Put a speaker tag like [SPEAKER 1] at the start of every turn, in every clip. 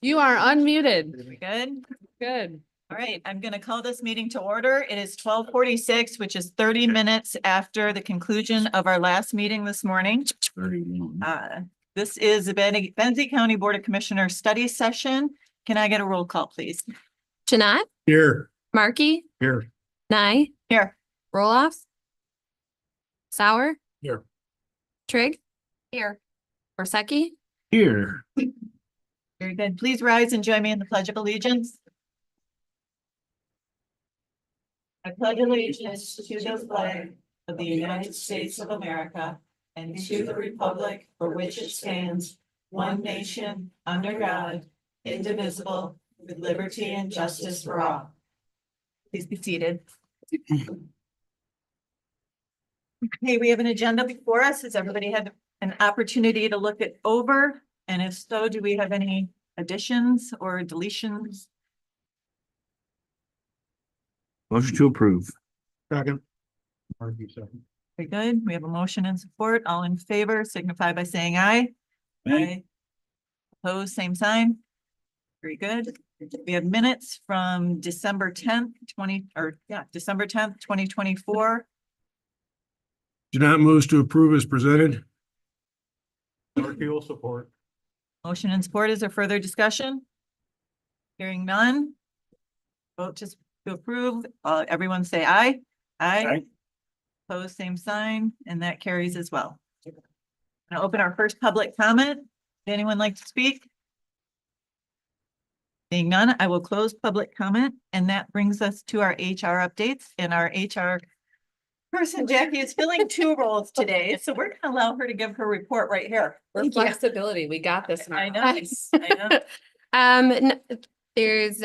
[SPEAKER 1] You are unmuted.
[SPEAKER 2] We good?
[SPEAKER 1] Good.
[SPEAKER 2] All right, I'm going to call this meeting to order. It is 12:46, which is 30 minutes after the conclusion of our last meeting this morning. This is the Benzie County Board of Commissioners study session. Can I get a roll call, please?
[SPEAKER 3] Janat,
[SPEAKER 4] Here.
[SPEAKER 3] Markey,
[SPEAKER 4] Here.
[SPEAKER 3] Nye,
[SPEAKER 2] Here.
[SPEAKER 3] Roloffs, Sauer,
[SPEAKER 4] Here.
[SPEAKER 3] Trigg, here, Orsecki,
[SPEAKER 4] Here.
[SPEAKER 2] Very good. Please rise and join me in the Pledge of Allegiance. I pledge allegiance to the flag of the United States of America and to the republic for which it stands, one nation, under God, indivisible, with liberty and justice for all. Please be seated. Okay, we have an agenda before us. Has everybody had an opportunity to look it over? And if so, do we have any additions or deletions?
[SPEAKER 4] Motion to approve. Second. Argue second.
[SPEAKER 2] Very good. We have a motion and support. All in favor signify by saying aye. Aye. Opposed, same sign. Very good. We have minutes from December 10th, 2024.
[SPEAKER 4] Janat moves to approve as presented. Markey will support.
[SPEAKER 2] Motion and support. Is there further discussion? Hearing none. Vote to approve. Everyone say aye. Aye. Opposed, same sign, and that carries as well. I'm gonna open our first public comment. Would anyone like to speak? Being none, I will close public comment, and that brings us to our HR updates, and our HR person, Jackie, is filling two roles today, so we're gonna allow her to give her report right here.
[SPEAKER 1] We're
[SPEAKER 3] Thank you.
[SPEAKER 1] flexibility. We got this now.
[SPEAKER 2] I know. I know.
[SPEAKER 3] There's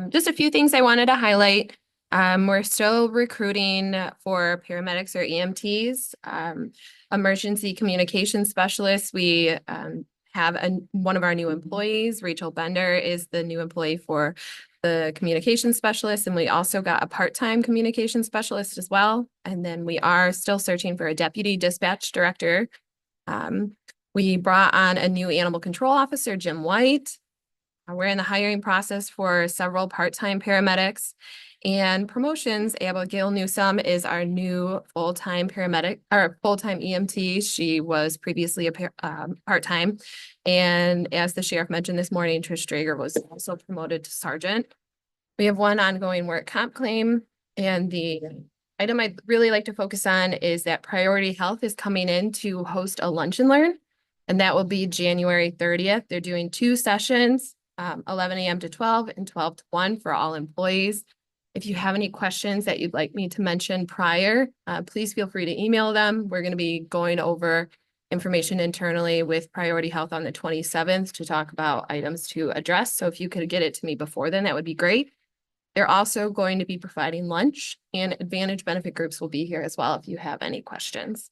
[SPEAKER 3] just a few things I wanted to highlight. We're still recruiting for paramedics or EMTs, emergency communication specialists. We have one of our new employees, Rachel Bender, is the new employee for the communication specialist. And we also got a part-time communication specialist as well. And then we are still searching for a deputy dispatch director. We brought on a new animal control officer, Jim White. We're in the hiring process for several part-time paramedics and promotions. Abigail Newsome is our new full-time paramedic or full-time EMT. She was previously a part-time. And as the sheriff mentioned this morning, Trish Drager was also promoted to sergeant. We have one ongoing work comp claim, and the item I'd really like to focus on is that Priority Health is coming in to host a lunch and learn, and that will be January 30th. They're doing 2 sessions. 11 a.m. to 12 and 12 to 1 for all employees. If you have any questions that you'd like me to mention prior, please feel free to email them. We're going to be going over information internally with Priority Health on the 27th to talk about items to address. So if you could get it to me before then, that would be great. They're also going to be providing lunch, and Advantage benefit groups will be here as well if you have any questions. Is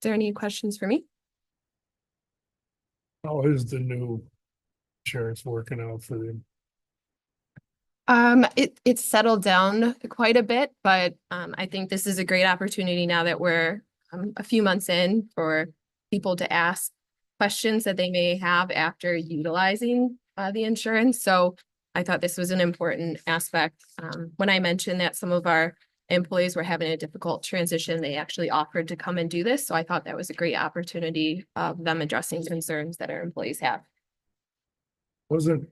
[SPEAKER 3] there any questions for me?
[SPEAKER 4] How is the new insurance working out for them?
[SPEAKER 3] It's settled down quite a bit, but I think this is a great opportunity now that we're a few months in for people to ask questions that they may have after utilizing the insurance. So I thought this was an important aspect. When I mentioned that some of our employees were having a difficult transition, they actually offered to come and do this. So I thought that was a great opportunity of them addressing concerns that our employees have.
[SPEAKER 4] Wasn't,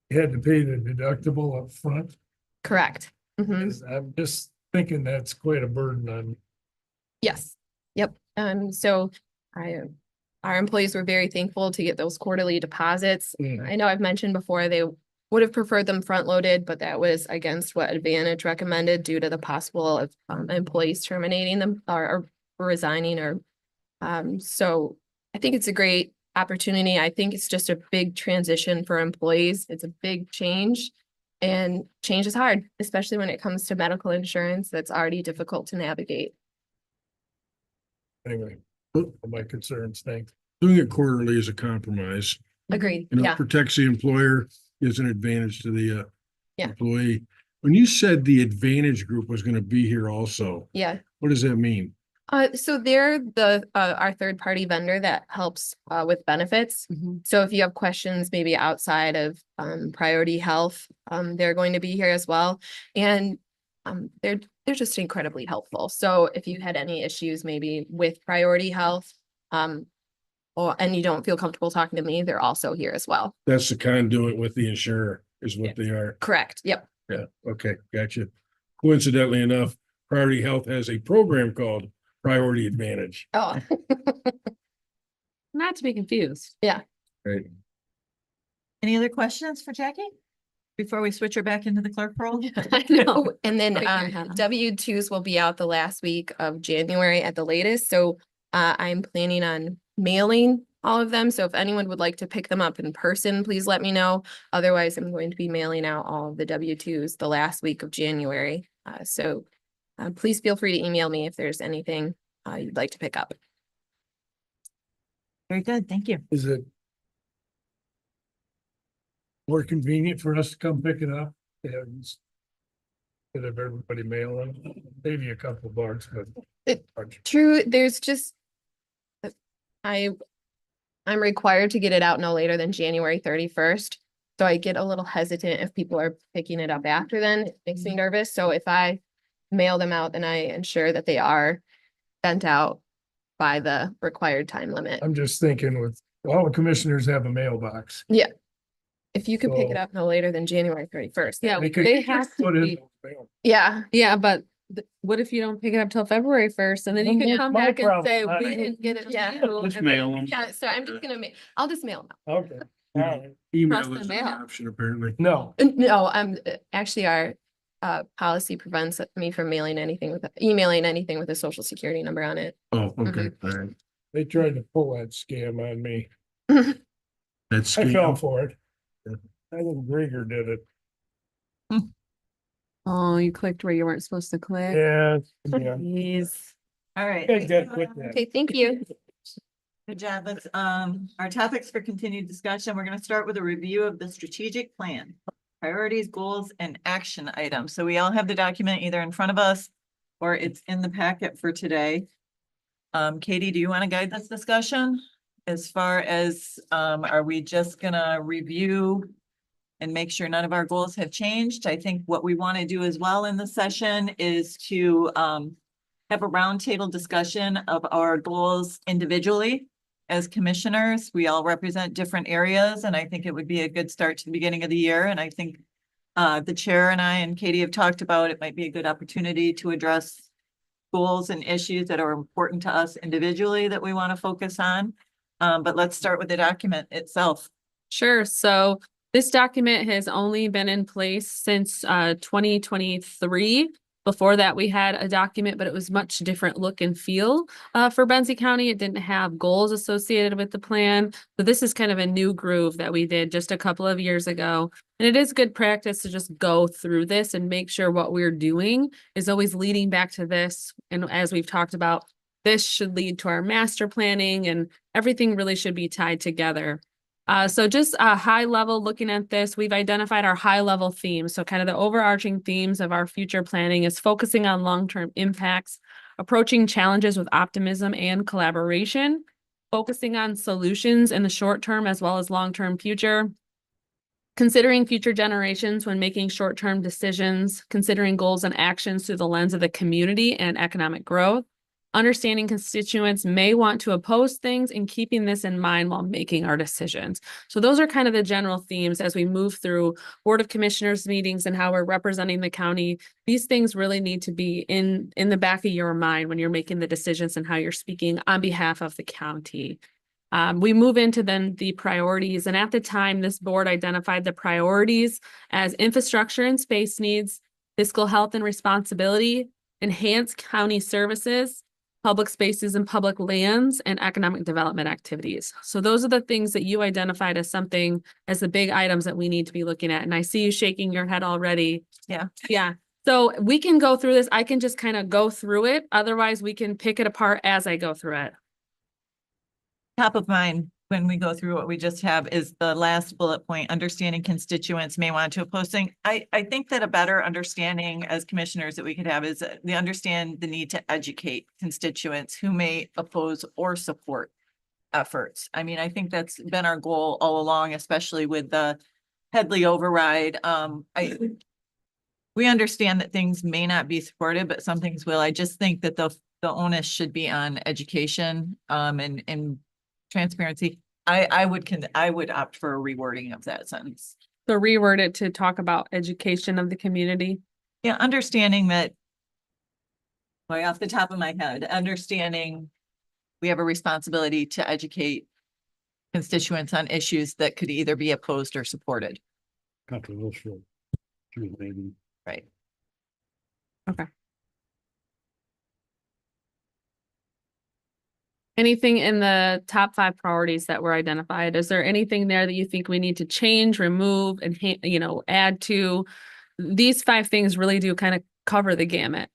[SPEAKER 4] you had to pay the deductible up front?
[SPEAKER 3] Correct. Mhm.
[SPEAKER 4] I'm just thinking that's quite a burden on.
[SPEAKER 3] Yes. Yep. So our employees were very thankful to get those quarterly deposits. I know I've mentioned before, they would have preferred them front loaded, but that was against what Advantage recommended due to the possible of employees terminating them or resigning or so I think it's a great opportunity. I think it's just a big transition for employees. It's a big change, and change is hard, especially when it comes to medical insurance that's already difficult to navigate.
[SPEAKER 4] Anyway, my concerns, thanks. Doing it quarterly is a compromise.
[SPEAKER 3] Agreed.
[SPEAKER 4] You know,
[SPEAKER 3] Yeah.
[SPEAKER 4] protects the employer, gives an advantage to the
[SPEAKER 3] Yeah.
[SPEAKER 4] employee. When you said the Advantage group was going to be here also,
[SPEAKER 3] Yeah.
[SPEAKER 4] what does that mean?
[SPEAKER 3] So they're our third party vendor that helps with benefits.
[SPEAKER 1] Mhm.
[SPEAKER 3] So if you have questions maybe outside of Priority Health, they're going to be here as well. And they're just incredibly helpful. So if you had any issues maybe with Priority Health, and you don't feel comfortable talking to me, they're also here as well.
[SPEAKER 4] That's the conduit with the insurer is what they are.
[SPEAKER 3] Correct. Yep.
[SPEAKER 4] Yeah, okay, gotcha. Coincidentally enough, Priority Health has a program called Priority Advantage.
[SPEAKER 3] Oh,
[SPEAKER 1] Not to be confused.
[SPEAKER 4] Right.
[SPEAKER 2] Any other questions for Jackie? Before we switch her back into the clerk role?
[SPEAKER 3] I know. And then
[SPEAKER 1] Quick, Hannah.
[SPEAKER 3] W-2s will be out the last week of January at the latest. So I'm planning on mailing all of them. So if anyone would like to pick them up in person, please let me know. Otherwise, I'm going to be mailing out all of the W-2s the last week of January. So please feel free to email me if there's anything you'd like to pick up.
[SPEAKER 2] Very good, thank you.
[SPEAKER 5] Is it more convenient for us to come pick it up? And instead of everybody mailing, maybe a couple bucks, but.
[SPEAKER 3] True, there's just I'm required to get it out no later than January 31st. So I get a little hesitant if people are picking it up after then. It makes me nervous. So if I mail them out, then I ensure that they are sent out by the required time limit.
[SPEAKER 5] I'm just thinking with, all the commissioners have a mailbox.
[SPEAKER 3] If you could pick it
[SPEAKER 5] So-
[SPEAKER 3] up no later than January 31st.
[SPEAKER 1] Yeah,
[SPEAKER 5] They could
[SPEAKER 1] they have to
[SPEAKER 5] put in
[SPEAKER 1] be.
[SPEAKER 5] those mail.
[SPEAKER 3] Yeah,
[SPEAKER 1] Yeah, but what if you don't pick it up till February 1st and then you
[SPEAKER 5] Then
[SPEAKER 1] can
[SPEAKER 5] that's
[SPEAKER 1] come
[SPEAKER 5] my
[SPEAKER 1] back and
[SPEAKER 5] problem.
[SPEAKER 1] say,
[SPEAKER 5] I-
[SPEAKER 1] we didn't get it.
[SPEAKER 3] Yeah.
[SPEAKER 1] to you,"
[SPEAKER 4] Just
[SPEAKER 1] and
[SPEAKER 4] mail them.
[SPEAKER 3] yeah, so I'm just gonna I'll just mail them out.
[SPEAKER 5] Okay. All right.
[SPEAKER 4] Email
[SPEAKER 1] Trust the
[SPEAKER 4] is an
[SPEAKER 1] mail.
[SPEAKER 4] option apparently.
[SPEAKER 5] No,
[SPEAKER 3] No, actually our policy prevents me from emailing anything with a social security number on it.
[SPEAKER 4] Oh, okay, all right.
[SPEAKER 5] they tried to pull that scam on me.
[SPEAKER 4] That's.
[SPEAKER 5] I fell for it. I think Grieger did it.
[SPEAKER 1] Oh, you clicked where you weren't supposed to click.
[SPEAKER 5] Yeah.
[SPEAKER 1] Jeez.
[SPEAKER 2] All right.
[SPEAKER 5] You guys gotta quit that.
[SPEAKER 3] Okay, thank you.
[SPEAKER 2] Good job. Let's, our topics for continued discussion, we're gonna start with a review of the strategic plan. Priorities, goals, and action items. So we all have the document either in front of us or it's in the packet for today. Katie, do you want to guide this discussion? As far as, are we just gonna review and make sure none of our goals have changed? I think what we want to do as well in the session is to, have a roundtable discussion of our goals individually. As commissioners, we all represent different areas, and I think it would be a good start to the beginning of the year. And I think the chair and I and Katie have talked about it might be a good opportunity to address goals and issues that are important to us individually that we want to focus on. But let's start with the document itself.
[SPEAKER 1] Sure. So this document has only been in place since 2023. Before that, we had a document, but it was much different look and feel for Benzie County. It didn't have goals associated with the plan. So this is kind of a new groove that we did just a couple of years ago. And it is good practice to just go through this and make sure what we're doing is always leading back to this. And as we've talked about, this should lead to our master planning and everything really should be tied together. So just a high level looking at this, we've identified our high level themes. So kind of the overarching themes of our future planning is focusing on long-term impacts, approaching challenges with optimism and collaboration, focusing on solutions in the short term as well as long-term future, considering future generations when making short-term decisions, considering goals and actions through the lens of the community and economic growth, understanding constituents may want to oppose things and keeping this in mind while making our decisions. So those are kind of the general themes as we move through Board of Commissioners meetings and how we're representing the county. These things really need to be in the back of your mind when you're making the decisions and how you're speaking on behalf of the county. We move into then the priorities, and at the time, this board identified the priorities as infrastructure and space needs, fiscal health and responsibility, enhanced county services, public spaces and public lands, and economic development activities. So those are the things that you identified as something, as the big items that we need to be looking at. And I see you shaking your head already.
[SPEAKER 2] Yeah.
[SPEAKER 1] Yeah. So we can go through this. I can just kind of go through it. Otherwise, we can pick it apart as I go through it.
[SPEAKER 2] Top of mind when we go through what we just have is the last bullet point, understanding constituents may want to oppose thing. I think that a better understanding as commissioners that we could have is they understand the need to educate constituents who may oppose or support efforts. I mean, I think that's been our goal all along, especially with the Headley override. We understand that things may not be supported, but some things will. I just think that the onus should be on education, and transparency. I would opt for a rewording of that sentence.
[SPEAKER 1] So reword it to talk about education of the community.
[SPEAKER 2] Yeah, understanding that. Right off the top of my head, understanding we have a responsibility to educate constituents on issues that could either be opposed or supported.
[SPEAKER 4] Controversial. Maybe.
[SPEAKER 2] Right.
[SPEAKER 1] Anything in the top 5 priorities that were identified? Is there anything there that you think we need to change, remove, and add to? These 5 things really do kind of cover the gamut.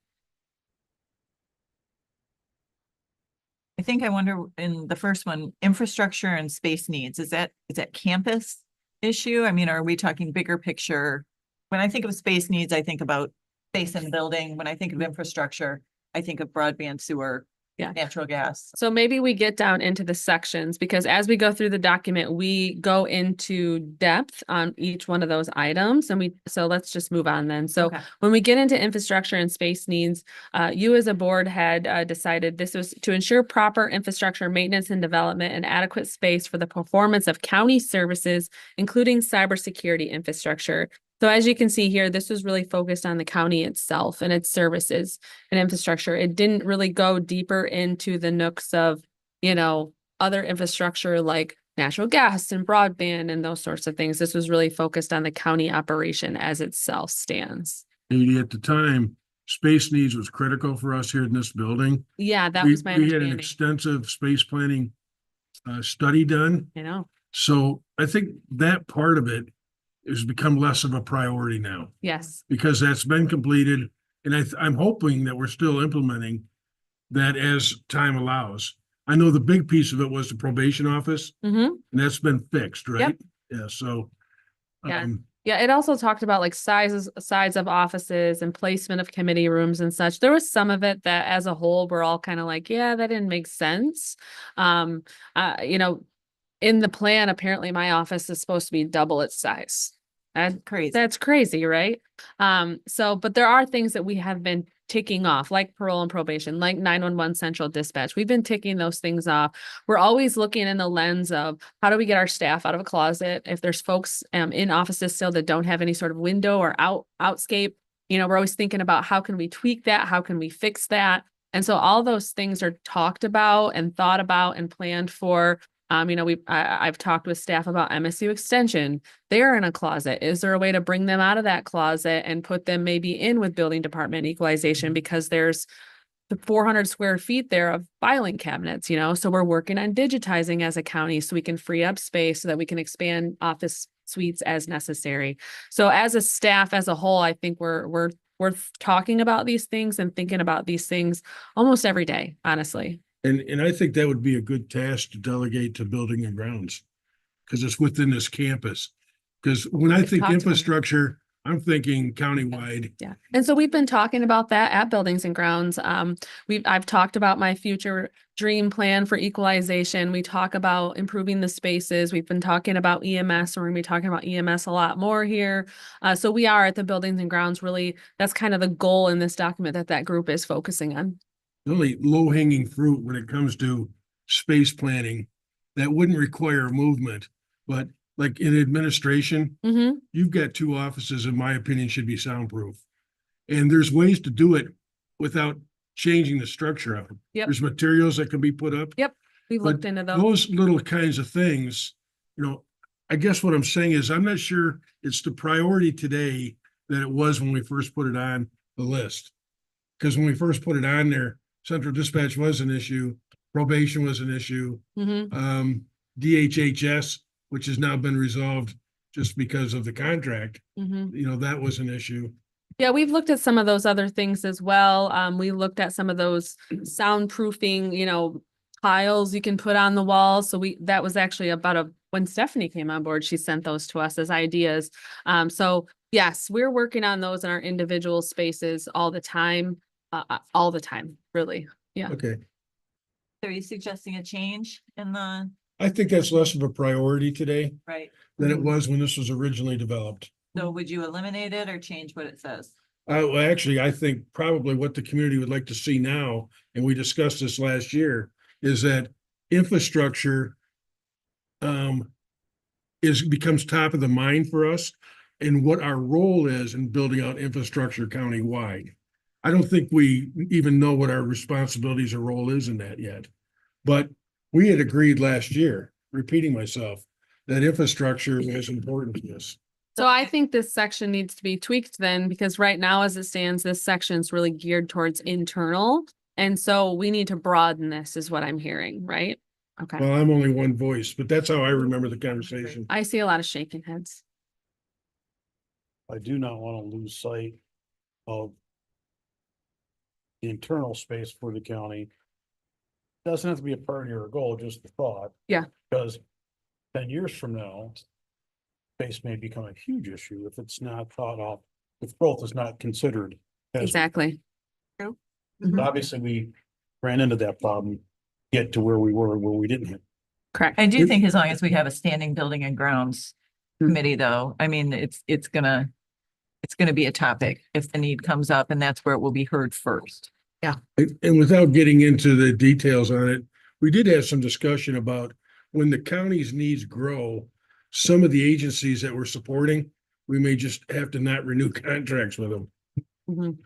[SPEAKER 2] I think I wonder in the first one, infrastructure and space needs, is that campus issue? I mean, are we talking bigger picture? When I think of space needs, I think about space in the building. When I think of infrastructure, I think of broadband, sewer, natural gas.
[SPEAKER 1] So maybe we get down into the sections, because as we go through the document, we go into depth on each one of those items. And so let's just move on then. So
[SPEAKER 2] Okay.
[SPEAKER 1] when we get into infrastructure and space needs, you as a board had decided this was to ensure proper infrastructure maintenance and development and adequate space for the performance of county services, including cybersecurity infrastructure. So as you can see here, this was really focused on the county itself and its services and infrastructure. It didn't really go deeper into the nooks of, other infrastructure like natural gas and broadband and those sorts of things. This was really focused on the county operation as itself stands.
[SPEAKER 4] And at the time, space needs was critical for us here in this building.
[SPEAKER 1] Yeah, that
[SPEAKER 4] We
[SPEAKER 1] was my
[SPEAKER 4] we had an
[SPEAKER 1] understanding.
[SPEAKER 4] extensive space planning study done. So I think that part of it has become less of a priority now
[SPEAKER 1] Yes.
[SPEAKER 4] because that's been completed. And I'm hoping that we're still implementing that as time allows. I know the big piece of it was the probation office,
[SPEAKER 1] Mm-hmm.
[SPEAKER 4] and that's been fixed, right? Yeah, so.
[SPEAKER 1] Yeah. Yeah, it also talked about like size of offices and placement of committee rooms and such. There was some of it that as a whole, we're all kind of like, yeah, that didn't make sense. In the plan, apparently my office is supposed to be double its size.
[SPEAKER 2] Crazy.
[SPEAKER 1] That's crazy, right? But there are things that we have been ticking off, like parole and probation, like 911 central dispatch. We've been ticking those things off. We're always looking in the lens of how do we get our staff out of a closet? If there's folks in offices still that don't have any sort of window or outscape, we're always thinking about how can we tweak that? How can we fix that? And so all those things are talked about and thought about and planned for. I've talked with staff about MSU extension. They're in a closet. Is there a way to bring them out of that closet and put them maybe in with building department equalization, because there's the 400 square feet there of filing cabinets, so we're working on digitizing as a county so we can free up space so that we can expand office suites as necessary. So as a staff as a whole, I think we're talking about these things and thinking about these things almost every day, honestly.
[SPEAKER 4] And I think that would be a good task to delegate to building and grounds, because it's within this campus. Because when I
[SPEAKER 1] We've
[SPEAKER 4] think
[SPEAKER 1] talked about it.
[SPEAKER 4] infrastructure, I'm thinking countywide.
[SPEAKER 1] Yeah. And so we've been talking about that at Buildings and Grounds. I've talked about my future dream plan for equalization. We talk about improving the spaces. We've been talking about EMS. We're going to be talking about EMS a lot more here. So we are at the Buildings and Grounds. Really, that's kind of the goal in this document that group is focusing on.
[SPEAKER 4] The only low-hanging fruit when it comes to space planning that wouldn't require movement, but like in administration,
[SPEAKER 1] Mm-hmm.
[SPEAKER 4] you've got 2 offices, in my opinion, should be soundproof. And there's ways to do it without changing the structure of them.
[SPEAKER 1] Yep.
[SPEAKER 4] There's materials that can be put up.
[SPEAKER 1] We've
[SPEAKER 4] But
[SPEAKER 1] looked into those.
[SPEAKER 4] Those little kinds of things, I guess what I'm saying is I'm not sure it's the priority today that it was when we first put it on the list. Because when we first put it on there, central dispatch was an issue, probation was an issue,
[SPEAKER 1] Mm-hmm.
[SPEAKER 4] DHHS, which has now been resolved just because of the contract,
[SPEAKER 1] Mm-hmm.
[SPEAKER 4] that was an issue.
[SPEAKER 1] Yeah, we've looked at some of those other things as well. We looked at some of those soundproofing, tiles you can put on the walls. So that was actually when Stephanie came on board, she sent those to us as ideas. So yes, we're working on those in our individual spaces all the time, really. Yeah.
[SPEAKER 4] Okay,
[SPEAKER 2] So are you suggesting a change in the,
[SPEAKER 4] I think that's less of a priority today
[SPEAKER 2] right?
[SPEAKER 4] than it
[SPEAKER 1] Mhm.
[SPEAKER 4] was when this was originally developed.
[SPEAKER 2] So would you eliminate it or change what it says?
[SPEAKER 4] Well, actually, I think probably what the community would like to see now, and we discussed this last year, is that infrastructure becomes top of the mind for us and what our role is in building out infrastructure countywide. I don't think we even know what our responsibilities or role is in that yet. But we had agreed last year, repeating myself, that infrastructure is important to us.
[SPEAKER 1] So I think this section needs to be tweaked then, because right now as it stands, this section is really geared towards internal. And so we need to broaden this is what I'm hearing, right? Okay.
[SPEAKER 4] Well, I'm only one voice, but that's how I remember the conversation.
[SPEAKER 1] I see a lot of shaking heads.
[SPEAKER 6] I do not want to lose sight of the internal space for the county. Doesn't have to be a priority or a goal, just the thought.
[SPEAKER 1] Yeah.
[SPEAKER 6] Because 10 years from now, space may become a huge issue if it's not thought of, if growth is not considered. as-
[SPEAKER 1] Exactly.
[SPEAKER 6] But obviously, we ran into that problem, get to where we were, where we didn't hit.
[SPEAKER 1] Correct.
[SPEAKER 2] I do think as long as we have a standing building and grounds
[SPEAKER 1] Hmm.
[SPEAKER 2] committee though, I mean, it's gonna be a topic if the need comes up and that's where it will be heard first.
[SPEAKER 4] And without getting into the details on it, we did have some discussion about when the county's needs grow, some of the agencies that we're supporting, we may just have to not renew contracts with them.
[SPEAKER 1] Mhm.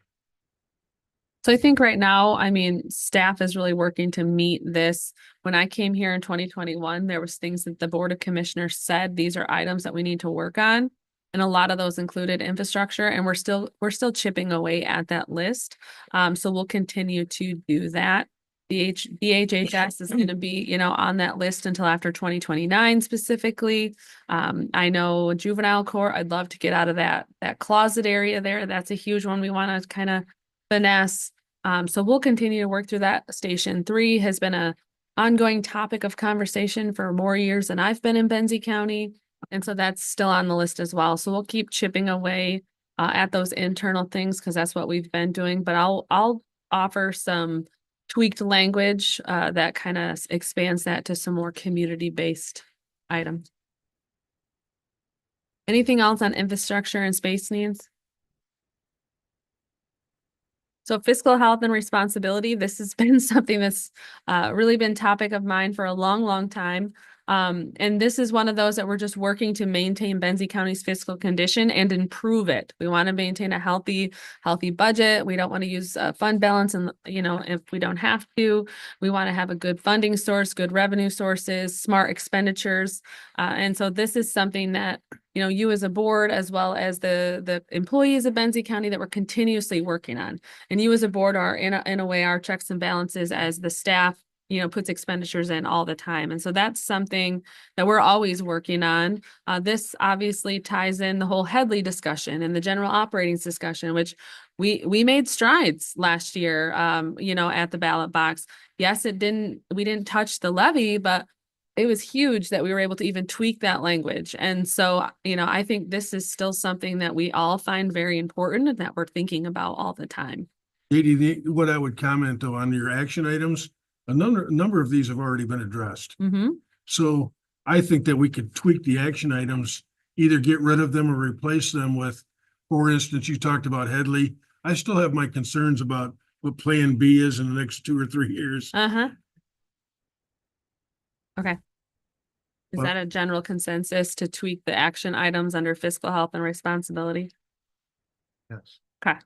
[SPEAKER 1] So I think right now, I mean, staff is really working to meet this. When I came here in 2021, there was things that the Board of Commissioners said, these are items that we need to work on. And a lot of those included infrastructure, and we're still chipping away at that list. So we'll continue to do that. DHHS is going to be, on that list until after 2029 specifically. I know juvenile court, I'd love to get out of that closet area there. That's a huge one we want to kind of finesse. So we'll continue to work through that. Station 3 has been a ongoing topic of conversation for more years than I've been in Benzie County. And so that's still on the list as well. So we'll keep chipping away at those internal things because that's what we've been doing. But I'll offer some tweaked language that kind of expands that to some more community-based items. Anything else on infrastructure and space needs? So fiscal health and responsibility, this has been something that's really been topic of mind for a long, long time. And this is one of those that we're just working to maintain Benzie County's fiscal condition and improve it. We want to maintain a healthy budget. We don't want to use fund balance and, if we don't have to, we want to have a good funding source, good revenue sources, smart expenditures. And so this is something that, you as a board, as well as the employees of Benzie County that we're continuously working on. And you as a board are in a way, our checks and balances as the staff, puts expenditures in all the time. And so that's something that we're always working on. This obviously ties in the whole Headley discussion and the general operating discussion, which we made strides last year, at the ballot box. Yes, we didn't touch the levy, but it was huge that we were able to even tweak that language. And so, I think this is still something that we all find very important and that we're thinking about all the time.
[SPEAKER 4] Katie, what I would comment though on your action items, a number of these have already been addressed.
[SPEAKER 1] Mm-hmm.
[SPEAKER 4] So I think that we could tweak the action items, either get rid of them or replace them with, for instance, you talked about Headley. I still have my concerns about what Plan B is in the next 2 or 3 years.
[SPEAKER 1] Uh-huh. Okay. Is
[SPEAKER 4] Well-
[SPEAKER 1] that a general consensus to tweak the action items under fiscal health and responsibility?
[SPEAKER 4] Yes.
[SPEAKER 1] Okay.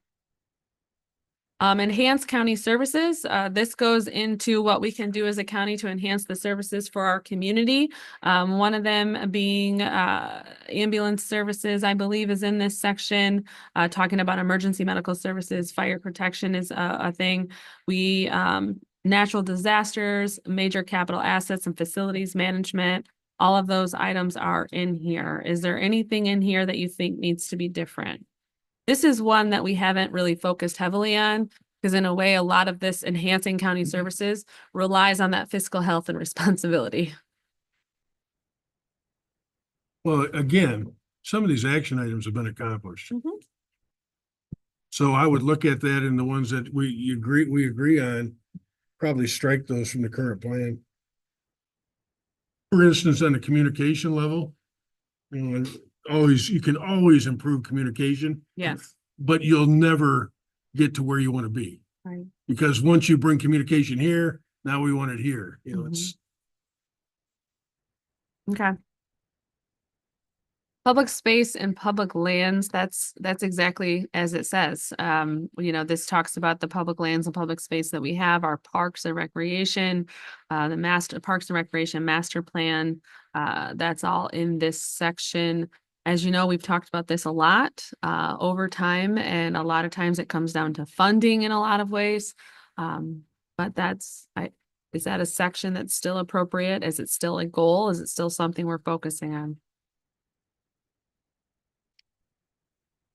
[SPEAKER 1] Enhanced county services. This goes into what we can do as a county to enhance the services for our community. One of them being ambulance services, I believe, is in this section. Talking about emergency medical services, fire protection is a thing. We natural disasters, major capital assets and facilities management. All of those items are in here. Is there anything in here that you think needs to be different? This is one that we haven't really focused heavily on. Because in a way, a lot of this enhancing county services relies on that fiscal health and responsibility.
[SPEAKER 4] Well, again, some of these action items have been accomplished.
[SPEAKER 1] Mhm.
[SPEAKER 4] So I would look at that and the ones that we agree on, probably strike those from the current plan. For instance, on the communication level, you know, you can always improve communication,
[SPEAKER 1] Yes.
[SPEAKER 4] but you'll never get to where you want to be.
[SPEAKER 1] Right.
[SPEAKER 4] Because once you bring communication here, now we want it here, you know, it's.
[SPEAKER 1] Okay. Public space and public lands, that's exactly as it says. This talks about the public lands and public space that we have, our parks and recreation, the master parks and recreation master plan. That's all in this section. As you know, we've talked about this a lot over time, and a lot of times it comes down to funding in a lot of ways. But is that a section that's still appropriate? Is it still a goal? Is it still something we're focusing on?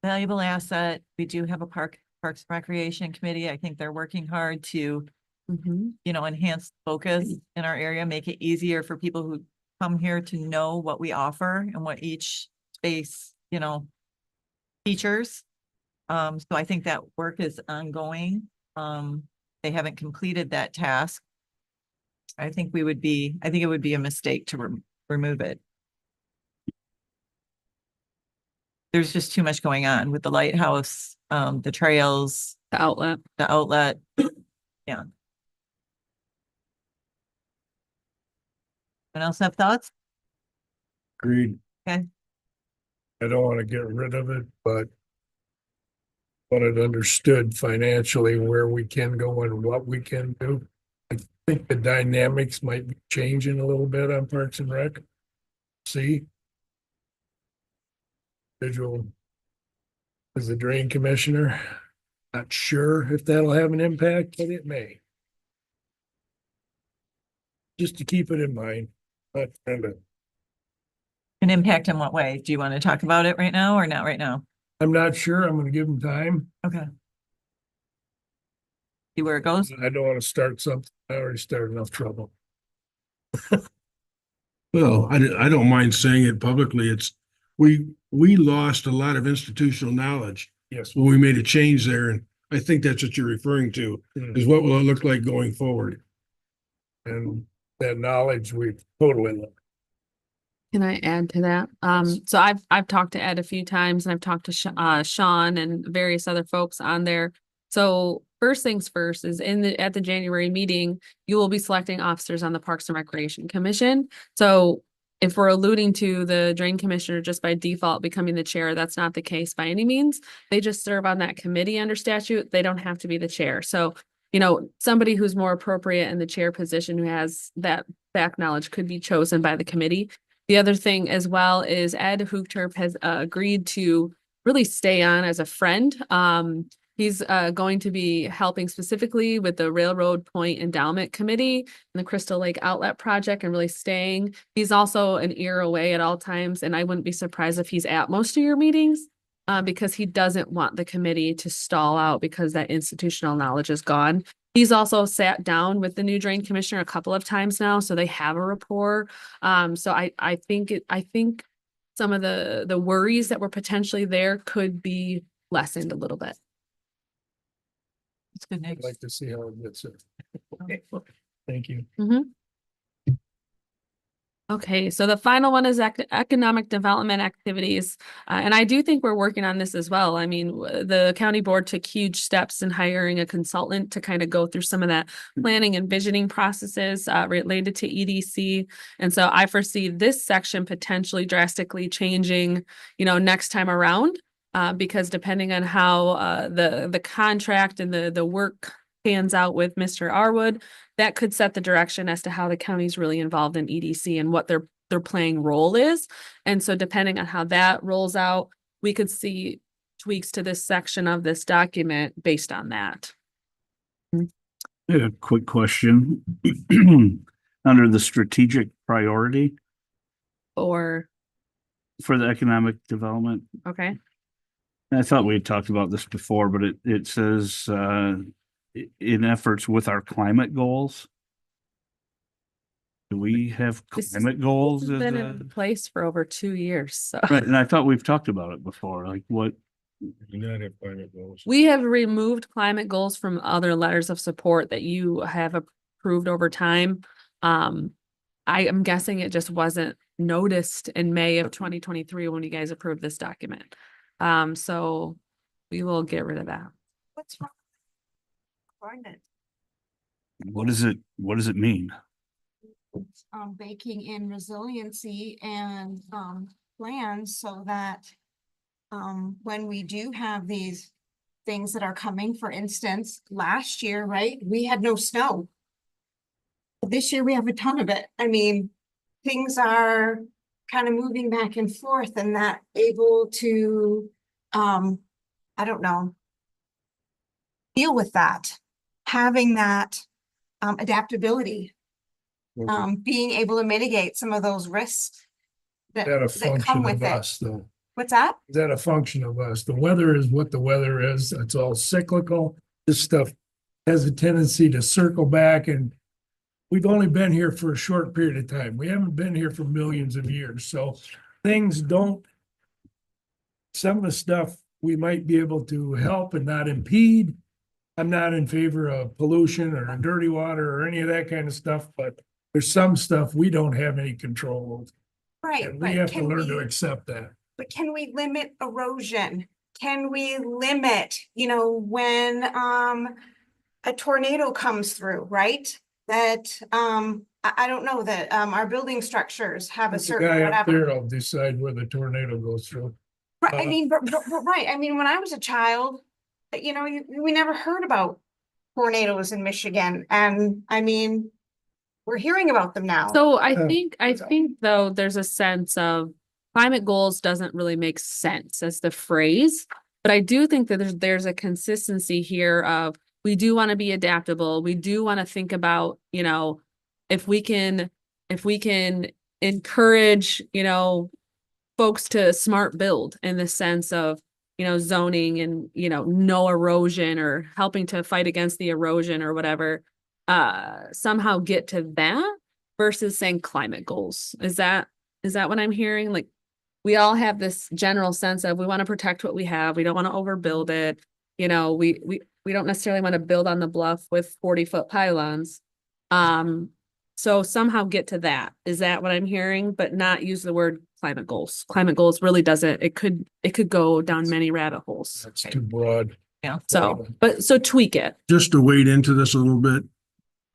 [SPEAKER 2] Valuable asset. We do have a Parks and Recreation Committee. I think they're working hard to,
[SPEAKER 1] Mhm.
[SPEAKER 2] enhance focus in our area, make it easier for people who come here to know what we offer and what each space, features. So I think that work is ongoing. They haven't completed that task. I think it would be a mistake to remove it. There's just too much going on with the lighthouse, the trails,
[SPEAKER 1] The outlet.
[SPEAKER 2] the outlet. Yeah. Anyone else have thoughts?
[SPEAKER 4] Agreed.
[SPEAKER 5] I don't want to get rid of it, but want it understood financially where we can go and what we can do. I think the dynamics might be changing a little bit on Parks and Rec. See? Visual as the drain commissioner. Not sure if that'll have an impact, but it may. Just to keep it in mind, not trying to.
[SPEAKER 2] An impact in what way? Do you want to talk about it right now or not right now?
[SPEAKER 5] I'm not sure. I'm gonna give them time.
[SPEAKER 2] Okay. See where it goes?
[SPEAKER 5] I don't want to start something. I already started enough trouble.
[SPEAKER 4] Well, I don't mind saying it publicly. We lost a lot of institutional knowledge
[SPEAKER 5] Yes.
[SPEAKER 4] when we made a change there. And I think that's what you're referring to, is what will it look like going forward?
[SPEAKER 5] And that knowledge we totally lost.
[SPEAKER 1] Can I add to that? So I've talked to Ed a few times, and I've talked to Sean and various other folks on there. So first things first is at the January meeting, you will be selecting officers on the Parks and Recreation Commission. So if we're alluding to the drain commissioner just by default becoming the chair, that's not the case by any means. They just serve on that committee under statute. They don't have to be the chair. So, somebody who's more appropriate in the chair position who has that back knowledge could be chosen by the committee. The other thing as well is Ed Hoogterp has agreed to really stay on as a friend. He's going to be helping specifically with the Railroad Point Endowment Committee and the Crystal Lake Outlet Project and really staying. He's also an ear away at all times, and I wouldn't be surprised if he's at most of your meetings because he doesn't want the committee to stall out because that institutional knowledge is gone. He's also sat down with the new drain commissioner a couple of times now, so they have a rapport. So I think some of the worries that were potentially there could be lessened a little bit.
[SPEAKER 2] It's good news.
[SPEAKER 5] I'd like to see how it gets there. Thank you.
[SPEAKER 1] Okay, so the final one is economic development activities. And I do think we're working on this as well. I mean, the county board took huge steps in hiring a consultant to kind of go through some of that planning and visioning processes related to EDC. And so I foresee this section potentially drastically changing, next time around, because depending on how the contract and the work pans out with Mr. Arwood, that could set the direction as to how the county's really involved in EDC and what their playing role is. And so depending on how that rolls out, we could see tweaks to this section of this document based on that.
[SPEAKER 7] A quick question. Under the strategic priority
[SPEAKER 1] Or,
[SPEAKER 7] for the economic development,
[SPEAKER 1] okay,
[SPEAKER 7] I thought we had talked about this before, but it says in efforts with our climate goals? Do we have
[SPEAKER 1] This is-
[SPEAKER 7] climate goals?
[SPEAKER 1] It's
[SPEAKER 7] as
[SPEAKER 1] been
[SPEAKER 7] a-
[SPEAKER 1] in place for over 2 years, so.
[SPEAKER 7] Right, and I thought we've talked about it before, like what,
[SPEAKER 4] Do not have climate goals.
[SPEAKER 1] We have removed climate goals from other letters of support that you have approved over time. I am guessing it just wasn't noticed in May of 2023 when you guys approved this document. So we will get rid of that.
[SPEAKER 8] What's wrong? Ordinance,
[SPEAKER 7] what does it mean?
[SPEAKER 8] baking in resiliency and, plans so that, when we do have these things that are coming, for instance, last year, right, we had no snow. This year we have a ton of it. I mean, things are kind of moving back and forth and that able to, I don't know, deal with that, having that, adaptability, being able to mitigate some of those risks that,
[SPEAKER 5] Is that a
[SPEAKER 8] that come
[SPEAKER 5] function
[SPEAKER 8] with
[SPEAKER 5] of
[SPEAKER 8] it.
[SPEAKER 5] us, though?
[SPEAKER 8] What's that?
[SPEAKER 5] Is that a function of us? The weather is what the weather is. It's all cyclical. This stuff has a tendency to circle back, and we've only been here for a short period of time. We haven't been here for millions of years, so things don't. Some of the stuff we might be able to help and not impede. I'm not in favor of pollution or dirty water or any of that kind of stuff, but there's some stuff we don't have any control over.
[SPEAKER 8] Right,
[SPEAKER 5] And
[SPEAKER 8] but
[SPEAKER 5] we have to
[SPEAKER 8] can
[SPEAKER 5] learn to
[SPEAKER 8] we,
[SPEAKER 5] accept that.
[SPEAKER 8] but can we limit erosion? Can we limit, you know, when, a tornado comes through, right? That, I don't know that, our building structures have a
[SPEAKER 5] The
[SPEAKER 8] certain
[SPEAKER 5] guy up
[SPEAKER 8] whatever.
[SPEAKER 5] there will decide where the tornado goes through.
[SPEAKER 8] Right, I
[SPEAKER 5] Uh,
[SPEAKER 8] mean, but right, I mean, when I was a child, you know, we never heard about tornadoes in Michigan, and I mean, we're hearing about them now.
[SPEAKER 1] So I
[SPEAKER 5] Uh,
[SPEAKER 1] think though, there's a sense of climate goals doesn't really make sense as the phrase. But I do think that there's a consistency here of, we do want to be adaptable. We do want to think about, you know, if we can encourage, you know, folks to smart build in the sense of, you know, zoning and, you know, no erosion or helping to fight against the erosion or whatever, somehow get to that versus saying climate goals. Is that what I'm hearing? Like, we all have this general sense of, we want to protect what we have. We don't want to overbuild it. You know, we don't necessarily want to build on the bluff with 40-foot pylons. So somehow get to that. Is that what I'm hearing? But not use the word climate goals. Climate goals really doesn't, it could go down many rabbit holes.
[SPEAKER 5] That's too broad.
[SPEAKER 2] Yeah.
[SPEAKER 1] So tweak it.
[SPEAKER 4] Just to wade into this a little bit,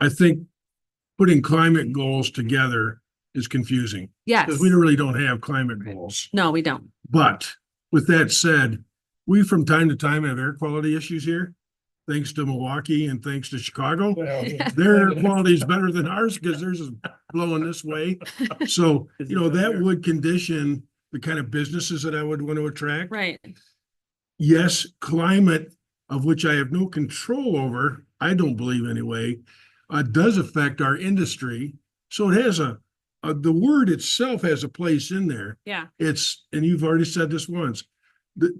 [SPEAKER 4] I think putting climate goals together is confusing.
[SPEAKER 1] Yes.
[SPEAKER 4] Because we really don't have climate goals.
[SPEAKER 1] No, we don't.
[SPEAKER 4] But with that said, we from time to time have air quality issues here, thanks to Milwaukee and thanks to Chicago.
[SPEAKER 5] Well,
[SPEAKER 4] Their air quality is better than ours because theirs is blowing this way. So, you know, that would condition the kind of businesses that I would want to attract.
[SPEAKER 1] Right.
[SPEAKER 4] Yes, climate, of which I have no control over, I don't believe anyway, does affect our industry. So it has the word itself has a place in there.
[SPEAKER 1] Yeah.
[SPEAKER 4] It's, and you've already said this once,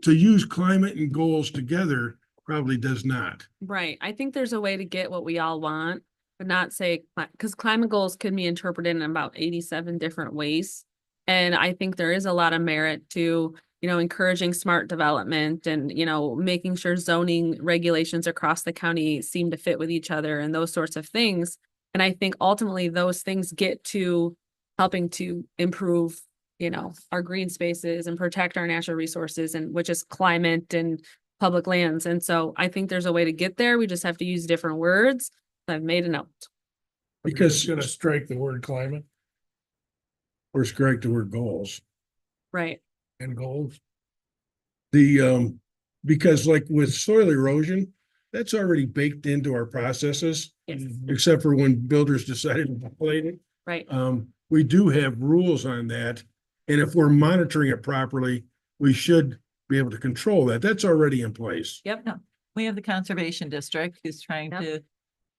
[SPEAKER 4] to use climate and goals together probably does not.
[SPEAKER 1] Right. I think there's a way to get what we all want, but not say, because climate goals can be interpreted in about 87 different ways. And I think there is a lot of merit to, you know, encouraging smart development and, you know, making sure zoning regulations across the county seem to fit with each other and those sorts of things. And I think ultimately those things get to helping to improve, you know, our green spaces and protect our natural resources, and which is climate and public lands. And so I think there's a way to get there. We just have to use different words. I've made a note.
[SPEAKER 4] Because-
[SPEAKER 5] Gonna strike the word climate
[SPEAKER 4] Or is correct the word goals.
[SPEAKER 1] Right.
[SPEAKER 5] and goals.
[SPEAKER 4] Because like with soil erosion, that's already baked into our processes,
[SPEAKER 1] Yes.
[SPEAKER 4] except for when builders decided to violate it.
[SPEAKER 1] Right.
[SPEAKER 4] We do have rules on that. And if we're monitoring it properly, we should be able to control that. That's already in place.
[SPEAKER 1] Yep.
[SPEAKER 2] We have the conservation district who's trying
[SPEAKER 1] Yep.
[SPEAKER 2] to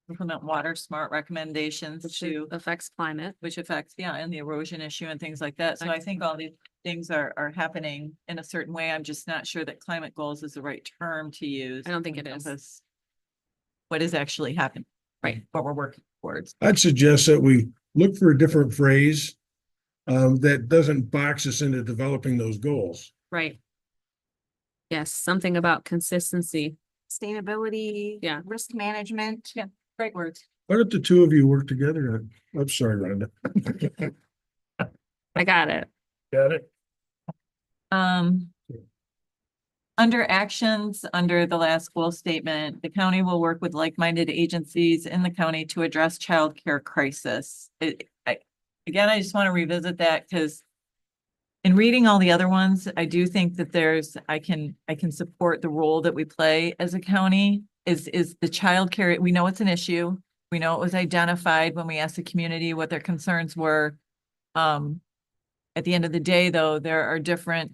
[SPEAKER 2] implement water smart recommendations
[SPEAKER 1] Which
[SPEAKER 2] to,
[SPEAKER 1] affects climate.
[SPEAKER 2] which affects, yeah, and the erosion issue and things like that. So I think all these things are happening in a certain way. I'm just not sure that climate goals is the right term to use.
[SPEAKER 1] I don't think it is.
[SPEAKER 2] what is actually happening.
[SPEAKER 1] Right.
[SPEAKER 2] What we're working towards.
[SPEAKER 4] I'd suggest that we look for a different phrase that doesn't box us into developing those goals.
[SPEAKER 1] Right. Yes, something about consistency.
[SPEAKER 8] Sustainability.
[SPEAKER 1] Yeah.
[SPEAKER 8] Risk management.
[SPEAKER 2] Yeah. Great words.
[SPEAKER 4] Why don't the two of you work together? I'm sorry, Rhonda.
[SPEAKER 1] I got it.
[SPEAKER 5] Got it?
[SPEAKER 2] Under actions, under the last goal statement, the county will work with like-minded agencies in the county to address childcare crisis. Again, I just want to revisit that because in reading all the other ones, I do think that I can support the role that we play as a county is the childcare. We know it's an issue. We know it was identified when we asked the community what their concerns were. At the end of the day, though, there are different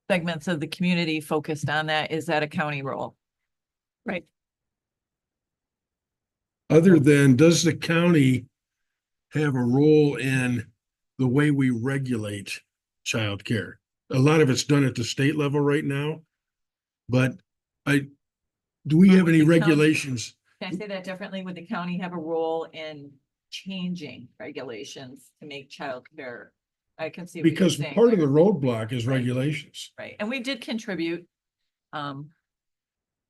[SPEAKER 2] segments of the community focused on that. Is that a county role?
[SPEAKER 1] Right.
[SPEAKER 4] Other than, does the county have a role in the way we regulate childcare? A lot of it's done at the state level right now. But do we have
[SPEAKER 2] Would
[SPEAKER 4] any
[SPEAKER 2] the county-
[SPEAKER 4] regulations?
[SPEAKER 2] Can I say that differently? Would the county have a role in changing regulations to make childcare? I can see. what you're
[SPEAKER 4] Because
[SPEAKER 2] saying
[SPEAKER 4] part of the
[SPEAKER 2] there.
[SPEAKER 4] roadblock is
[SPEAKER 2] Right.
[SPEAKER 4] regulations.
[SPEAKER 2] Right, and we did contribute to a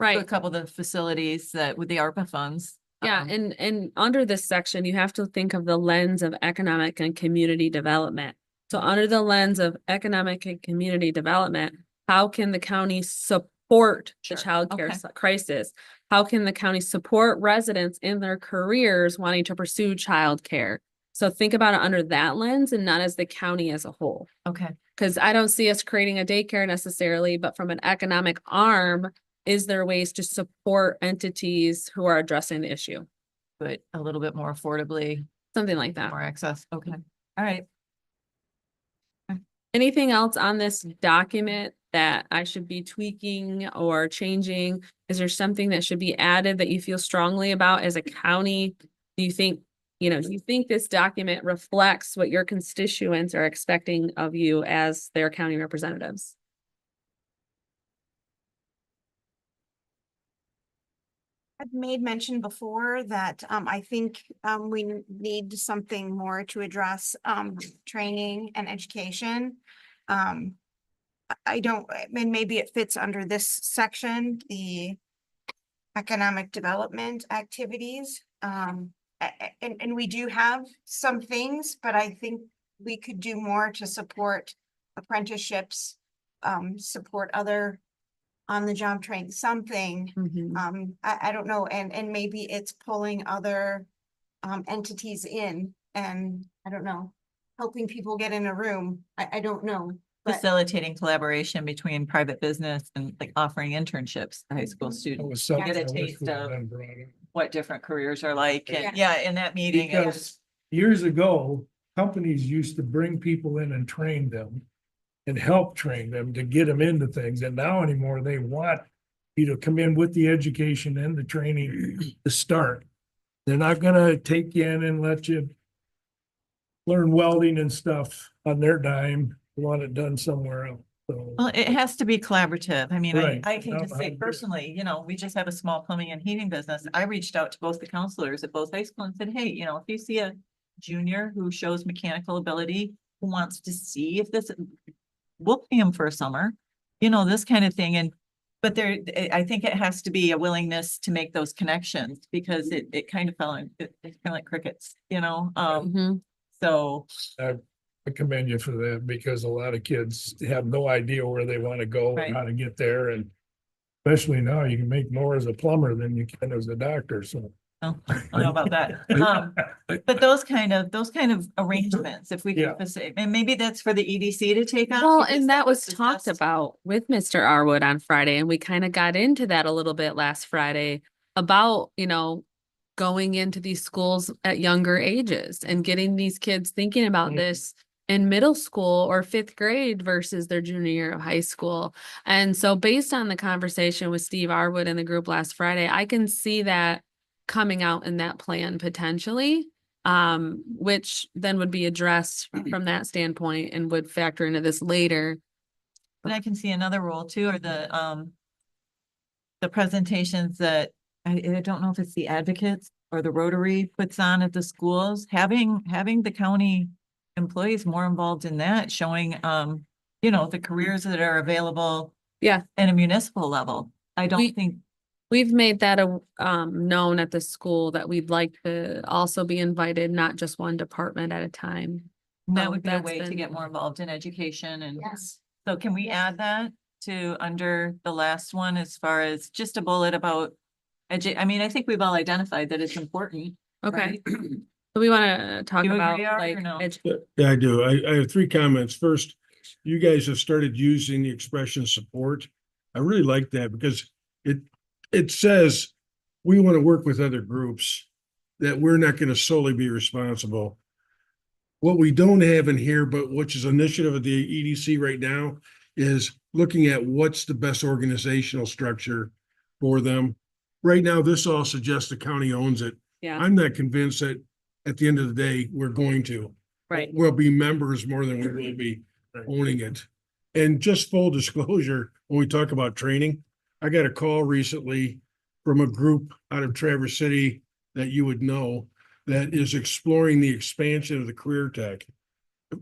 [SPEAKER 1] Right.
[SPEAKER 2] couple of the facilities that with the ARPA funds.
[SPEAKER 1] Yeah, and under this section, you have to think of the lens of economic and community development. So under the lens of economic and community development, how can the county support the
[SPEAKER 2] Sure,
[SPEAKER 1] childcare
[SPEAKER 2] okay.
[SPEAKER 1] crisis? How can the county support residents in their careers wanting to pursue childcare? So think about it under that lens and not as the county as a whole.
[SPEAKER 2] Okay,
[SPEAKER 1] Because I don't see us creating a daycare necessarily, but from an economic arm, is there ways to support entities who are addressing the issue?
[SPEAKER 2] but a little bit more affordably,
[SPEAKER 1] Something like that.
[SPEAKER 2] more access. Okay, all right.
[SPEAKER 1] Anything else on this document that I should be tweaking or changing? Is there something that should be added that you feel strongly about as a county? Do you think, do you think this document reflects what your constituents are expecting of you as their county representatives?
[SPEAKER 8] I've made mention before that I think we need something more to address training and education. I don't, and maybe it fits under this section, the economic development activities. And we do have some things, but I think we could do more to support apprenticeships, support other on-the-job training, something. I don't know, and maybe it's pulling other entities in, and I don't know, helping people get in a room. I don't know. But
[SPEAKER 2] Facilitating collaboration between private business and like offering internships to high school
[SPEAKER 5] That
[SPEAKER 2] students.
[SPEAKER 5] was something
[SPEAKER 2] Get a
[SPEAKER 5] I wish
[SPEAKER 2] taste
[SPEAKER 5] would have
[SPEAKER 2] of
[SPEAKER 5] been brought up.
[SPEAKER 2] what different careers are like.
[SPEAKER 8] Yeah.
[SPEAKER 2] And yeah, in that meeting. it was-
[SPEAKER 5] Because years ago, companies used to bring people in and train them and help train them to get them into things. And now anymore, they want you to come in with the education and the training to start. They're not gonna take you in and let you learn welding and stuff on their dime. They want it done somewhere else. So
[SPEAKER 2] Well, it has to be collaborative. I mean,
[SPEAKER 5] Right.
[SPEAKER 2] I can
[SPEAKER 5] No,
[SPEAKER 2] just
[SPEAKER 5] I
[SPEAKER 2] say
[SPEAKER 5] agree.
[SPEAKER 2] personally, we just have a small plumbing and heating business. I reached out to both the counselors at both high school and said, hey, if you see a junior who shows mechanical ability, who wants to see if this, we'll pay him for a summer, this kind of thing. But I think it has to be a willingness to make those connections because it kind of fell in, it's kind of like crickets,
[SPEAKER 1] Mhm.
[SPEAKER 2] so.
[SPEAKER 5] I commend you for that because a lot of kids have no idea where they want to go
[SPEAKER 2] Right.
[SPEAKER 5] and how to get there. And especially now, you can make more as a plumber than you can as a doctor. So.
[SPEAKER 2] Oh, I don't know about that. But those kind of arrangements, if we
[SPEAKER 5] Yeah.
[SPEAKER 2] can, and maybe that's for the EDC to take on.
[SPEAKER 1] Well,
[SPEAKER 2] because
[SPEAKER 1] and that was talked
[SPEAKER 2] discussed.
[SPEAKER 1] about with Mr. Arwood on Friday, and we kind of got into that a little bit last Friday about, going into these schools at younger ages and getting these kids thinking about
[SPEAKER 5] Mhm.
[SPEAKER 1] this in middle school or fifth grade versus their junior year of high school. And so based on the conversation with Steve Arwood in the group last Friday, I can see that coming out in that plan potentially, which then would be addressed from that standpoint and would factor into this later.
[SPEAKER 2] And I can see another role too, or the presentations that I don't know if it's the advocates or the Rotary puts on at the schools, having the county employees more involved in that, showing, you know, the careers that are available
[SPEAKER 1] Yeah.
[SPEAKER 2] at a municipal level. I
[SPEAKER 1] We-
[SPEAKER 2] don't think,
[SPEAKER 1] We've made that known at the school that we'd like to also be invited, not just one department at a time.
[SPEAKER 2] that
[SPEAKER 1] So
[SPEAKER 2] would be a
[SPEAKER 1] that's
[SPEAKER 2] way to
[SPEAKER 1] been-
[SPEAKER 2] get more involved in education and.
[SPEAKER 8] Yes.
[SPEAKER 2] So can we add that to under the last one as far as just a bullet about I mean, I think we've all identified that it's important.
[SPEAKER 1] Okay,
[SPEAKER 2] right?
[SPEAKER 1] so we want to talk
[SPEAKER 2] You
[SPEAKER 1] about
[SPEAKER 2] agree, Art, or
[SPEAKER 1] like,
[SPEAKER 2] no?
[SPEAKER 4] Yeah, I do. I have three comments. First, you guys have started using the expression support. I really like that because it says we want to work with other groups, that we're not going to solely be responsible. What we don't have in here, but which is initiative of the EDC right now, is looking at what's the best organizational structure for them. Right now, this all suggests the county owns it.
[SPEAKER 1] yeah,
[SPEAKER 4] I'm not convinced that at the end of the day, we're going to.
[SPEAKER 1] right.
[SPEAKER 4] We'll be members more than we will be owning it. And just full disclosure, when we talk about training, I got a call recently from a group out of Traverse City that you would know that is exploring the expansion of the career tech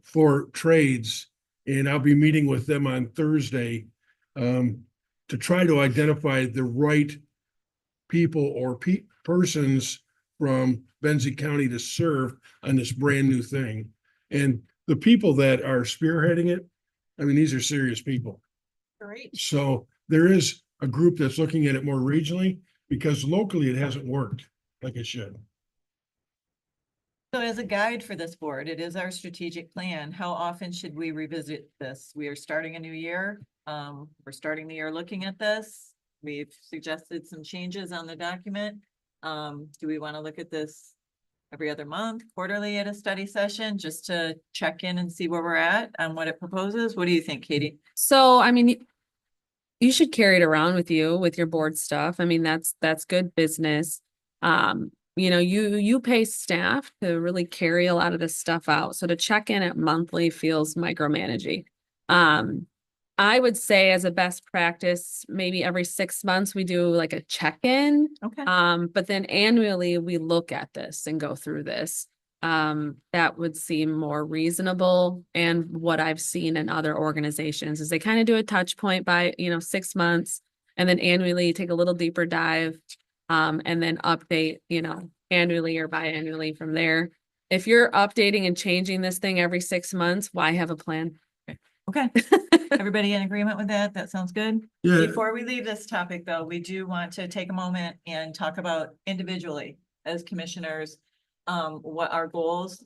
[SPEAKER 4] for trades. And I'll be meeting with them on Thursday to try to identify the right people or persons from Benzie County to serve on this brand new thing. And the people that are spearheading it, I mean, these are serious people.
[SPEAKER 8] Great.
[SPEAKER 4] So there is a group that's looking at it more regionally because locally it hasn't worked like it should.
[SPEAKER 2] So as a guide for this board, it is our strategic plan. How often should we revisit this? We are starting a new year. We're starting the year looking at this. We've suggested some changes on the document. Do we want to look at this every other month, quarterly at a study session, just to check in and see where we're at and what it proposes? What do you think, Katie?
[SPEAKER 1] So, I mean, you should carry it around with you with your board stuff. I mean, that's good business. You know, you pay staff to really carry a lot of this stuff out. So to check in at monthly feels micromanaging. I would say as a best practice, maybe every 6 months we do like a check-in.
[SPEAKER 2] Okay.
[SPEAKER 1] But then annually we look at this and go through this. That would seem more reasonable. And what I've seen in other organizations is they kind of do a touch point by, 6 months and then annually take a little deeper dive. And then update, annually or biannually from there. If you're updating and changing this thing every 6 months, why have a plan?
[SPEAKER 2] Okay. Everybody in agreement with that? That sounds good?
[SPEAKER 4] Yeah,
[SPEAKER 2] Before we leave this topic, though, we do want to take a moment and talk about individually as commissioners, what our goals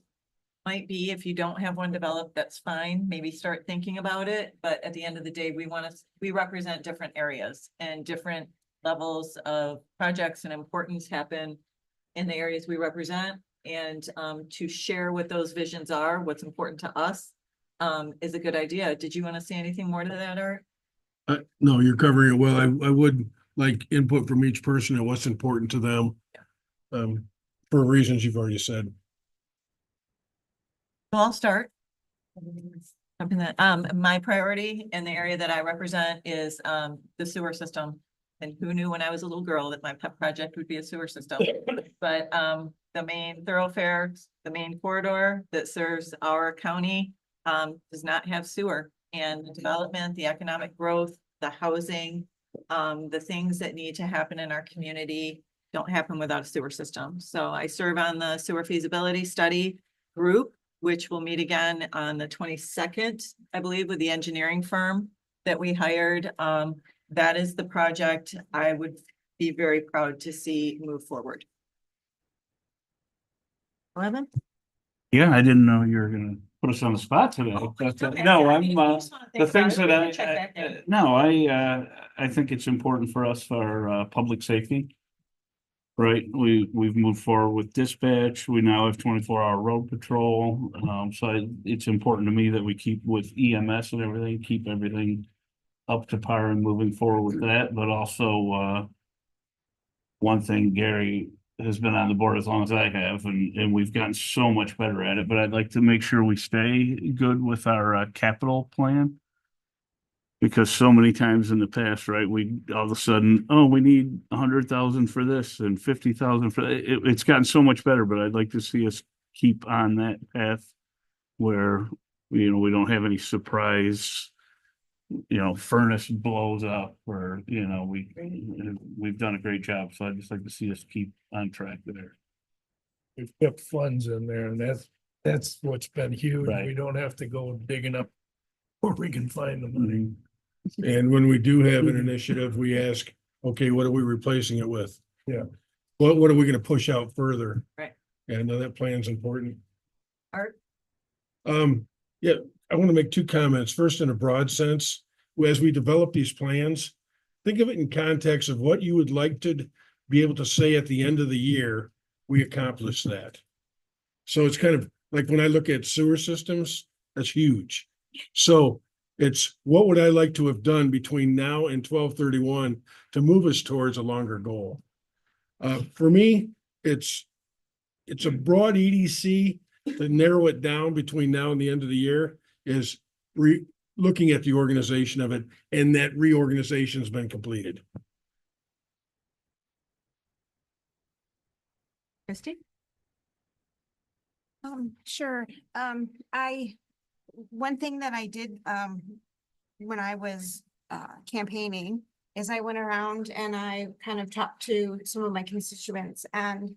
[SPEAKER 2] might be. If you don't have one developed, that's fine. Maybe start thinking about it. But at the end of the day, we represent different areas and different levels of projects and importance happen in the areas we represent. And to share what those visions are, what's important to us, is a good idea. Did you want to say anything more to that, Art?
[SPEAKER 4] no, you're covering it well. I would like input from each person and what's important to them. For reasons you've already said.
[SPEAKER 2] So I'll start. Something that, my priority in the area that I represent is, the sewer system. And who knew when I was a little girl that my pet project would be a sewer system? But, the main thoroughfare, the main corridor that serves our county, does not have sewer. And the development, the economic growth, the housing, the things that need to happen in our community don't happen without a sewer system. So I serve on the sewer feasibility study group, which will meet again on the 22nd, I believe, with the engineering firm that we hired. That is the project I would be very proud to see move forward. 11?
[SPEAKER 7] Yeah, I didn't know you were gonna put us on the spot today. But,
[SPEAKER 2] Okay.
[SPEAKER 7] no,
[SPEAKER 2] I
[SPEAKER 7] I'm,
[SPEAKER 2] mean, if you just wanna
[SPEAKER 7] the
[SPEAKER 2] think about
[SPEAKER 7] things
[SPEAKER 2] it, we
[SPEAKER 7] that
[SPEAKER 2] can check back in.
[SPEAKER 7] no, I think it's important for us for, public safety. Right, we've moved forward with dispatch. We now have 24-hour road patrol. So it's important to me that we keep with EMS and everything, keep everything up to par and moving forward with that, but also, one thing, Gary has been on the board as long as I have, and we've gotten so much better at it, but I'd like to make sure we stay good with our, capital plan. Because so many times in the past, right, we all of a sudden, oh, we need 100,000 for this and 50,000 for that. It's gotten so much better, but I'd like to see us keep on that path where, we don't have any surprise, furnace blows up or, we've done a great job. So I'd just like to see us keep on track there.
[SPEAKER 5] We've kept funds in there and that's what's been huge.
[SPEAKER 7] Right.
[SPEAKER 5] We don't have to go digging up where we can find the money.
[SPEAKER 4] And when we do have an initiative, we ask, okay, what are we replacing it with?
[SPEAKER 5] Yeah.
[SPEAKER 4] What are we gonna push out further?
[SPEAKER 2] Right.
[SPEAKER 4] And I know that plan's important.
[SPEAKER 2] Art?
[SPEAKER 4] Yeah, I want to make two comments. First, in a broad sense, as we develop these plans, think of it in context of what you would like to be able to say at the end of the year, we accomplished that. So it's kind of like when I look at sewer systems, that's huge. So it's what would I like to have done between now and 12/31 to move us towards a longer goal? For me, it's a broad EDC. To narrow it down between now and the end of the year is looking at the organization of it, and that reorganization's been completed.
[SPEAKER 2] Christie?
[SPEAKER 8] Sure. One thing that I did, when I was, campaigning is I went around and I kind of talked to some of my constituents, and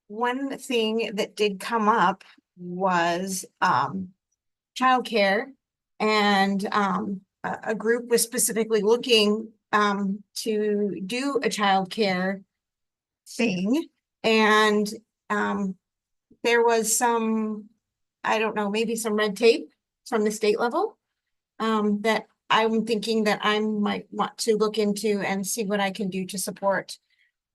[SPEAKER 8] one thing that did come up was, childcare. And, a group was specifically looking, to do a childcare thing. And, there was some, I don't know, maybe some red tape from the state level, that I'm thinking that I might want to look into and see what I can do to support.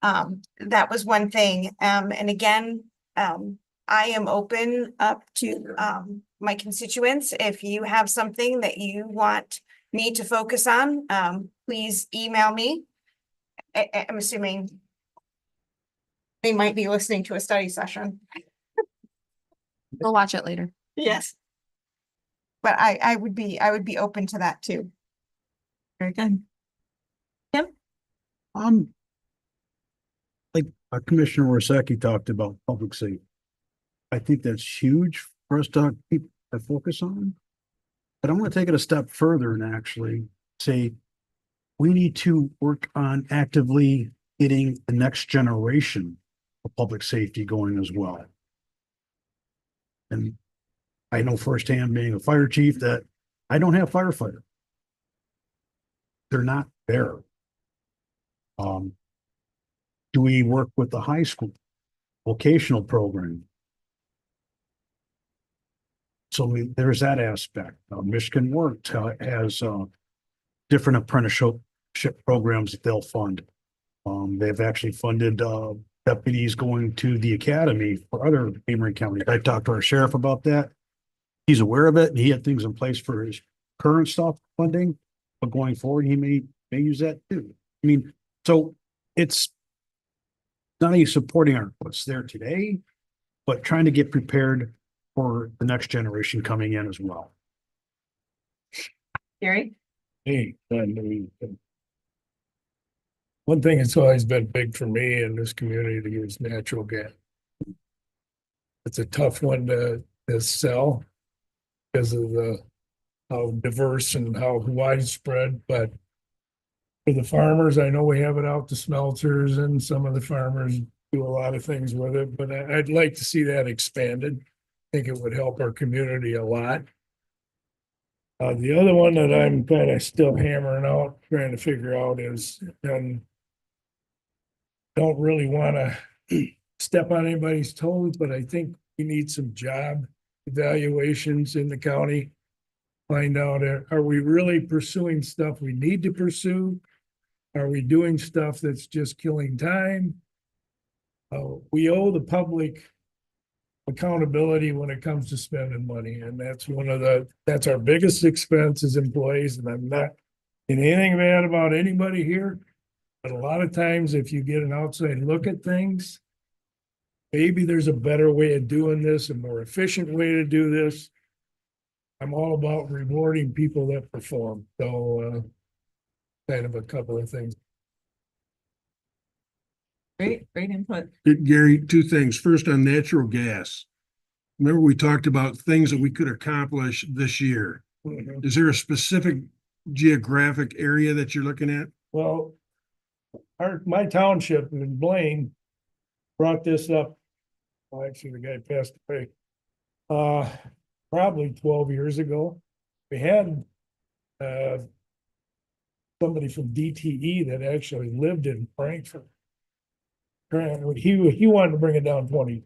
[SPEAKER 8] That was one thing. And again, I am open up to, my constituents. If you have something that you want me to focus on, please email me. I'm assuming they might be listening to a study session.
[SPEAKER 1] We'll watch it later.
[SPEAKER 8] Yes. But I would be open to that too.
[SPEAKER 2] Very good.
[SPEAKER 6] Like Commissioner Worsakki talked about public safety. I think that's huge for us to keep a focus on. But I want to take it a step further and actually say, we need to work on actively getting the next generation of public safety going as well. And I know firsthand, being a fire chief, that I don't have firefighter. They're not there. Do we work with the high school vocational program? So there's that aspect. Michigan Works has different apprenticeship programs that they'll fund. They've actually funded deputies going to the academy for other Amory counties. I talked to our sheriff about that. He's aware of it and he had things in place for his current stuff funding, but going forward, he may use that too. I mean, so it's not only supporting what's there today, but trying to get prepared for the next generation coming in as well.
[SPEAKER 2] Gary?
[SPEAKER 5] Hey, one thing that's always been big for me in this community is natural gas. It's a tough one to sell because of how diverse and how widespread, but for the farmers, I know we have it out to smelters and some of the farmers do a lot of things with it, but I'd like to see that expanded. I think it would help our community a lot. The other one that I'm kind of still hammering out, trying to figure out is, and don't really want to step on anybody's toes, but I think we need some job evaluations in the county. Find out, are we really pursuing stuff we need to pursue? Are we doing stuff that's just killing time? We owe the public accountability when it comes to spending money, and that's our biggest expense as employees, and I'm not in anything bad about anybody here. But a lot of times, if you get an outside look at things, maybe there's a better way of doing this, a more efficient way to do this. I'm all about rewarding people that perform, so, kind of a couple of things.
[SPEAKER 2] Great input.
[SPEAKER 4] Gary, two things. First, on natural gas. Remember, we talked about things that we could accomplish this year. Is there a specific geographic area that you're looking at?
[SPEAKER 5] Well, my township in Blaine brought this up. Well, actually, the guy passed away. Probably 12 years ago. We had, somebody from DTE that actually lived in Frankfurt. He wanted to bring it down 20.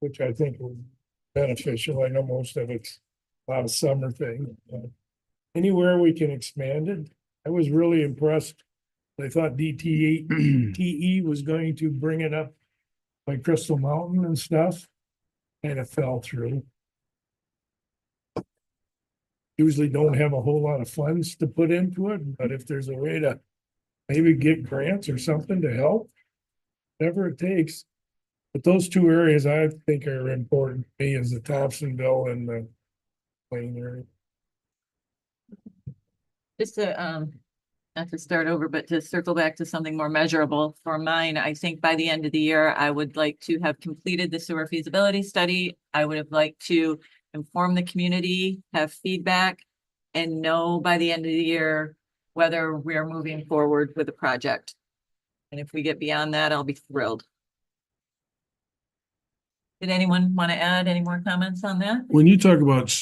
[SPEAKER 5] Which I think was beneficial. I know most of it's a lot of summer thing. Anywhere we can expand it, I was really impressed. I thought DTE was going to bring it up by Crystal Mountain and stuff. And it fell through. Usually don't have a whole lot of funds to put into it, but if there's a way to maybe get grants or something to help, whatever it takes. But those two areas I think are important to me is the Thompsonville and the Plain area.
[SPEAKER 2] Just to, not to start over, but to circle back to something more measurable for mine, I think by the end of the year, I would like to have completed the sewer feasibility study. I would have liked to inform the community, have feedback, and know by the end of the year whether we're moving forward with the project. And if we get beyond that, I'll be thrilled. Did anyone want to add any more comments on that?
[SPEAKER 4] When you talk about,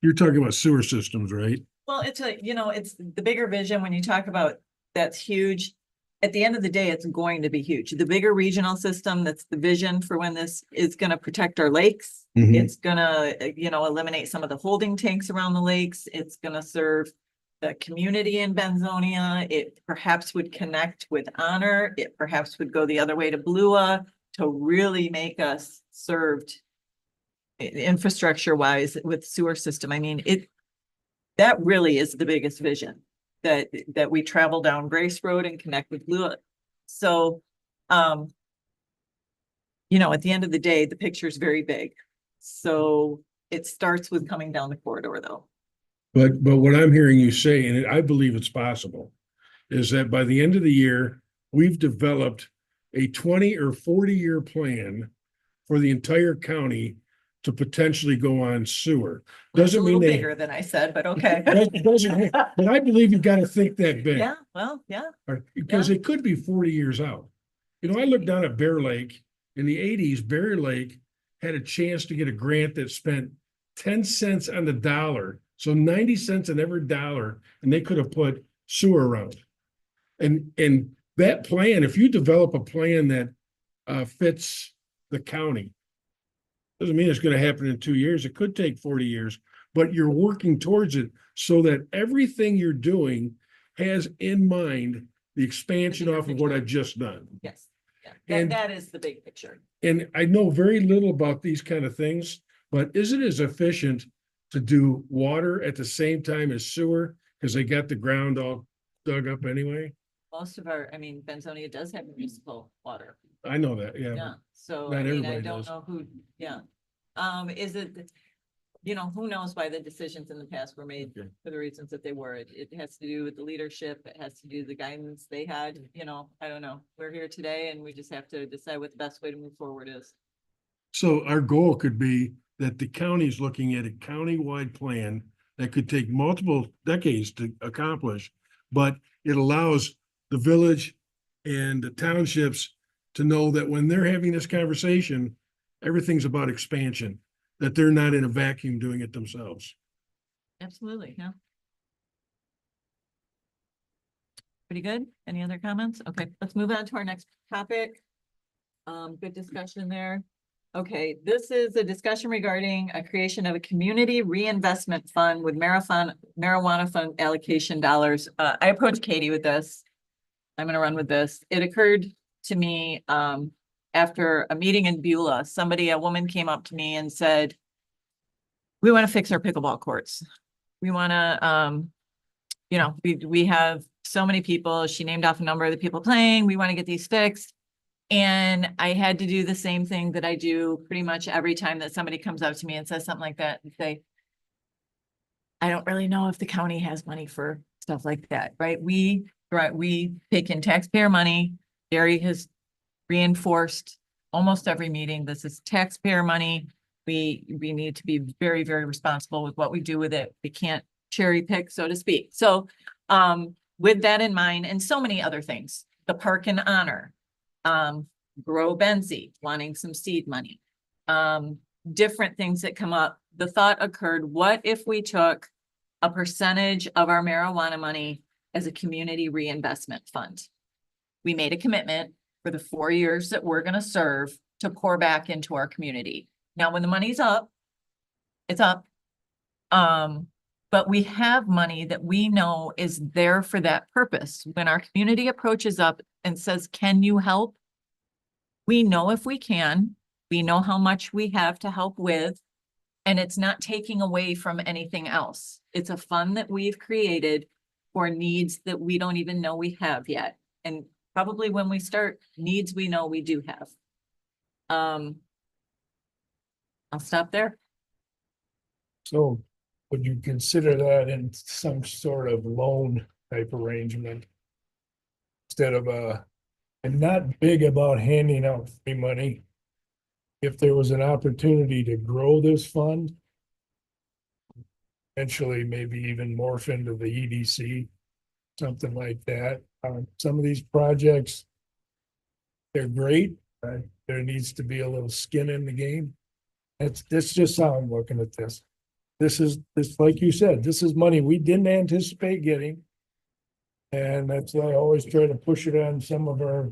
[SPEAKER 4] you're talking about sewer systems, right?
[SPEAKER 2] Well, it's it's the bigger vision when you talk about that's huge. At the end of the day, it's going to be huge. The bigger regional system, that's the vision for when this is going to protect our lakes.
[SPEAKER 4] Mhm.
[SPEAKER 2] It's gonna, eliminate some of the holding tanks around the lakes. It's gonna serve the community in Benzonia. It perhaps would connect with Honor. It perhaps would go the other way to Blua to really make us served infrastructure wise with sewer system. I mean, that really is the biggest vision that we travel down Grace Road and connect with Blua. So, at the end of the day, the picture is very big. So it starts with coming down the corridor though.
[SPEAKER 4] But what I'm hearing you say, and I believe it's possible, is that by the end of the year, we've developed a 20 or 40-year plan for the entire county to potentially go on sewer.
[SPEAKER 2] It's a
[SPEAKER 4] Doesn't mean
[SPEAKER 2] little
[SPEAKER 4] they,
[SPEAKER 2] bigger than I said, but okay.
[SPEAKER 4] but I believe you've got to think that big.
[SPEAKER 2] Yeah, well, yeah.
[SPEAKER 4] Because it could be 40 years out. I looked down at Bear Lake in the 80s. Bear Lake had a chance to get a grant that spent 10 cents on the dollar. So 90 cents on every dollar, and they could have put sewer around. And that plan, if you develop a plan that fits the county, doesn't mean it's going to happen in 2 years. It could take 40 years, but you're working towards it so that everything you're doing has in mind the expansion off of what I've just done.
[SPEAKER 2] Yes. Yeah.
[SPEAKER 4] And-
[SPEAKER 2] That is the big picture.
[SPEAKER 4] And I know very little about these kind of things, but is it as efficient to do water at the same time as sewer? Because they got the ground all dug up anyway?
[SPEAKER 2] Most of Benzonia does have municipal water.
[SPEAKER 4] I know that, yeah.
[SPEAKER 2] Yeah, so
[SPEAKER 4] not
[SPEAKER 2] I
[SPEAKER 4] everybody
[SPEAKER 2] don't
[SPEAKER 4] does.
[SPEAKER 2] know who, yeah. Is it, who knows why the decisions in the past were made
[SPEAKER 4] Okay.
[SPEAKER 2] for the reasons that they were. It has to do with the leadership. It has to do with the guidance they had, I don't know. We're here today and we just have to decide what the best way to move forward is.
[SPEAKER 4] So our goal could be that the county is looking at a county-wide plan that could take multiple decades to accomplish, but it allows the village and the townships to know that when they're having this conversation, everything's about expansion, that they're not in a vacuum doing it themselves.
[SPEAKER 2] Absolutely, yeah. Pretty good. Any other comments? Okay, let's move on to our next topic. Good discussion there. Okay, this is a discussion regarding a creation of a community reinvestment fund with marijuana fund allocation dollars. I approached Katie with this. I'm gonna run with this. It occurred to me, after a meeting in Beulah, a woman came up to me and said, we want to fix our pickleball courts. We want to, we have so many people. She named off a number of the people playing. We want to get these fixed. And I had to do the same thing that I do pretty much every time that somebody comes up to me and says something like that and say, I don't really know if the county has money for stuff like that, right? We take in taxpayer money. Gary has reinforced almost every meeting. This is taxpayer money. We need to be very, very responsible with what we do with it. We can't cherry pick, so to speak. So, with that in mind, and so many other things, the Park and Honor, Grow Benzie, wanting some seed money, different things that come up. The thought occurred, what if we took a percentage of our marijuana money as a community reinvestment fund? We made a commitment for the 4 years that we're gonna serve to pour back into our community. Now, when the money's up, it's up. But we have money that we know is there for that purpose. When our community approaches up and says, can you help? We know if we can, we know how much we have to help with, and it's not taking away from anything else. It's a fund that we've created for needs that we don't even know we have yet. And probably when we start, needs we know we do have. I'll stop there.
[SPEAKER 5] So would you consider that in some sort of loan type arrangement? Instead of and not big about handing out free money. If there was an opportunity to grow this fund. Eventually, maybe even morph into the EDC, something like that. Some of these projects. They're great, but there needs to be a little skin in the game. That's just how I'm looking at this. This is, like you said, this is money we didn't anticipate getting. And that's why I always try to push it on some of our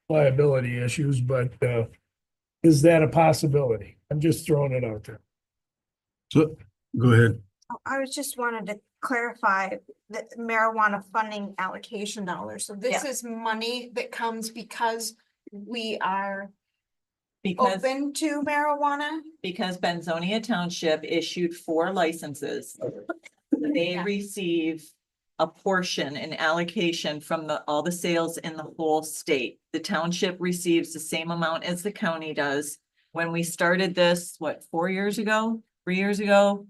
[SPEAKER 5] liability issues, but is that a possibility? I'm just throwing it out there.
[SPEAKER 4] So, go ahead.
[SPEAKER 8] I was just wanted to clarify the marijuana funding allocation dollars. So this
[SPEAKER 2] Yeah.
[SPEAKER 8] is money that comes because we are
[SPEAKER 2] Because,
[SPEAKER 8] open to marijuana.
[SPEAKER 2] because Benzonia Township issued 4 licenses. They
[SPEAKER 8] Yeah.
[SPEAKER 2] receive a portion, an allocation from all the sales in the whole state. The township receives the same amount as the county does. When we started this, 4 years ago, 3 years ago?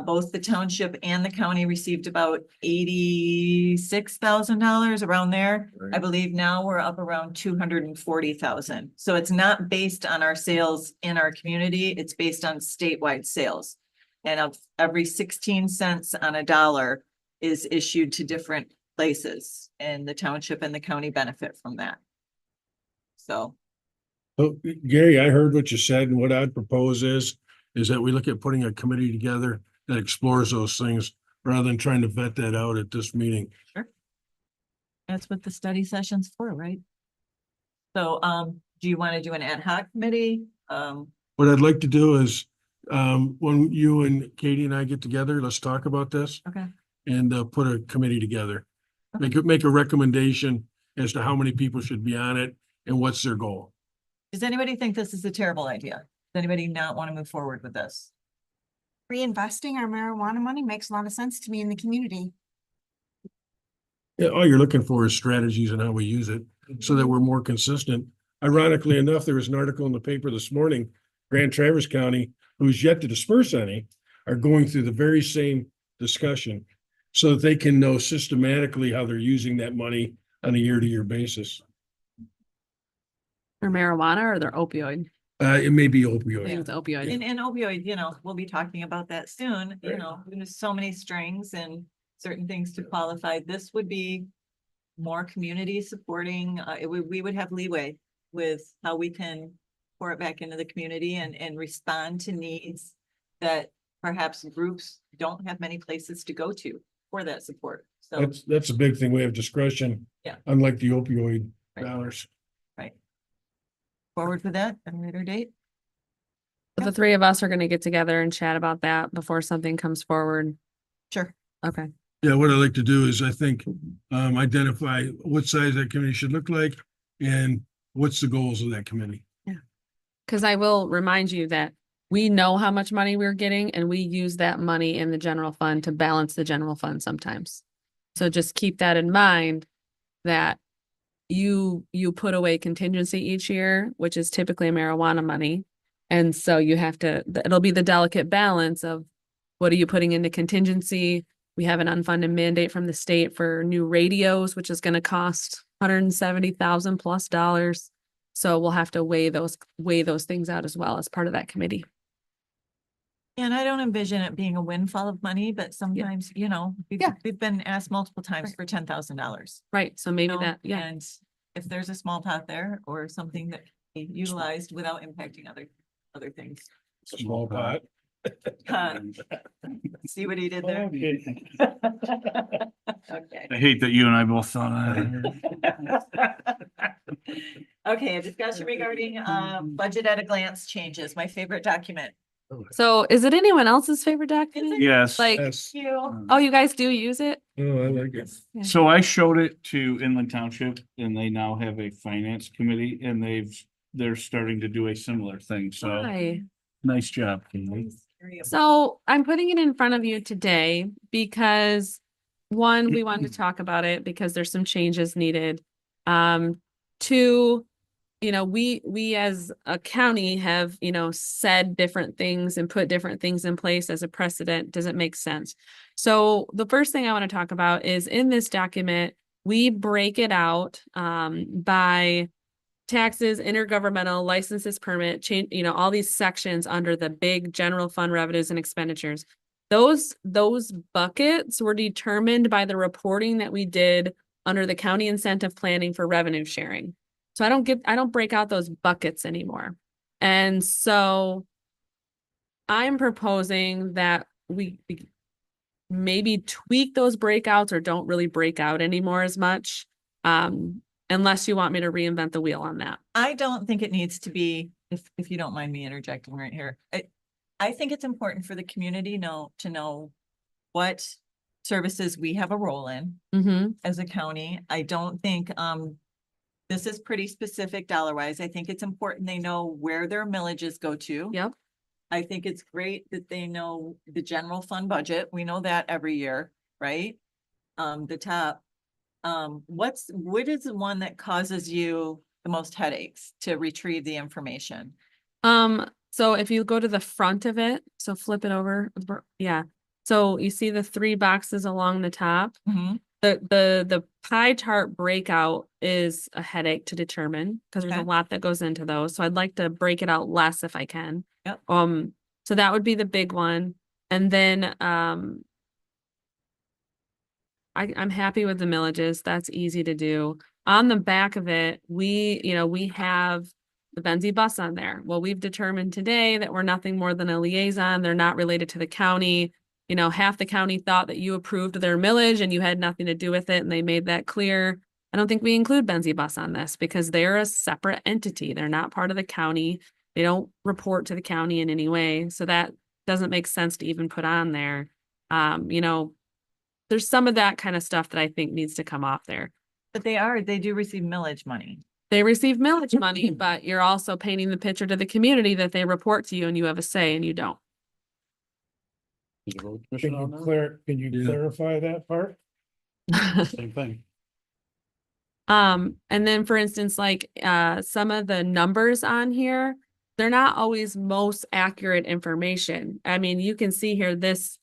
[SPEAKER 2] Both the township and the county received about $86,000, around there. I believe now we're up around 240,000. So it's not based on our sales in our community, it's based on statewide sales. And of every 16 cents on a dollar is issued to different places, and the township and the county benefit from that. So,
[SPEAKER 4] So Gary, I heard what you said, and what I'd propose is that we look at putting a committee together that explores those things rather than trying to vet that out at this meeting.
[SPEAKER 2] that's what the study session's for, right? So, do you want to do an ad hoc committee?
[SPEAKER 4] What I'd like to do is, when you and Katie and I get together, let's talk about this
[SPEAKER 2] Okay.
[SPEAKER 4] and put a committee together. Make a recommendation as to how many people should be on it and what's their goal.
[SPEAKER 2] Does anybody think this is a terrible idea? Does anybody not want to move forward with this?
[SPEAKER 8] Reinvesting our marijuana money makes a lot of sense to me in the community.
[SPEAKER 4] Yeah, all you're looking for is strategies and how we use it so that we're more consistent. Ironically enough, there was an article in the paper this morning, Grand Traverse County, who's yet to disperse any, are going through the very same discussion so that they can know systematically how they're using that money on a year-to-year basis.
[SPEAKER 1] Or marijuana or their opioid.
[SPEAKER 4] It may be
[SPEAKER 1] I think
[SPEAKER 4] opioid.
[SPEAKER 1] it's opioid.
[SPEAKER 2] And opioid, we'll be talking about that soon, there's so many strings and certain things to qualify. This would be more community supporting, we would have leeway with how we can pour it back into the community and respond to needs that perhaps groups don't have many places to go to for that support. So,
[SPEAKER 4] That's a big thing. We have discretion.
[SPEAKER 2] Yeah.
[SPEAKER 4] Unlike the opioid
[SPEAKER 2] Right.
[SPEAKER 4] dollars.
[SPEAKER 2] forward with that at a later date.
[SPEAKER 1] But the three of us are gonna get together and chat about that before something comes forward.
[SPEAKER 2] Sure.
[SPEAKER 1] Okay.
[SPEAKER 4] Yeah, what I'd like to do is I think, identify what size that committee should look like and what's the goals of that committee.
[SPEAKER 1] Cause I will remind you that we know how much money we're getting and we use that money in the general fund to balance the general fund sometimes. So just keep that in mind that you put away contingency each year, which is typically marijuana money. And so you have to, it'll be the delicate balance of what are you putting into contingency? We have an unfunded mandate from the state for new radios, which is going to cost $170,000 plus dollars. So we'll have to weigh those things out as well as part of that committee.
[SPEAKER 2] And I don't envision it being a windfall of money, but sometimes, you know,
[SPEAKER 1] Yeah.
[SPEAKER 2] we've been asked multiple times
[SPEAKER 1] Right.
[SPEAKER 2] for $10,000.
[SPEAKER 1] Right. So maybe
[SPEAKER 2] know,
[SPEAKER 1] that, yeah.
[SPEAKER 2] And if there's a small pot there or something that can be utilized without impacting other things.
[SPEAKER 5] Small pot.
[SPEAKER 2] See what he did there?
[SPEAKER 5] Okay.
[SPEAKER 2] Okay.
[SPEAKER 7] I hate that you and I both thought that.
[SPEAKER 2] Okay, a discussion regarding budget at a glance changes, my favorite document.
[SPEAKER 1] So is it anyone else's favorite document?
[SPEAKER 7] Yes.
[SPEAKER 1] Like,
[SPEAKER 5] Yes.
[SPEAKER 2] You.
[SPEAKER 1] oh, you guys do use it?
[SPEAKER 5] Oh, I like it.
[SPEAKER 1] Yeah.
[SPEAKER 7] So I showed it to Inland Township and they now have a finance committee and they're starting to do a similar thing. So
[SPEAKER 1] Why?
[SPEAKER 7] nice job, Kaylee.
[SPEAKER 1] So I'm putting it in front of you today because one, we wanted to talk about it because there's some changes needed. Two, we as a county have, said different things and put different things in place as a precedent. Does it make sense? So the first thing I want to talk about is in this document, we break it out by taxes, intergovernmental licenses, permit, change, all these sections under the big general fund revenues and expenditures. Those buckets were determined by the reporting that we did under the county incentive planning for revenue sharing. So I don't break out those buckets anymore. And so I'm proposing that we maybe tweak those breakouts or don't really break out anymore as much. Unless you want me to reinvent the wheel on that.
[SPEAKER 2] I don't think it needs to be, if you don't mind me interjecting right here. I think it's important for the community to know what services we have a role in
[SPEAKER 1] Mm-hmm.
[SPEAKER 2] as a county. I don't think, this is pretty specific dollar wise. I think it's important they know where their millages go to.
[SPEAKER 1] Yep.
[SPEAKER 2] I think it's great that they know the general fund budget. We know that every year, right? The top. What is the one that causes you the most headaches to retrieve the information?
[SPEAKER 1] So if you go to the front of it, so flip it over, yeah. So you see the 3 boxes along the top.
[SPEAKER 2] Mhm.
[SPEAKER 1] The pie chart breakout is a headache to determine because there's
[SPEAKER 2] Okay.
[SPEAKER 1] a lot that goes into those. So I'd like to break it out less if I can.
[SPEAKER 2] Yep.
[SPEAKER 1] So that would be the big one. And then, I'm happy with the millages. That's easy to do. On the back of it, we have the Benzie bus on there. Well, we've determined today that we're nothing more than a liaison. They're not related to the county. Half the county thought that you approved their millage and you had nothing to do with it, and they made that clear. I don't think we include Benzie bus on this because they're a separate entity. They're not part of the county. They don't report to the county in any way. So that doesn't make sense to even put on there. There's some of that kind of stuff that I think needs to come off there.
[SPEAKER 2] But they do receive millage money.
[SPEAKER 1] They receive millage money, but you're also painting the picture to the community that they report to you and you have a say and you don't.
[SPEAKER 6] Is the road
[SPEAKER 5] Can
[SPEAKER 6] commission
[SPEAKER 5] you
[SPEAKER 6] on that?
[SPEAKER 5] can you clarify that part?
[SPEAKER 6] Same thing.
[SPEAKER 1] And then for instance, like, some of the numbers on here, they're not always most accurate information. I mean, you can see here this,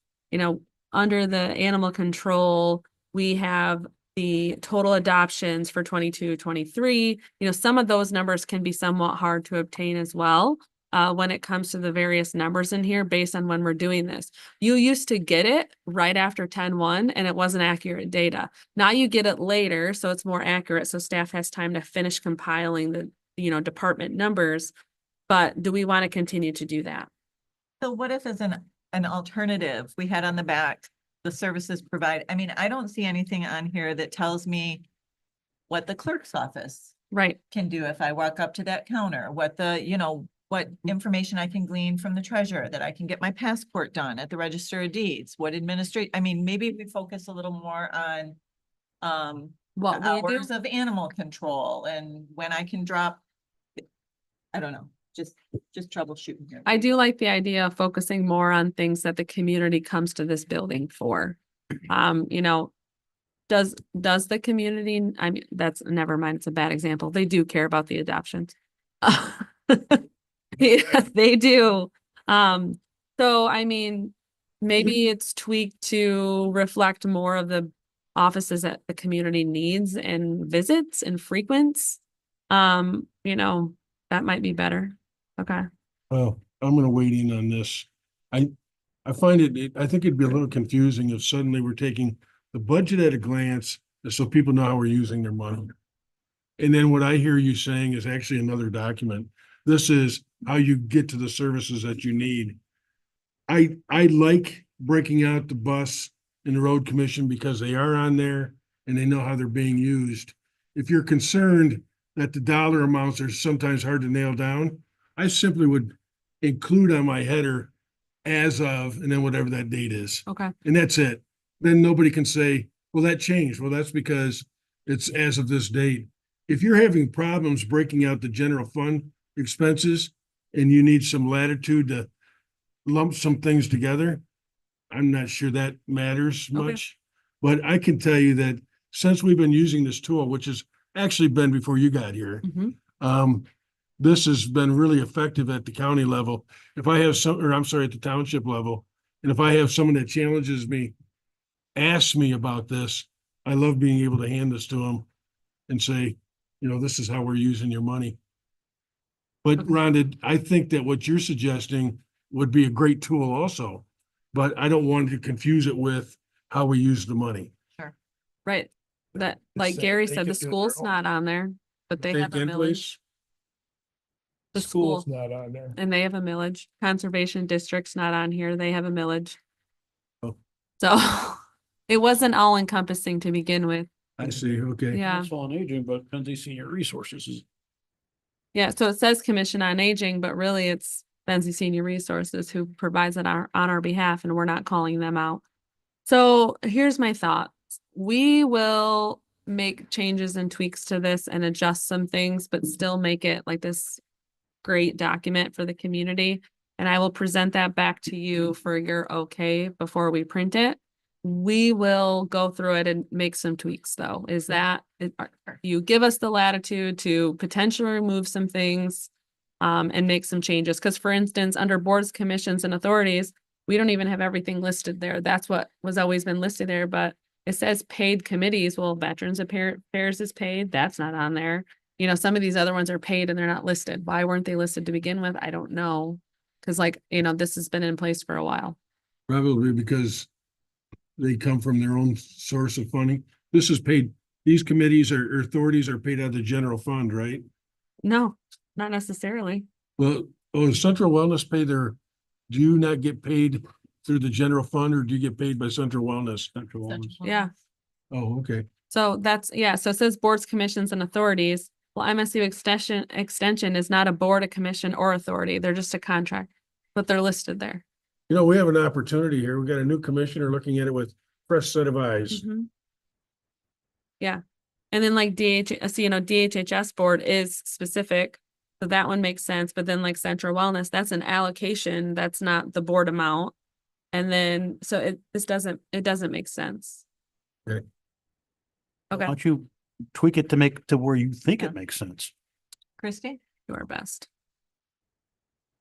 [SPEAKER 1] under the animal control, we have the total adoptions for 22-23. Some of those numbers can be somewhat hard to obtain as well. When it comes to the various numbers in here based on when we're doing this. You used to get it right after 10-1 and it wasn't accurate data. Now you get it later, so it's more accurate. So staff has time to finish compiling the, department numbers. But do we want to continue to do that?
[SPEAKER 2] So what if as an alternative, we had on the back, the services provide, I mean, I don't see anything on here that tells me what the clerk's office
[SPEAKER 1] Right.
[SPEAKER 2] can do if I walk up to that counter, what information I can glean from the treasurer, that I can get my passport done at the Register of Deeds, maybe we focus a little more on
[SPEAKER 1] What we do.
[SPEAKER 2] hours of animal control and when I can drop. I don't know, just troubleshooting here.
[SPEAKER 1] I do like the idea of focusing more on things that the community comes to this building for. Does the community, I mean, that's, never mind, it's a bad example. They do care about the adoptions. Yeah, they do. So I mean, maybe it's tweaked to reflect more of the offices that the community needs and visits and frequents. You know, that might be better. Okay.
[SPEAKER 4] Well, I'm gonna wait in on this. I find I think it'd be a little confusing if suddenly we're taking the budget at a glance, so people know how we're using their money. And then what I hear you saying is actually another document. This is how you get to the services that you need. I like breaking out the bus and the road commission because they are on there and they know how they're being used. If you're concerned that the dollar amounts are sometimes hard to nail down, I simply would include on my header as of, and then whatever that date is.
[SPEAKER 1] Okay.
[SPEAKER 4] And that's it. Then nobody can say, well, that changed. Well, that's because it's as of this date. If you're having problems breaking out the general fund expenses and you need some latitude to lump some things together, I'm not sure that matters
[SPEAKER 1] Okay.
[SPEAKER 4] much. But I can tell you that since we've been using this tool, which has actually been before you got here,
[SPEAKER 1] Mhm.
[SPEAKER 4] this has been really effective at the county level. If I have some, or I'm sorry, at the township level, and if I have someone that challenges me, asks me about this, I love being able to hand this to them and say, this is how we're using your money. But
[SPEAKER 1] Okay.
[SPEAKER 4] Rhonda, I think that what you're suggesting would be a great tool also, but I don't want to confuse it with how we use the money.
[SPEAKER 1] Right. That, like
[SPEAKER 5] They
[SPEAKER 1] Gary
[SPEAKER 5] could
[SPEAKER 1] said,
[SPEAKER 5] do
[SPEAKER 1] the
[SPEAKER 5] their
[SPEAKER 1] school's
[SPEAKER 5] own.
[SPEAKER 1] not on there, but they
[SPEAKER 4] Say
[SPEAKER 1] have a
[SPEAKER 4] again,
[SPEAKER 1] millage.
[SPEAKER 4] please?
[SPEAKER 1] The school,
[SPEAKER 5] School's not on there.
[SPEAKER 1] and they have a millage. Conservation district's not on here. They have a millage.
[SPEAKER 4] Oh.
[SPEAKER 1] So it wasn't all encompassing to begin with.
[SPEAKER 4] I see, okay.
[SPEAKER 1] Yeah.
[SPEAKER 6] Council on Aging, but Pennsy Senior Resources is
[SPEAKER 1] Yeah. So it says Commission on Aging, but really it's Benzie Senior Resources who provides it on our behalf, and we're not calling them out. So here's my thought. We will make changes and tweaks to this and adjust some things, but still make it like this great document for the community. And I will present that back to you for your okay before we print it. We will go through it and make some tweaks though. Is that, you give us the latitude to potentially remove some things and make some changes. Because for instance, under boards, commissions and authorities, we don't even have everything listed there. That's what was always been listed there, but it says paid committees. Well, Veterans Affairs is paid. That's not on there. Some of these other ones are paid and they're not listed. Why weren't they listed to begin with? I don't know. Cause this has been in place for a while.
[SPEAKER 4] Probably because they come from their own source of funding. This is paid, these committees or authorities are paid out of the general fund, right?
[SPEAKER 1] No, not necessarily.
[SPEAKER 4] Well, does Central Wellness pay do you not get paid through the general fund or do you get paid by Central Wellness?
[SPEAKER 6] Central Wellness.
[SPEAKER 1] Yeah.
[SPEAKER 4] Oh, okay.
[SPEAKER 1] So that's, yeah. So it says boards, commissions and authorities. Well, MSU extension is not a board, a commission or authority. They're just a contract, but they're listed there.
[SPEAKER 4] We have an opportunity here. We got a new commissioner looking at it with fresh set of eyes.
[SPEAKER 1] Mhm. Yeah. And then like DHHS board is specific. So that one makes sense. But then like Central Wellness, that's an allocation. That's not the board amount. And then, so it doesn't make sense.
[SPEAKER 4] Okay.
[SPEAKER 6] Why
[SPEAKER 1] Okay,
[SPEAKER 6] don't you tweak it to make to where you think
[SPEAKER 1] Yeah.
[SPEAKER 6] it makes sense?
[SPEAKER 2] Christie?
[SPEAKER 1] do our best.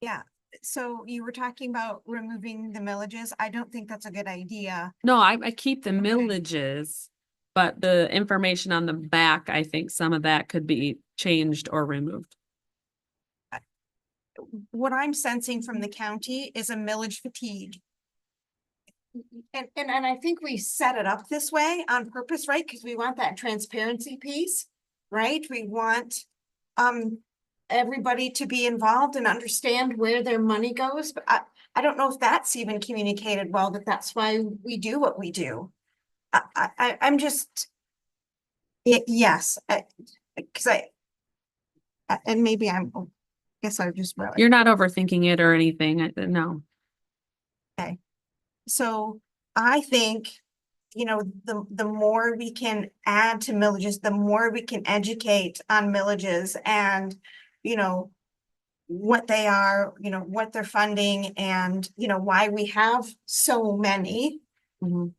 [SPEAKER 8] Yeah, so you were talking about removing the millages. I don't think that's a good idea.
[SPEAKER 1] No, I keep the millages, but the information on the back, I think some of that could be changed or removed.
[SPEAKER 8] What I'm sensing from the county is a millage fatigue. And I think we set it up this way on purpose, right? Because we want that transparency piece, right? We want everybody to be involved and understand where their money goes. But I don't know if that's even communicated well, that that's why we do what we do. I'm just, yes, because and maybe guess I just wrote it.
[SPEAKER 1] You're not overthinking it or anything. No.
[SPEAKER 8] So I think, the more we can add to millages, the more we can educate on millages and, what they are, what they're funding and, why we have so many,
[SPEAKER 1] Mhm.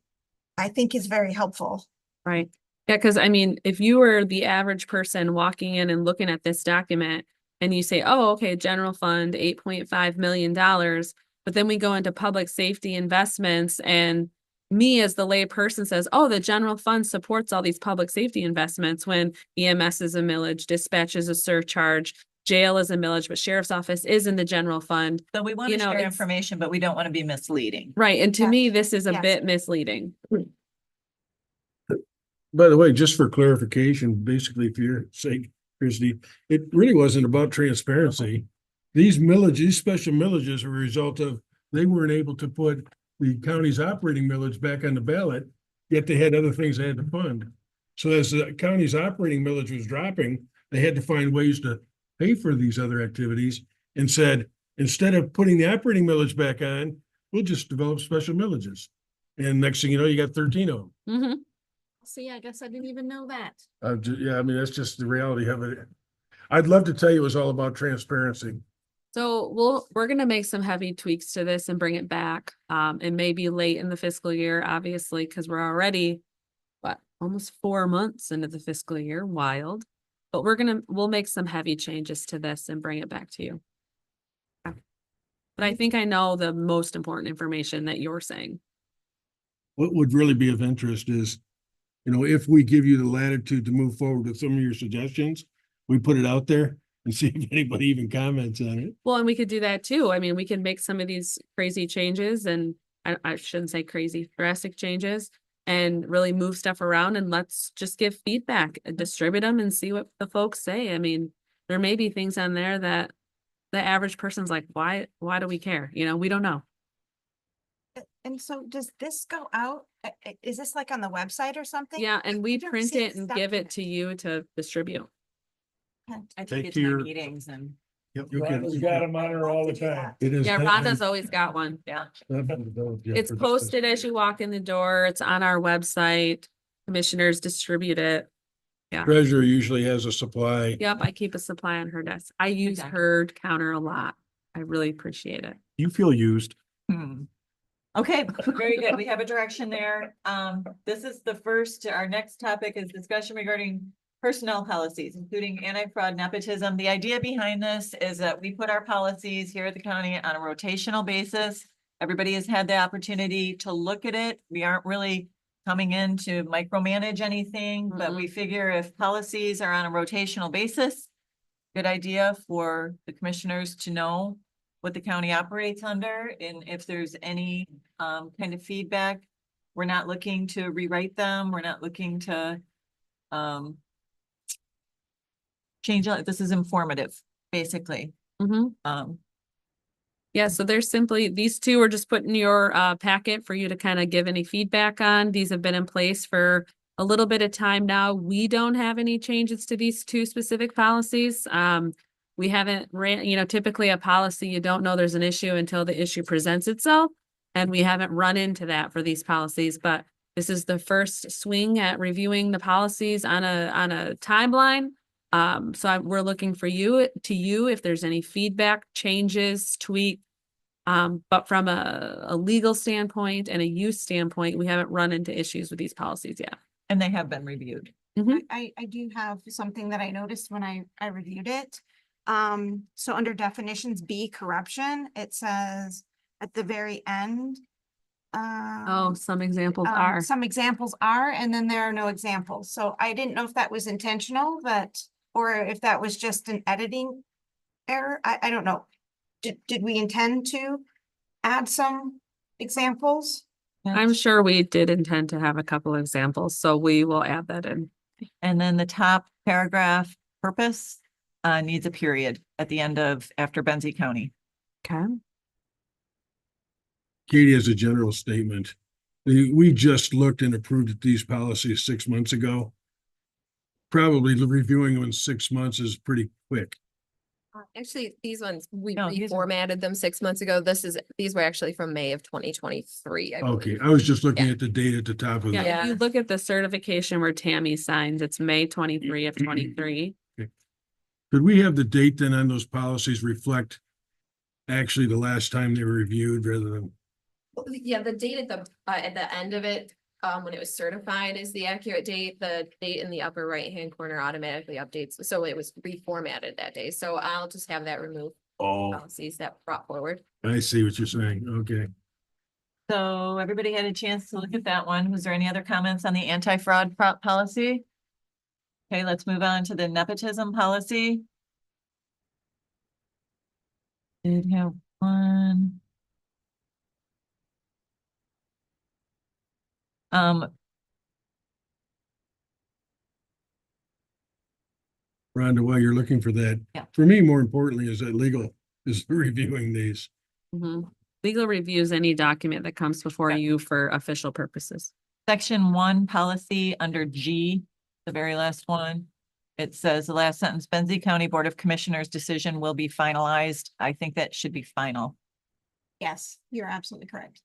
[SPEAKER 8] I think is very helpful.
[SPEAKER 1] Right. Yeah, because I mean, if you were the average person walking in and looking at this document and you say, oh, okay, general fund, $8.5 million, but then we go into public safety investments and me as the lay person says, oh, the general fund supports all these public safety investments when EMS is a millage, dispatch is a surcharge, jail is a millage, but sheriff's office is in the general fund.
[SPEAKER 2] So we want
[SPEAKER 1] You
[SPEAKER 2] to
[SPEAKER 1] know,
[SPEAKER 2] share
[SPEAKER 1] it's-
[SPEAKER 2] information, but we don't want to be misleading.
[SPEAKER 1] Right. And to me,
[SPEAKER 8] Yes.
[SPEAKER 1] this is a
[SPEAKER 8] Yes.
[SPEAKER 1] bit misleading.
[SPEAKER 4] By the way, just for clarification, basically for your sake, Christie, it really wasn't about transparency. These millages, these special millages are a result of, they weren't able to put the county's operating millage back on the ballot, yet they had other things they had to fund. So as the county's operating millage was dropping, they had to find ways to pay for these other activities and said, instead of putting the operating millage back on, we'll just develop special millages. And next thing you know, you got 13 of them.
[SPEAKER 1] Mm-hmm.
[SPEAKER 8] See, I guess I didn't even know that.
[SPEAKER 4] Yeah, I mean, that's just the reality of it. I'd love to tell you it was all about transparency.
[SPEAKER 1] So we're gonna make some heavy tweaks to this and bring it back. It may be late in the fiscal year, obviously, because we're already, almost 4 months into the fiscal year, wild. But we'll make some heavy changes to this and bring it back to you. Yeah. But I think I know the most important information that you're saying.
[SPEAKER 4] What would really be of interest is, if we give you the latitude to move forward with some of your suggestions, we put it out there and see if anybody even comments on it.
[SPEAKER 1] Well, and we could do that too. I mean, we can make some of these crazy changes and I shouldn't say crazy, drastic changes and really move stuff around and let's just give feedback, distribute them and see what the folks say. I mean, there may be things on there that the average person's like, why do we care? We don't know.
[SPEAKER 8] And so does this go out? Is this like on the website or something?
[SPEAKER 1] Yeah, and we
[SPEAKER 8] don't
[SPEAKER 1] print
[SPEAKER 8] see
[SPEAKER 1] it
[SPEAKER 8] this
[SPEAKER 1] and give it
[SPEAKER 8] document.
[SPEAKER 1] to you to distribute.
[SPEAKER 2] I
[SPEAKER 6] Take
[SPEAKER 2] take it
[SPEAKER 6] to
[SPEAKER 2] to my
[SPEAKER 6] your-
[SPEAKER 2] meetings and,
[SPEAKER 4] You
[SPEAKER 5] Rhonda's
[SPEAKER 4] can-
[SPEAKER 5] got them on her all the
[SPEAKER 8] To do that.
[SPEAKER 5] time.
[SPEAKER 4] It is.
[SPEAKER 1] Yeah, Rhonda's always got one.
[SPEAKER 2] yeah.
[SPEAKER 1] It's posted as you walk in the door. It's on our website. Commissioners distribute it.
[SPEAKER 4] Treasurer usually has a supply.
[SPEAKER 1] Yep, I keep a supply on her desk. I use
[SPEAKER 2] Exactly.
[SPEAKER 1] her counter a lot. I really appreciate it.
[SPEAKER 6] You feel used.
[SPEAKER 2] Hmm. Okay, very good. We have a direction there. This is the first, our next topic is discussion regarding personnel policies, including anti-fraud, nepotism. The idea behind this is that we put our policies here at the county on a rotational basis. Everybody has had the opportunity to look at it. We aren't really coming in to micromanage anything, but we figure if policies are on a rotational basis, good idea for the commissioners to know what the county operates under, and if there's any kind of feedback. We're not looking to rewrite them. We're not looking to change. This is informative, basically.
[SPEAKER 1] Yeah, so there's simply, these two are just put in your packet for you to kind of give any feedback on. These have been in place for a little bit of time now. We don't have any changes to these two specific policies. We haven't ran, typically a policy, you don't know there's an issue until the issue presents itself. And we haven't run into that for these policies, but this is the first swing at reviewing the policies on a timeline. We're looking for you if there's any feedback, changes, tweak. But from a legal standpoint and a use standpoint, we haven't run into issues with these policies yet.
[SPEAKER 2] And they have been reviewed.
[SPEAKER 8] I do have something that I noticed when I reviewed it. So under definitions, B, corruption, it says at the very end.
[SPEAKER 1] Oh, some examples are.
[SPEAKER 8] Some examples are, and then there are no examples. So I didn't know if that was intentional, or if that was just an editing error. I don't know. Did we intend to add some examples?
[SPEAKER 1] I'm sure we did intend to have a couple examples, so we will add that in.
[SPEAKER 2] And then the top paragraph, purpose, needs a period at the end of, after Benzie County.
[SPEAKER 1] Okay.
[SPEAKER 4] Katie has a general statement. We just looked and approved these policies 6 months ago. Probably reviewing them in 6 months is pretty quick.
[SPEAKER 3] Actually, these ones, we
[SPEAKER 2] No, these are-
[SPEAKER 3] reformatted them 6 months ago. These were actually from May of 2023, I
[SPEAKER 4] Okay,
[SPEAKER 3] believe.
[SPEAKER 4] I was just looking
[SPEAKER 3] Yeah.
[SPEAKER 4] at the date at the top of
[SPEAKER 1] Yeah,
[SPEAKER 4] the,
[SPEAKER 1] if you look at the certification where Tammy signs, it's May 23 of 23.
[SPEAKER 4] could we have the date then on those policies reflect actually the last time they were reviewed rather than,
[SPEAKER 3] Yeah, the date at the end of it when it was certified is the accurate date. The date in the upper right-hand corner automatically updates. So it was reformatted that day. So I'll just have that removed.
[SPEAKER 4] Oh,
[SPEAKER 3] Policies that brought forward.
[SPEAKER 4] I see what you're saying. Okay.
[SPEAKER 2] So everybody had a chance to look at that one. Was there any other comments on the anti-fraud policy? Okay, let's move on to the nepotism policy. Did have one.
[SPEAKER 4] Rhonda, while you're looking for that,
[SPEAKER 2] Yeah.
[SPEAKER 4] for me, more importantly, is that legal is reviewing these.
[SPEAKER 1] Mhm. Legal reviews any document that comes before
[SPEAKER 2] Yeah.
[SPEAKER 1] you for official purposes.
[SPEAKER 2] Section 1 policy under G, the very last one. It says the last sentence, Benzie County Board of Commissioners decision will be finalized. I think that should be final.
[SPEAKER 8] Yes, you're absolutely correct.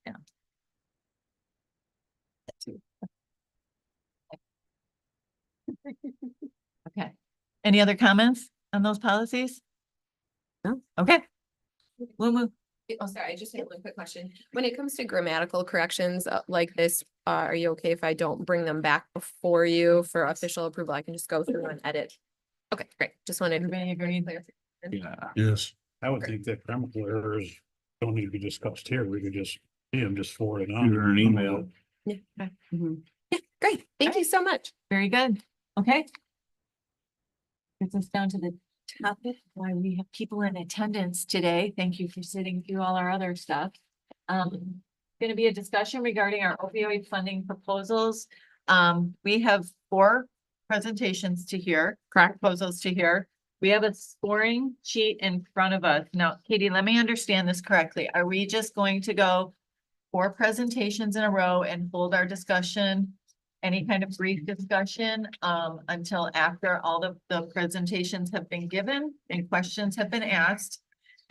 [SPEAKER 2] Okay. Any other comments on those policies?
[SPEAKER 1] No.
[SPEAKER 2] Okay. We'll move.
[SPEAKER 3] Oh, sorry, I just had one quick question. When it comes to grammatical corrections like this, are you okay if I don't bring them back before you for official approval? I can just go through and edit. Okay, great. Just wanted.
[SPEAKER 2] Everybody agree?
[SPEAKER 7] Yeah,
[SPEAKER 4] Yes.
[SPEAKER 6] I would think that grammatical errors don't need to be discussed here. We could just see them, just forward it on.
[SPEAKER 7] Shoot her an email.
[SPEAKER 3] Yeah,
[SPEAKER 1] Mhm.
[SPEAKER 3] yeah, great. Thank you so much.
[SPEAKER 2] Very good. Okay. Gets us down to the topic why we have people in attendance today. Thank you for sitting through all our other stuff. Going to be a discussion regarding our opioid funding proposals. We have 4 presentations to hear,
[SPEAKER 1] Correct.
[SPEAKER 2] proposals to hear. We have a scoring sheet in front of us. Now, Katie, let me understand this correctly. Are we just going to go 4 presentations in a row and hold our discussion, any kind of brief discussion, until after all the presentations have been given and questions have been asked?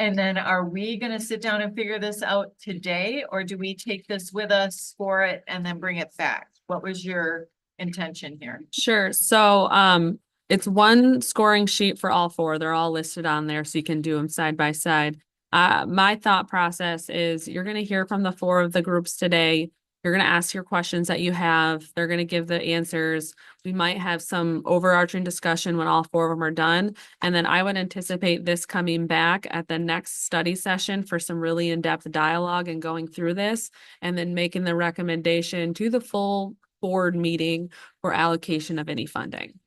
[SPEAKER 2] And then are we gonna sit down and figure this out today, or do we take this with us for it and then bring it back? What was your intention here?
[SPEAKER 1] Sure. So, it's one scoring sheet for all 4. They're all listed on there, so you can do them side by side. My thought process is you're gonna hear from the 4 of the groups today. You're gonna ask your questions that you have. They're gonna give the answers. We might have some overarching discussion when all 4 of them are done. And then I would anticipate this coming back at the next study session for some really in-depth dialogue and going through this, and then making the recommendation to the full board meeting for allocation of any funding.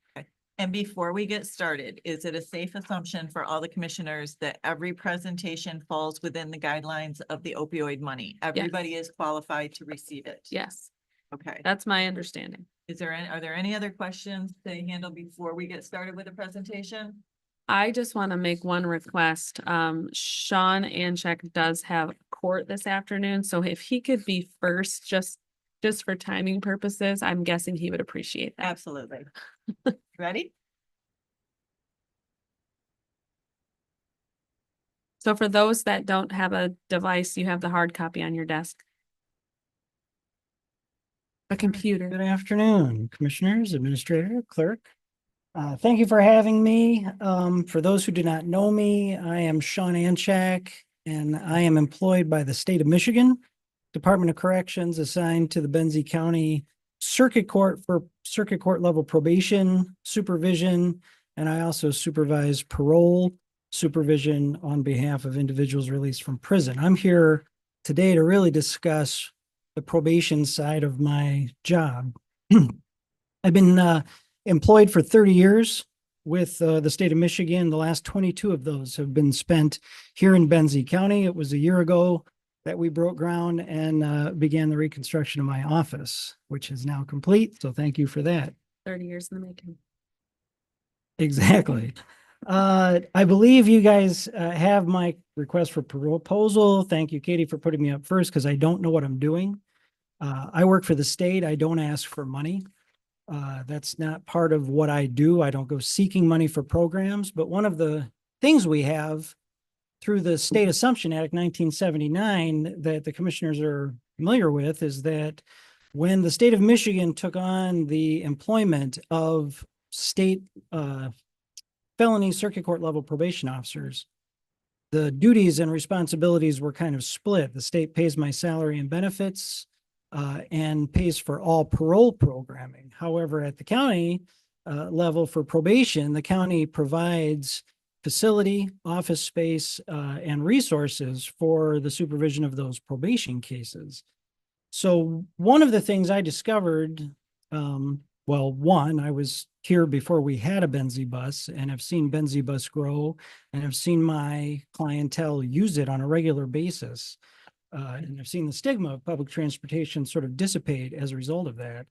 [SPEAKER 2] And before we get started, is it a safe assumption for all the commissioners that every presentation falls within the guidelines of the opioid money? Everybody is qualified to receive it?
[SPEAKER 1] Yes,
[SPEAKER 2] Okay.
[SPEAKER 1] that's my understanding.
[SPEAKER 2] Are there any other questions to handle before we get started with the presentation?
[SPEAKER 1] I just want to make one request. Sean Anchek does have court this afternoon, so if he could be first, just for timing purposes, I'm guessing he would appreciate that.
[SPEAKER 2] Absolutely. Ready?
[SPEAKER 1] So for those that don't have a device, you have the hard copy on your desk. A computer.
[SPEAKER 9] Good afternoon, Commissioners, Administrator, Clerk. Thank you for having me. For those who do not know me, I am Sean Anchak, and I am employed by the state of Michigan Department of Corrections, assigned to the Benzie County Circuit Court for circuit court level probation, supervision, and I also supervise parole supervision on behalf of individuals released from prison. I'm here today to really discuss the probation side of my job. I've been employed for 30 years with the state of Michigan. The last 22 of those have been spent here in Benzie County. It was a year ago that we broke ground and began the reconstruction of my office, which is now complete. So thank you for that.
[SPEAKER 1] 30 years in the making.
[SPEAKER 9] Exactly. I believe you guys have my request for proposal. Thank you, Katie, for putting me up first because I don't know what I'm doing. I work for the state. I don't ask for money. That's not part of what I do. I don't go seeking money for programs, but one of the things we have through the State Assumption Act 1979 that the commissioners are familiar with is that when the state of Michigan took on the employment of state felony circuit court level probation officers, the duties and responsibilities were kind of split. The state pays my salary and benefits. and pays for all parole programming. However, at the county level for probation, the county provides facility, office space, and resources for the supervision of those probation cases. So one of the things I discovered, one, I was here before we had a Benzie bus and have seen Benzie bus grow and have seen my clientele use it on a regular basis. And I've seen the stigma of public transportation sort of dissipate as a result of that.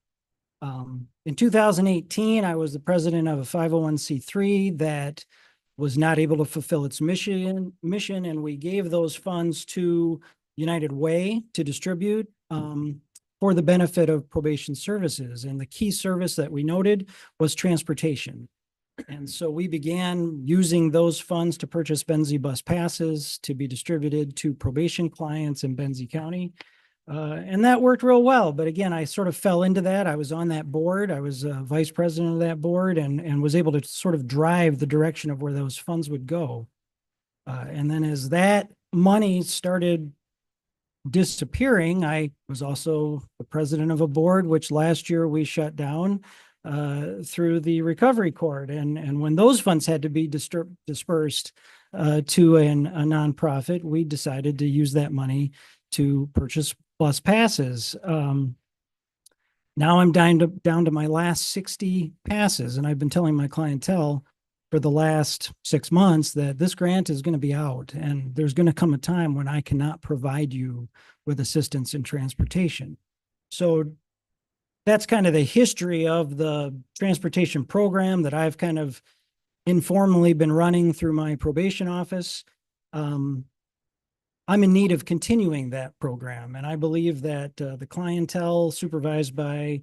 [SPEAKER 9] In 2018, I was the president of a 501c3 that was not able to fulfill its mission, and we gave those funds to United Way to distribute for the benefit of probation services. And the key service that we noted was transportation. And so we began using those funds to purchase Benzie bus passes to be distributed to probation clients in Benzie County. And that worked real well. But again, I sort of fell into that. I was on that board. I was vice president of that board and was able to sort of drive the direction of where those funds would go. And then as that money started disappearing, I was also the president of a board, which last year we shut down through the recovery court. And when those funds had to be dispersed to a nonprofit, we decided to use that money to purchase bus passes. Now I'm down to my last 60 passes, and I've been telling my clientele for the last 6 months that this grant is going to be out, and there's going to come a time when I cannot provide you with assistance in transportation. So that's kind of the history of the transportation program that I've kind of informally been running through my probation office. I'm in need of continuing that program, and I believe that the clientele supervised by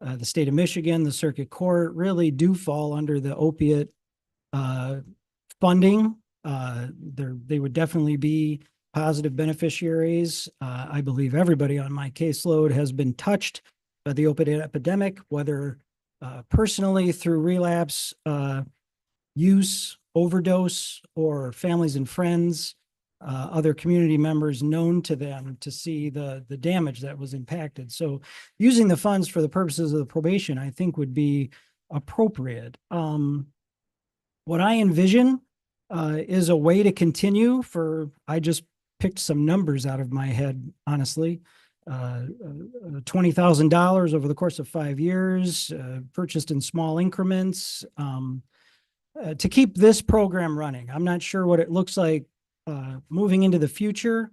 [SPEAKER 9] the state of Michigan, the circuit court, really do fall under the opiate funding. They would definitely be positive beneficiaries. I believe everybody on my caseload has been touched by the opiate epidemic, whether personally through relapse, use, overdose, or families and friends, other community members known to them to see the damage that was impacted. So using the funds for the purposes of the probation, I think would be appropriate. What I envision is a way to continue for, I just picked some numbers out of my head, honestly. $20,000 over the course of 5 years, purchased in small increments, to keep this program running. I'm not sure what it looks like moving into the future.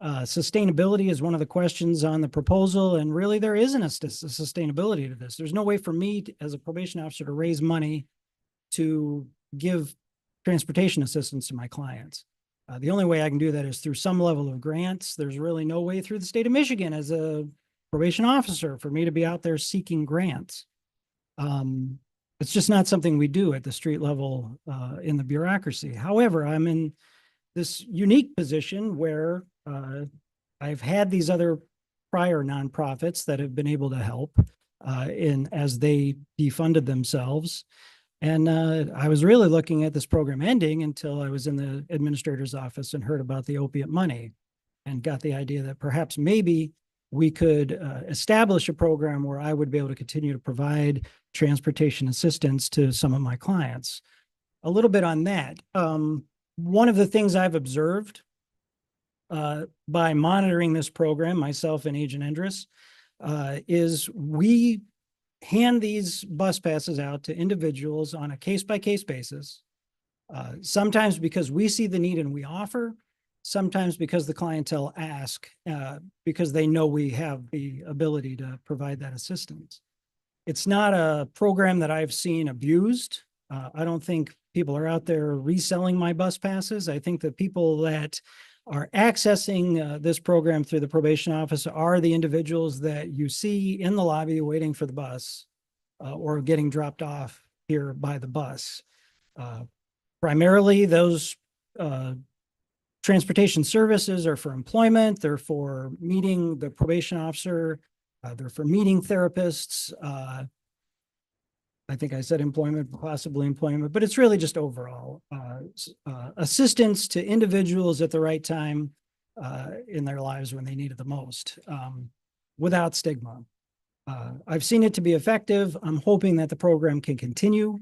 [SPEAKER 9] Sustainability is one of the questions on the proposal, and really there isn't a sustainability to this. There's no way for me as a probation officer to raise money to give transportation assistance to my clients. The only way I can do that is through some level of grants. There's really no way through the state of Michigan as a probation officer for me to be out there seeking grants. It's just not something we do at the street level in the bureaucracy. However, I'm in this unique position where I've had these other prior nonprofits that have been able to help as they defunded themselves. And I was really looking at this program ending until I was in the administrator's office and heard about the opiate money and got the idea that perhaps maybe we could establish a program where I would be able to continue to provide transportation assistance to some of my clients. A little bit on that. One of the things I've observed by monitoring this program, myself and Agent Endress, is we hand these bus passes out to individuals on a case-by-case basis, sometimes because we see the need and we offer, sometimes because the clientele ask, because they know we have the ability to provide that assistance. It's not a program that I've seen abused. I don't think people are out there reselling my bus passes. I think the people that are accessing this program through the probation office are the individuals that you see in the lobby waiting for the bus or getting dropped off here by the bus. Primarily, those transportation services are for employment. They're for meeting the probation officer. They're for meeting therapists. I think I said employment, possibly employment, but it's really just overall assistance to individuals at the right time in their lives when they need it the most. without stigma. I've seen it to be effective. I'm hoping that the program can continue.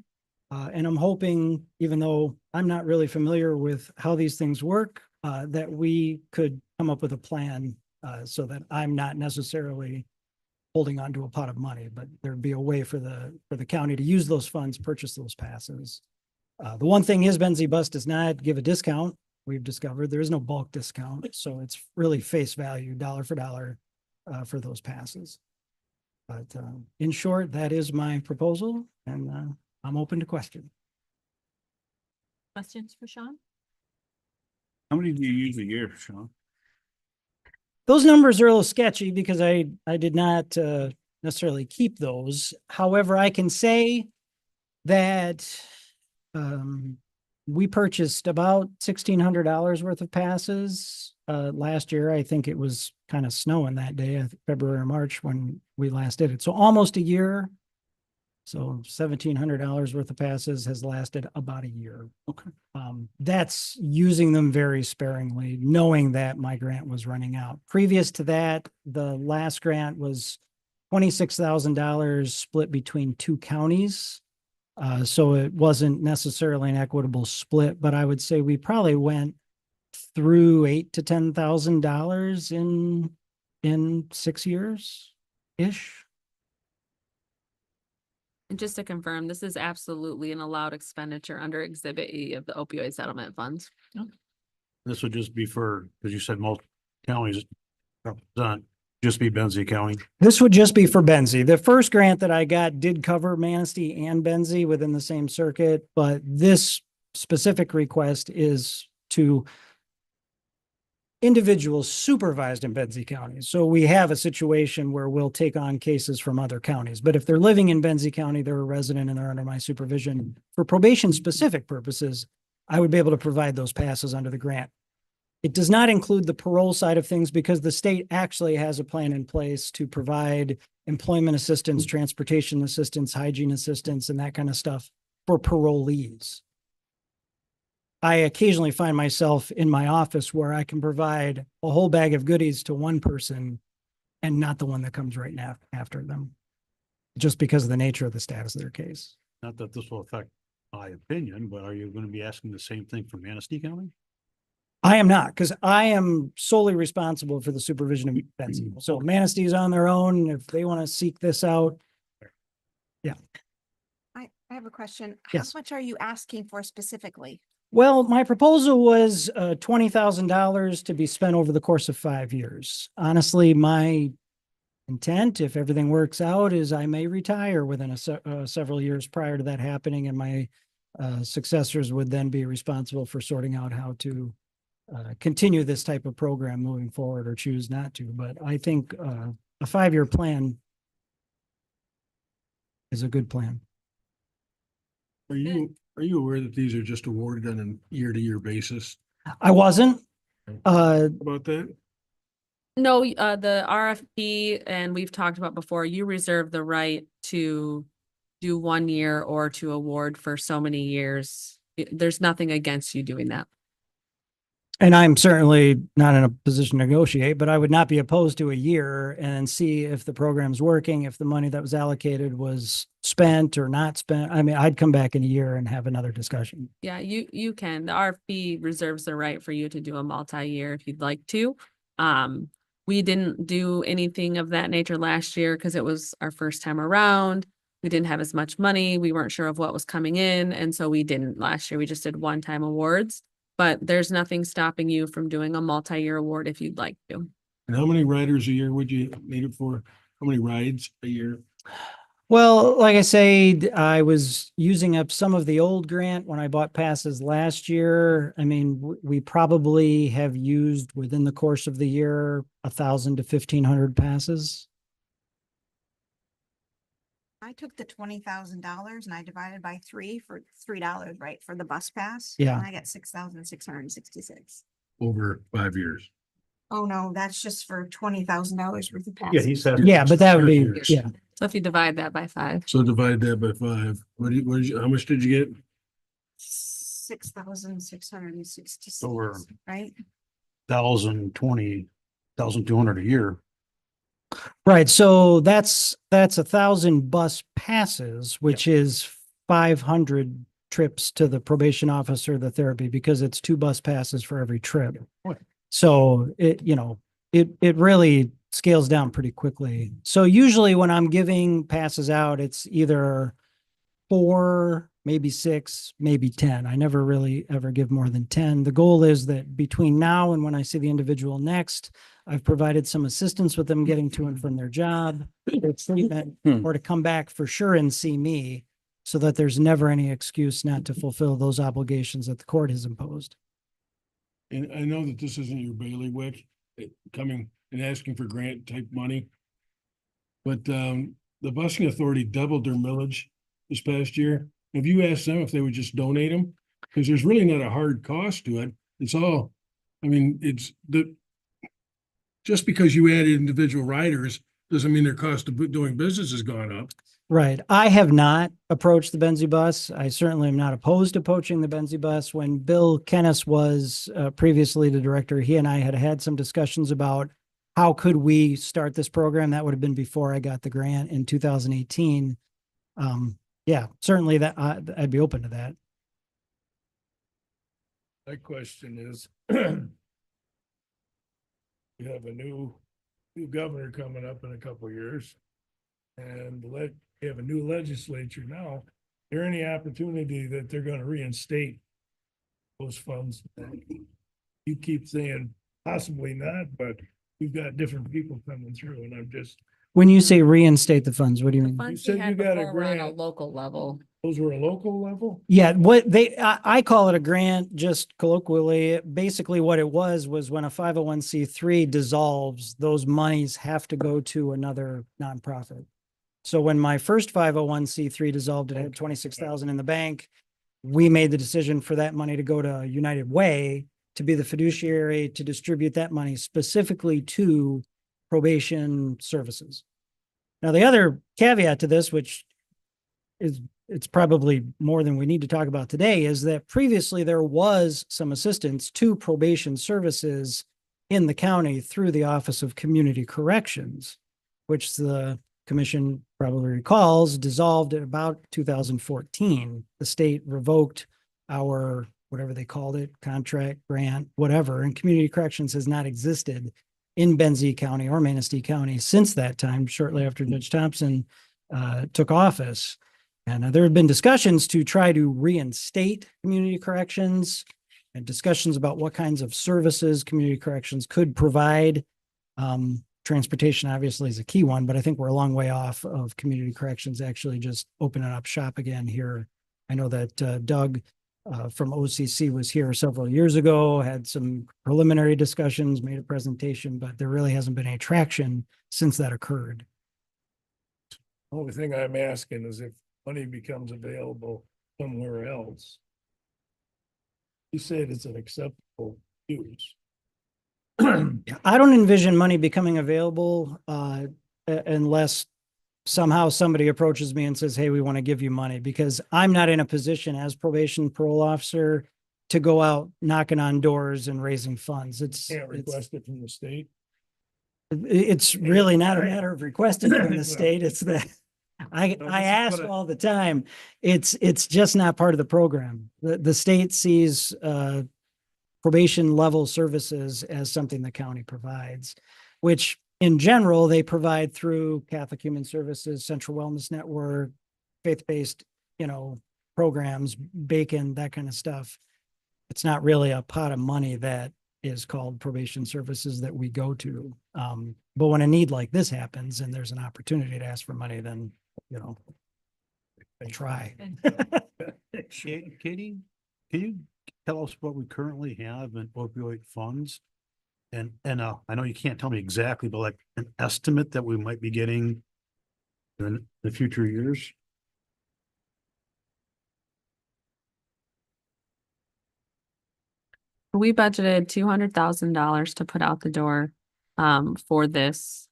[SPEAKER 9] And I'm hoping, even though I'm not really familiar with how these things work, that we could come up with a plan so that I'm not necessarily holding on to a pot of money, but there'd be a way for the county to use those funds, purchase those passes. The one thing is Benzie Bus does not give a discount. We've discovered there is no bulk discount, so it's really face value, dollar for dollar, for those passes. But in short, that is my proposal, and I'm open to question.
[SPEAKER 1] Questions for Sean?
[SPEAKER 7] How many do you use a year, Sean?
[SPEAKER 9] Those numbers are a little sketchy because I did not necessarily keep those. However, I can say that we purchased about $1,600 worth of passes last year. I think it was kind of snowing that day, I think February or March when we last did it. So almost a year. So $1,700 worth of passes has lasted about a year.
[SPEAKER 7] Okay.
[SPEAKER 9] That's using them very sparingly, knowing that my grant was running out. Previous to that, the last grant was $26,000 split between 2 counties. So it wasn't necessarily an equitable split, but I would say we probably went through $8,000 to $10,000 in 6 years-ish.
[SPEAKER 1] And just to confirm, this is absolutely an allowed expenditure under Exhibit E of the opioid settlement funds.
[SPEAKER 6] This would just be for, because you said most counties represent, just be Benzie County.
[SPEAKER 9] This would just be for Benzie. The first grant that I got did cover Manistee and Benzie within the same circuit, but this specific request is to individuals supervised in Benzie County. So we have a situation where we'll take on cases from other counties, but if they're living in Benzie County, they're a resident and they're under my supervision for probation specific purposes, I would be able to provide those passes under the grant. It does not include the parole side of things because the state actually has a plan in place to provide employment assistance, transportation assistance, hygiene assistance, and that kind of stuff for parolees. I occasionally find myself in my office where I can provide a whole bag of goodies to one person and not the one that comes right now after them, just because of the nature of the status of their case.
[SPEAKER 6] Not that this will affect my opinion, but are you going to be asking the same thing for Manistee County?
[SPEAKER 9] I am not, because I am solely responsible for the supervision of Benzie. So Manastee's on their own. If they want to seek this out,
[SPEAKER 8] I have a question.
[SPEAKER 9] Yes.
[SPEAKER 8] How much are you asking for specifically?
[SPEAKER 9] well, my proposal was $20,000 to be spent over the course of 5 years. Honestly, my intent, if everything works out, is I may retire within several years prior to that happening, and my successors would then be responsible for sorting out how to continue this type of program moving forward or choose not to. But I think a 5-year plan is a good plan.
[SPEAKER 4] Are you aware that these are just awarded on a year-to-year basis?
[SPEAKER 9] I wasn't.
[SPEAKER 4] About that?
[SPEAKER 1] No, the RFP, and we've talked about before, you reserve the right to do 1 year or to award for so many years. There's nothing against you doing that.
[SPEAKER 9] And I'm certainly not in a position to negotiate, but I would not be opposed to a year and see if the program's working, if the money that was allocated was spent or not spent. I mean, I'd come back in a year and have another discussion.
[SPEAKER 1] Yeah, you can. The RFP reserves the right for you to do a multi-year if you'd like to. We didn't do anything of that nature last year because it was our first time around. We didn't have as much money. We weren't sure of what was coming in. And so we didn't last year. We just did one-time awards. But there's nothing stopping you from doing a multi-year award if you'd like to.
[SPEAKER 4] And how many riders a year would you need it for? How many rides a year?
[SPEAKER 9] Well, like I say, I was using up some of the old grant when I bought passes last year. I mean, we probably have used within the course of the year 1,000 to 1,500 passes.
[SPEAKER 8] I took the $20,000 and I divided by 3 for $3, right, for the bus pass?
[SPEAKER 9] Yeah.
[SPEAKER 8] And I got 6,666.
[SPEAKER 4] Over 5 years.
[SPEAKER 8] Oh, no, that's just for $20,000 worth of passes.
[SPEAKER 6] Yeah, he said.
[SPEAKER 9] Yeah, but that would be,
[SPEAKER 4] Years.
[SPEAKER 9] yeah.
[SPEAKER 1] So if you divide that by 5.
[SPEAKER 4] So divide that by 5. How much did you get?
[SPEAKER 8] 6,666,
[SPEAKER 6] Over
[SPEAKER 8] right?
[SPEAKER 6] 1,200 a year.
[SPEAKER 9] Right, so that's 1,000 bus passes, which is 500 trips to the probation officer, the therapy, because it's 2 bus passes for every trip.
[SPEAKER 6] Right.
[SPEAKER 9] So it really scales down pretty quickly. So usually when I'm giving passes out, it's either 4, maybe 6, maybe 10. I never really ever give more than 10. The goal is that between now and when I see the individual next, I've provided some assistance with them getting to and from their job, their treatment, or to come back for sure and see me, so that there's never any excuse not to fulfill those obligations that the court has imposed.
[SPEAKER 4] And I know that this isn't your bailiwick, coming and asking for grant type money. But the busing authority doubled their millage this past year. Have you asked them if they would just donate them? Because there's really not a hard cost to it. It's all, I mean, just because you added individual riders doesn't mean their cost of doing business has gone up.
[SPEAKER 9] Right. I have not approached the Benzie bus. I certainly am not opposed to poaching the Benzie bus. When Bill Kennis was previously the director, he and I had some discussions about how could we start this program. That would have been before I got the grant in 2018. Yeah, certainly that I'd be open to that.
[SPEAKER 5] My question is, you have a new governor coming up in a couple of years. And you have a new legislature now. Is there any opportunity that they're gonna reinstate those funds? You keep saying possibly not, but we've got different people coming through, and I'm just,
[SPEAKER 9] When you say reinstate the funds, what do you mean?
[SPEAKER 1] Funds
[SPEAKER 5] said
[SPEAKER 1] we had
[SPEAKER 5] you got a
[SPEAKER 1] before were on a
[SPEAKER 5] grant.
[SPEAKER 1] local level.
[SPEAKER 5] those were a local level?
[SPEAKER 9] Yeah, I call it a grant just colloquially. Basically what it was when a 501c3 dissolves, those monies have to go to another nonprofit. So when my first 501c3 dissolved, it had 26,000 in the bank. We made the decision for that money to go to United Way to be the fiduciary to distribute that money specifically to probation services. Now, the other caveat to this, which it's probably more than we need to talk about today, is that previously there was some assistance to probation services in the county through the Office of Community Corrections, which the commission probably recalls dissolved at about 2014. The state revoked our, whatever they called it, contract, grant, whatever, and community corrections has not existed in Benzie County or Manistee County since that time, shortly after Judge Thompson took office. And there have been discussions to try to reinstate community corrections and discussions about what kinds of services community corrections could provide. Transportation obviously is a key one, but I think we're a long way off of community corrections actually just opening up shop again here. I know that Doug from OCC was here several years ago, had some preliminary discussions, made a presentation, but there really hasn't been any traction since that occurred.
[SPEAKER 5] Only thing I'm asking is if money becomes available somewhere else. You said it's an acceptable use.
[SPEAKER 9] I don't envision money becoming available unless somehow somebody approaches me and says, hey, we want to give you money, because I'm not in a position as probation parole officer to go out knocking on doors and raising funds.
[SPEAKER 5] Can't request it from the state.
[SPEAKER 9] It's really not a matter of requesting from the state. It's that I ask all the time. It's just not part of the program. The state sees probation level services as something the county provides, which in general, they provide through Catholic Human Services, Central Wellness Network, faith-based, programs, Bacon, that kind of stuff. It's not really a pot of money that is called probation services that we go to. But when a need like this happens and there's an opportunity to ask for money, then, I try.
[SPEAKER 6] Katie, can you tell us what we currently have in opioid funds? And I know you can't tell me exactly, but like an estimate that we might be getting in the future years?
[SPEAKER 1] We budgeted $200,000 to put out the door for this.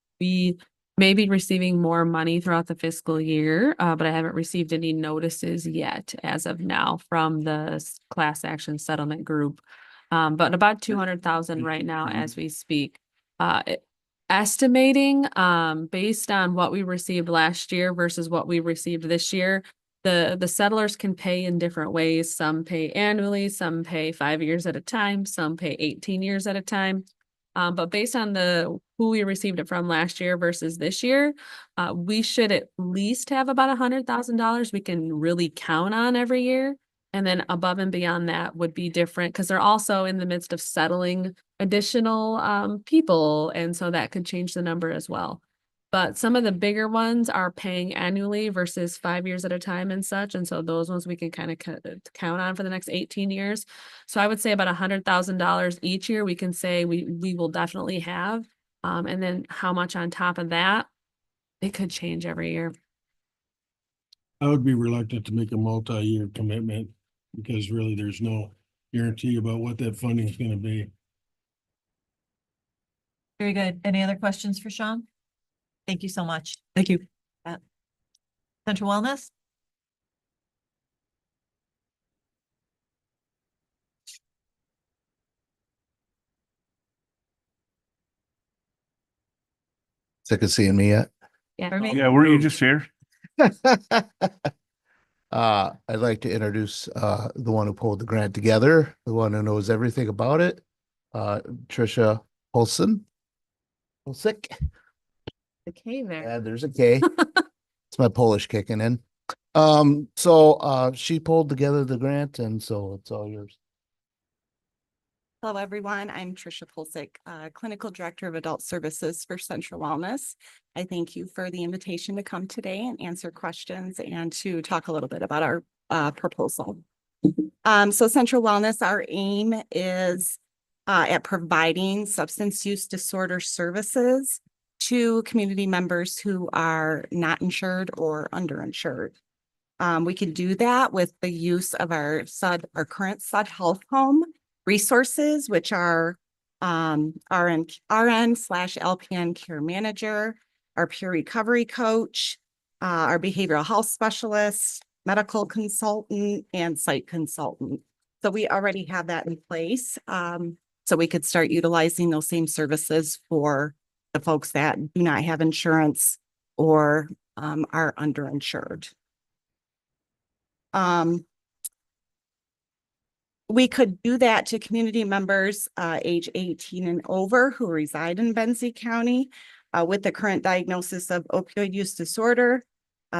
[SPEAKER 1] We may be receiving more money throughout the fiscal year, but I haven't received any notices yet as of now from the class action settlement group. But about 200,000 right now as we speak. estimating, based on what we received last year versus what we received this year. The settlers can pay in different ways. Some pay annually, some pay 5 years at a time, some pay 18 years at a time. But based on who we received it from last year versus this year, we should at least have about $100,000 we can really count on every year. And then above and beyond that would be different because they're also in the midst of settling additional people. And so that could change the number as well. But some of the bigger ones are paying annually versus 5 years at a time and such. And so those ones we can kind of count on for the next 18 years. So I would say about $100,000 each year we can say we will definitely have. And then how much on top of that, it could change every year.
[SPEAKER 4] I would be reluctant to make a multi-year commitment because really there's no guarantee about what that funding is gonna be.
[SPEAKER 2] Very good. Any other questions for Sean? Thank you so much.
[SPEAKER 9] Thank you.
[SPEAKER 2] Central Wellness?
[SPEAKER 10] Sick of seeing me yet?
[SPEAKER 2] For me?
[SPEAKER 7] Yeah, weren't you just here?
[SPEAKER 10] I'd like to introduce the one who pulled the grant together, the one who knows everything about it, Tricia Olson. Olsik.
[SPEAKER 1] Okay, there.
[SPEAKER 10] Yeah, there's a K. It's my Polish kicking in. So she pulled together the grant, and so it's all yours.
[SPEAKER 11] Hello, everyone. I'm Tricia Pulsick, Clinical Director of Adult Services for Central Wellness. I thank you for the invitation to come today and answer questions and to talk a little bit about our proposal. So Central Wellness, our aim is at providing substance use disorder services to community members who are not insured or underinsured. We can do that with the use of our current SUD Health Home resources, which are RN/LPN care manager, our peer recovery coach, our behavioral health specialist, medical consultant, and site consultant. So we already have that in place. So we could start utilizing those same services for the folks that do not have insurance or are underinsured. We could do that to community members age 18 and over who reside in Benzie County with the current diagnosis of opioid use disorder,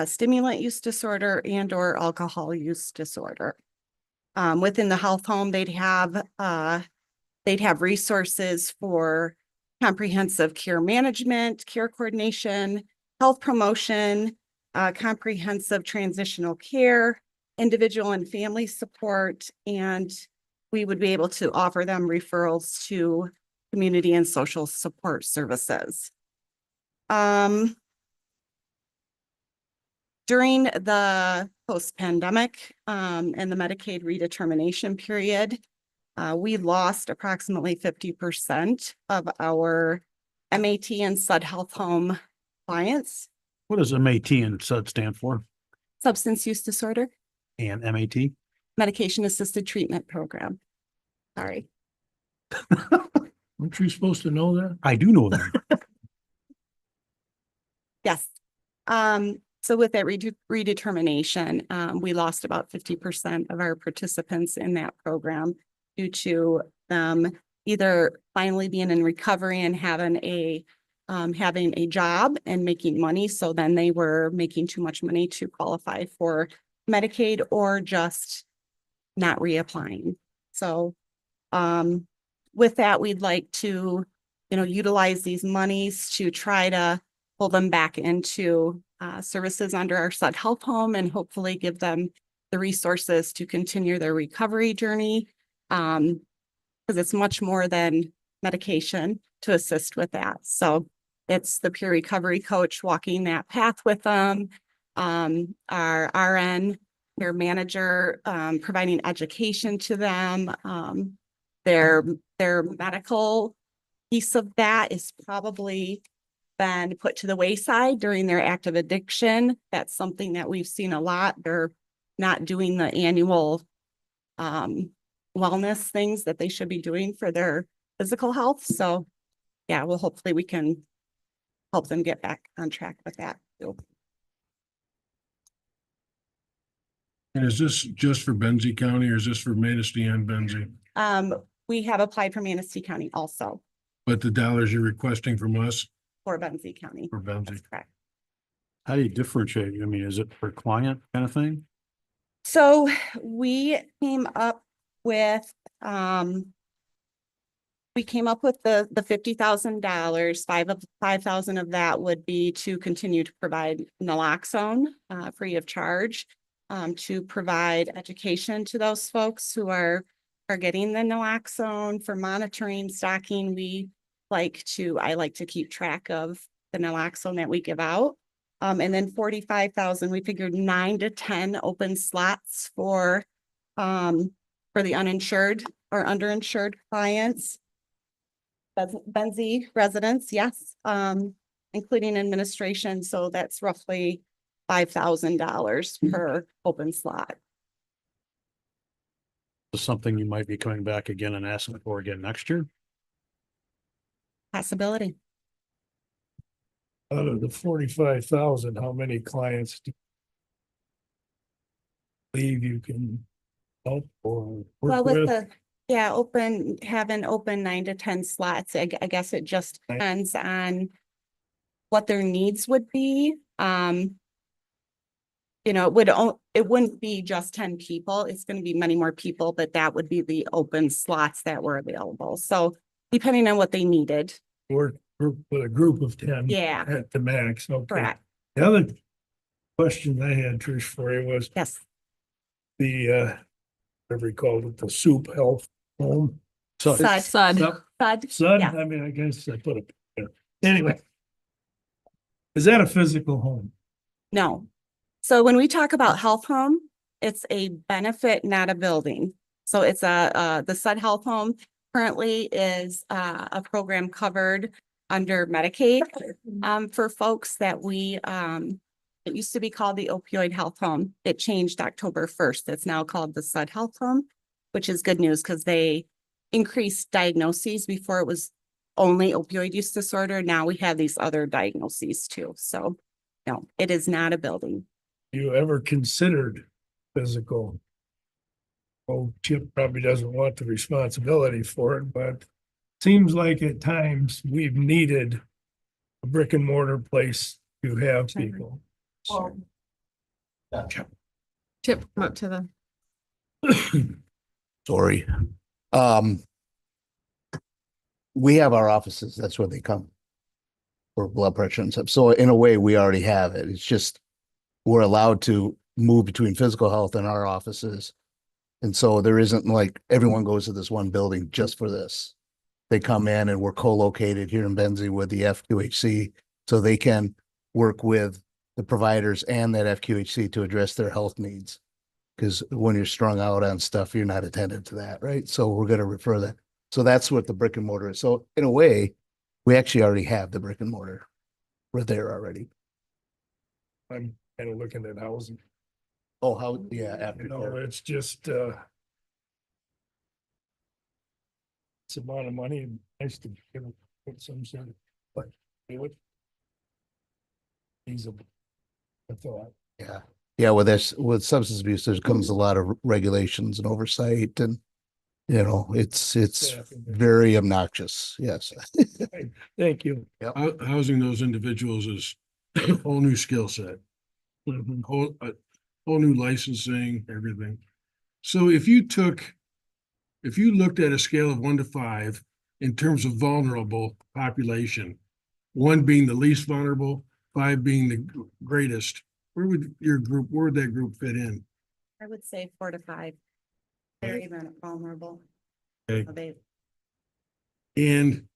[SPEAKER 11] stimulant use disorder, and or alcohol use disorder. Within the health home, they'd have resources for comprehensive care management, care coordination, health promotion, comprehensive transitional care, individual and family support, and we would be able to offer them referrals to community and social support services. During the post-pandemic and the Medicaid redetermination period, we lost approximately 50% of our MAT and SUD Health Home clients.
[SPEAKER 6] What does MAT and SUD stand for?
[SPEAKER 11] Substance use disorder,
[SPEAKER 6] And MAT?
[SPEAKER 11] medication assisted treatment program. Sorry.
[SPEAKER 4] Aren't you supposed to know that?
[SPEAKER 6] I do know that.
[SPEAKER 11] Yes. So with that redetermination, we lost about 50% of our participants in that program due to them either finally being in recovery and having a job and making money. So then they were making too much money to qualify for Medicaid or just not reapplying. So with that, we'd like to, utilize these monies to try to pull them back into services under our SUD Health Home and hopefully give them the resources to continue their recovery journey. Because it's much more than medication to assist with that. So it's the peer recovery coach walking that path with them. Our RN care manager providing education to them. Their medical piece of that is probably been put to the wayside during their active addiction. That's something that we've seen a lot. They're not doing the annual wellness things that they should be doing for their physical health. So yeah, well, hopefully we can help them get back on track with that too.
[SPEAKER 4] And is this just for Benzie County or is this for Manistee and Benzie?
[SPEAKER 11] We have applied for Manistee County also
[SPEAKER 4] But the dollars you're requesting from us
[SPEAKER 11] for Benzie County.
[SPEAKER 4] for Benzie?
[SPEAKER 11] That's correct.
[SPEAKER 6] How do you differentiate? I mean, is it per client kind of thing?
[SPEAKER 11] So we came up with, we came up with the $50,000, 5,000 of that would be to continue to provide naloxone, free of charge. To provide education to those folks who are getting the naloxone for monitoring, stocking. I like to keep track of the naloxone that we give out. And then 45,000, we figured 9 to 10 open slots for the uninsured or underinsured clients. Benzie residents, yes, including administration. So that's roughly $5,000 per open slot.
[SPEAKER 6] Is something you might be coming back again and asking for again next year?
[SPEAKER 11] Possibility.
[SPEAKER 5] Out of the 45,000, how many clients do you believe you can help or
[SPEAKER 11] Well,
[SPEAKER 5] work
[SPEAKER 11] with
[SPEAKER 5] with?
[SPEAKER 11] having open 9 to 10 slots, I guess it just depends on what their needs would be. It wouldn't be just 10 people. It's going to be many more people, but that would be the open slots that were available. So depending on what they needed.
[SPEAKER 5] Work with a group of 10
[SPEAKER 11] Yeah,
[SPEAKER 5] at the max. Okay.
[SPEAKER 11] correct.
[SPEAKER 5] The other question I had, Trish, for you was
[SPEAKER 11] Yes.
[SPEAKER 5] whatever you called it, the soup health home. So
[SPEAKER 11] Sud.
[SPEAKER 1] Sud.
[SPEAKER 5] Sud,
[SPEAKER 11] Yeah.
[SPEAKER 5] I mean, I guess I put it there. Anyway. Is that a physical home?
[SPEAKER 11] No. So when we talk about health home, it's a benefit, not a building. So it's the Sud Health Home currently is a program covered under Medicaid for folks that it used to be called the Opioid Health Home. It changed October 1st. It's now called the Sud Health Home, which is good news because they increased diagnoses. Before it was only opioid use disorder. Now we have these other diagnoses too. So no, it is not a building.
[SPEAKER 5] You ever considered physical? Oh, Chip probably doesn't want the responsibility for it, but seems like at times we've needed a brick and mortar place to have people. So,
[SPEAKER 1] Chip, come up to the.
[SPEAKER 10] Sorry. We have our offices. That's where they come for blood pressure and stuff. So in a way, we already have it. It's just we're allowed to move between physical health and our offices. And so there isn't like everyone goes to this one building just for this. They come in and we're co-located here in Benzie with the FQHC so they can work with the providers and that FQHC to address their health needs. Because when you're strung out on stuff, you're not attentive to that, right? So we're going to refer that. So that's what the brick and mortar is. So in a way, we actually already have the brick and mortar. We're there already.
[SPEAKER 5] I'm kind of looking at housing.
[SPEAKER 10] Oh, how, yeah, after.
[SPEAKER 5] No, it's just, it's amount of money, nice to put some sort of, but do it. Feasible. I thought.
[SPEAKER 10] Yeah. Yeah, with substance abuse, there comes a lot of regulations and oversight and, it's very obnoxious. Yes.
[SPEAKER 5] Thank you.
[SPEAKER 4] Housing those individuals is a whole new skill set,
[SPEAKER 5] Mhm.
[SPEAKER 4] whole new licensing, everything. So if you looked at a scale of 1 to 5 in terms of vulnerable population, 1 being the least vulnerable, 5 being the greatest, where would that group fit in?
[SPEAKER 11] I would say 4 to 5. Very vulnerable.
[SPEAKER 4] Okay. And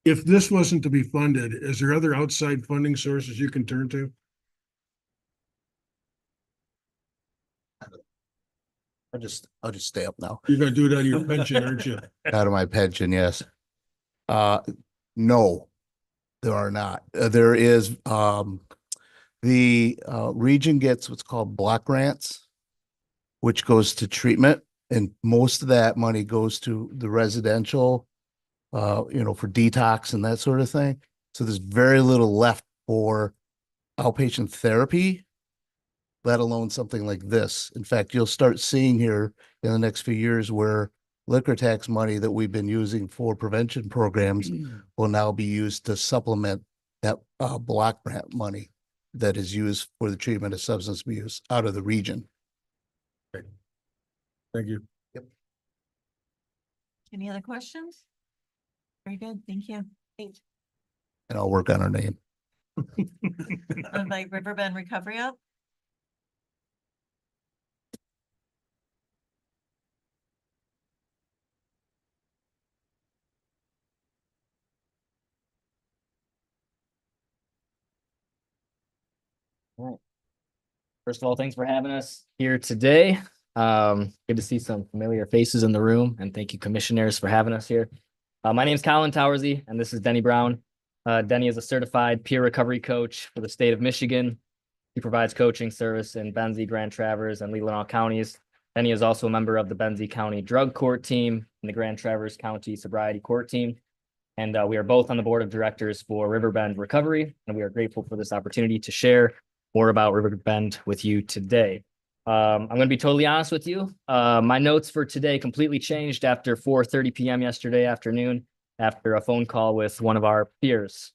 [SPEAKER 4] if this wasn't to be funded, is there other outside funding sources you can turn to?
[SPEAKER 10] I'll just stay up now.
[SPEAKER 4] You're gonna do it out of your pension, aren't you?
[SPEAKER 10] Out of my pension, yes. No, there are not. There is, the region gets what's called block grants, which goes to treatment, and most of that money goes to the residential, for detox and that sort of thing. So there's very little left for outpatient therapy, let alone something like this. In fact, you'll start seeing here in the next few years where liquor tax money that we've been using for prevention programs will now be used to supplement that block grant money that is used for the treatment of substance abuse out of the region.
[SPEAKER 4] Thank you.
[SPEAKER 2] Any other questions? Very good, thank you.
[SPEAKER 10] And I'll work on our name.
[SPEAKER 2] Like Riverbend Recovery Up?
[SPEAKER 12] First of all, thanks for having us here today. Good to see some familiar faces in the room, and thank you commissioners for having us here. My name is Colin Towersy, and this is Denny Brown. Denny is a certified peer recovery coach for the state of Michigan. He provides coaching service in Benzie, Grand Traverse, and Leelanau counties. Denny is also a member of the Benzie County Drug Court Team and the Grand Traverse County Sobriety Court Team. And we are both on the board of directors for Riverbend Recovery, and we are grateful for this opportunity to share more about Riverbend with you today. I'm going to be totally honest with you. My notes for today completely changed after 4:30 p.m. yesterday afternoon after a phone call with one of our peers.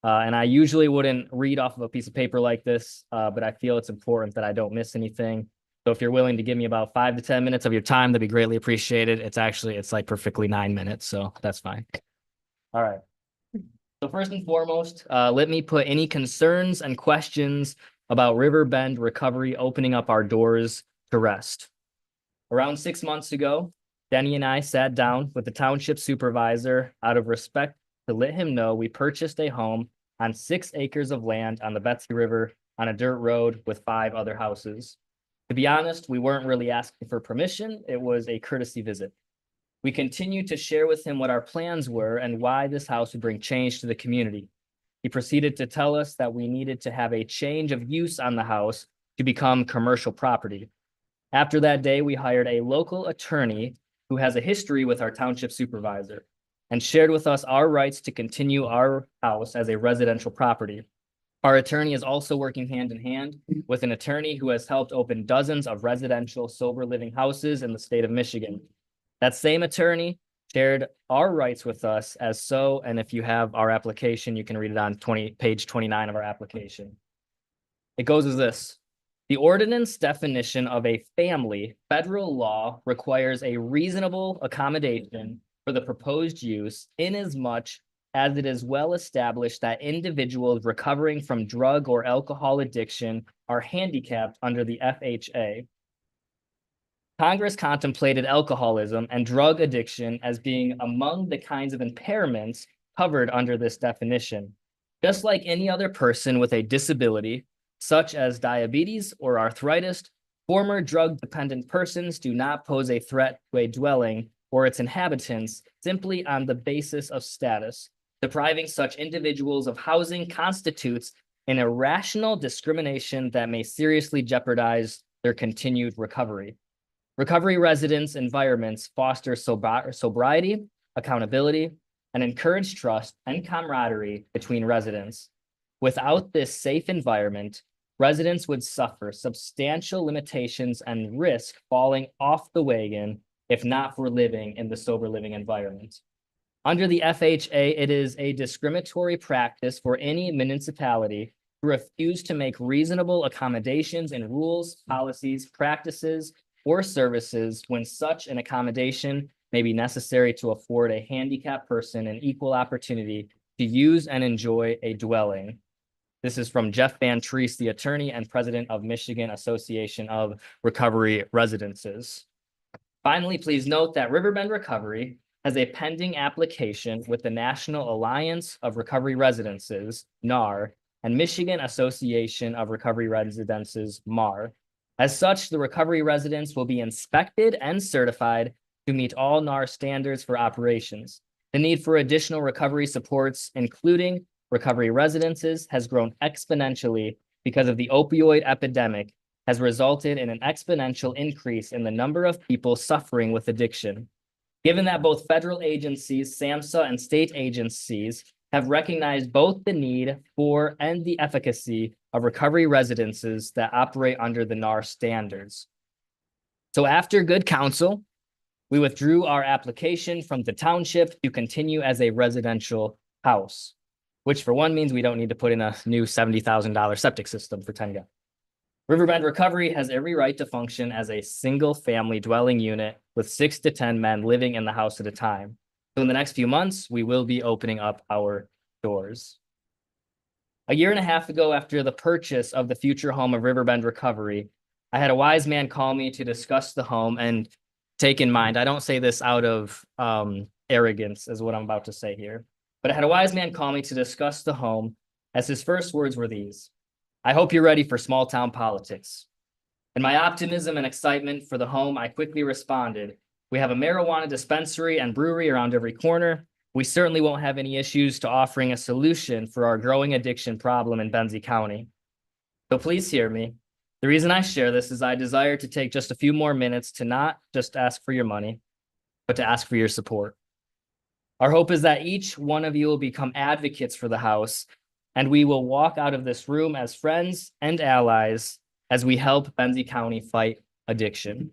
[SPEAKER 12] And I usually wouldn't read off of a piece of paper like this, but I feel it's important that I don't miss anything. So if you're willing to give me about 5 to 10 minutes of your time, that'd be greatly appreciated. It's like perfectly 9 minutes, so that's fine. All right. So first and foremost, let me put any concerns and questions about Riverbend Recovery opening up our doors to rest. Around 6 months ago, Denny and I sat down with the township supervisor out of respect to let him know we purchased a home on 6 acres of land on the Betsy River on a dirt road with 5 other houses. To be honest, we weren't really asking for permission. It was a courtesy visit. We continued to share with him what our plans were and why this house would bring change to the community. He proceeded to tell us that we needed to have a change of use on the house to become commercial property. After that day, we hired a local attorney who has a history with our township supervisor and shared with us our rights to continue our house as a residential property. Our attorney is also working hand in hand with an attorney who has helped open dozens of residential sober living houses in the state of Michigan. That same attorney shared our rights with us and if you have our application, you can read it on page 29 of our application. It goes as this. The ordinance definition of a family, federal law requires a reasonable accommodation for the proposed use inasmuch as it is well established that individuals recovering from drug or alcohol addiction are handicapped under the FHA. Congress contemplated alcoholism and drug addiction as being among the kinds of impairments covered under this definition. Just like any other person with a disability, such as diabetes or arthritis, former drug-dependent persons do not pose a threat to a dwelling or its inhabitants simply on the basis of status. Depriving such individuals of housing constitutes an irrational discrimination that may seriously jeopardize their continued recovery. Recovery residence environments foster sobriety, accountability, and encourage trust and camaraderie between residents. Without this safe environment, residents would suffer substantial limitations and risk falling off the wagon if not for living in the sober living environment. Under the FHA, it is a discriminatory practice for any municipality to refuse to make reasonable accommodations in rules, policies, practices, or services when such an accommodation may be necessary to afford a handicapped person an equal opportunity to use and enjoy a dwelling. This is from Jeff Van Treese, the attorney and president of Michigan Association of Recovery Residences. Finally, please note that Riverbend Recovery has a pending application with the National Alliance of Recovery Residences, NAR, and Michigan Association of Recovery Residences, MAR. As such, the recovery residents will be inspected and certified to meet all NAR standards for operations. The need for additional recovery supports, including recovery residences, has grown exponentially because of the opioid epidemic, has resulted in an exponential increase in the number of people suffering with addiction. Given that both federal agencies, SAMHSA, and state agencies have recognized both the need for and the efficacy of recovery residences that operate under the NAR standards. So after good counsel, we withdrew our application from the township to continue as a residential house, which for one means we don't need to put in a new $70,000 septic system for 10 guys. Riverbend Recovery has every right to function as a single-family dwelling unit with 6 to 10 men living in the house at a time. So in the next few months, we will be opening up our doors. A year and a half ago, after the purchase of the future home of Riverbend Recovery, I had a wise man call me to discuss the home, and take in mind, I don't say this out of arrogance is what I'm about to say here, but I had a wise man call me to discuss the home, as his first words were these: "I hope you're ready for small town politics." In my optimism and excitement for the home, I quickly responded, "We have a marijuana dispensary and brewery around every corner. We certainly won't have any issues to offering a solution for our growing addiction problem in Benzie County. So please hear me. The reason I share this is I desire to take just a few more minutes to not just ask for your money, but to ask for your support. Our hope is that each one of you will become advocates for the house, and we will walk out of this room as friends and allies as we help Benzie County fight addiction.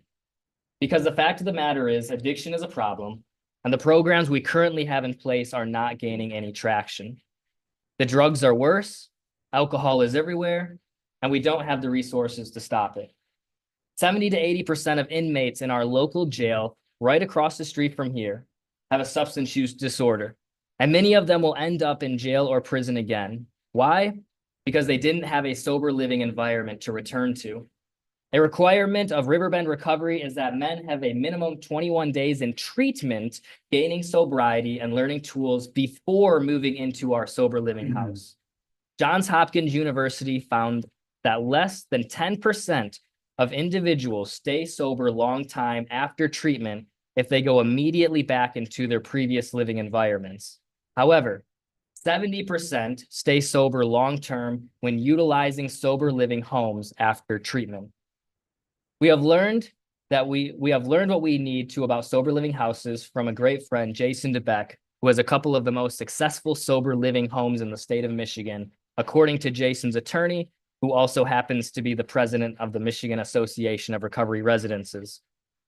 [SPEAKER 12] Because the fact of the matter is, addiction is a problem, and the programs we currently have in place are not gaining any traction. The drugs are worse, alcohol is everywhere, and we don't have the resources to stop it. 70 to 80% of inmates in our local jail right across the street from here have a substance use disorder, and many of them will end up in jail or prison again. Why? Because they didn't have a sober living environment to return to. A requirement of Riverbend Recovery is that men have a minimum 21 days in treatment, gaining sobriety and learning tools before moving into our sober living house. Johns Hopkins University found that less than 10% of individuals stay sober long time after treatment if they go immediately back into their previous living environments. However, 70% stay sober long-term when utilizing sober living homes after treatment. We have learned what we need to about sober living houses from a great friend, Jason DeBeck, who has a couple of the most successful sober living homes in the state of Michigan, according to Jason's attorney, who also happens to be the president of the Michigan Association of Recovery Residences.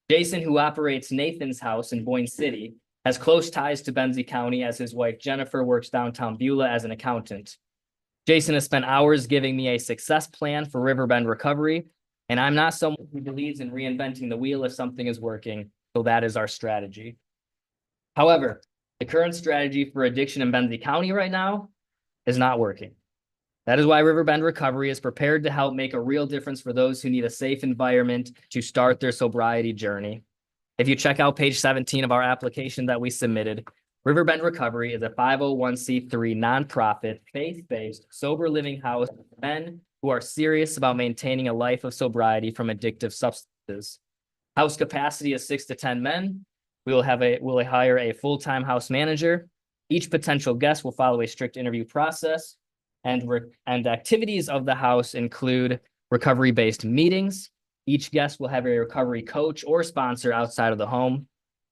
[SPEAKER 12] Jason, who operates Nathan's House in Boyne City, has close ties to Benzie County as his wife Jennifer works downtown Beulah as an accountant. Jason has spent hours giving me a success plan for Riverbend Recovery, and I'm not someone who believes in reinventing the wheel if something is working, so that is our strategy. However, the current strategy for addiction in Benzie County right now is not working. That is why Riverbend Recovery is prepared to help make a real difference for those who need a safe environment to start their sobriety journey. If you check out page 17 of our application that we submitted, Riverbend Recovery is a 501c3 nonprofit, faith-based, sober living house for men who are serious about maintaining a life of sobriety from addictive substances. House capacity is 6 to 10 men. We'll hire a full-time house manager. Each potential guest will follow a strict interview process. And activities of the house include recovery-based meetings. Each guest will have a recovery coach or sponsor outside of the home,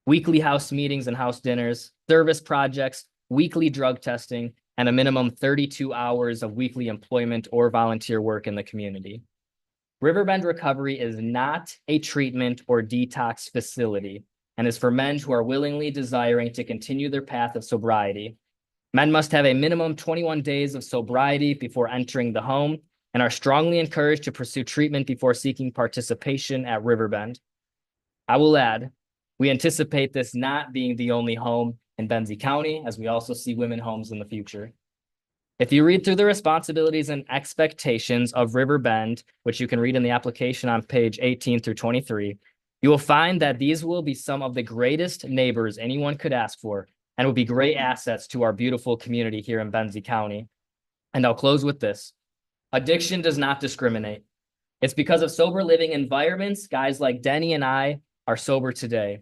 [SPEAKER 12] weekly house meetings and house dinners, service projects, weekly drug testing, and a minimum 32 hours of weekly employment or volunteer work in the community. Riverbend Recovery is not a treatment or detox facility and is for men who are willingly desiring to continue their path of sobriety. Men must have a minimum 21 days of sobriety before entering the home and are strongly encouraged to pursue treatment before seeking participation at Riverbend. I will add, we anticipate this not being the only home in Benzie County, as we also see women homes in the future. If you read through the responsibilities and expectations of Riverbend, which you can read in the application on page 18 through 23, you will find that these will be some of the greatest neighbors anyone could ask for, and will be great assets to our beautiful community here in Benzie County. And I'll close with this. Addiction does not discriminate. It's because of sober living environments, guys like Denny and I are sober today,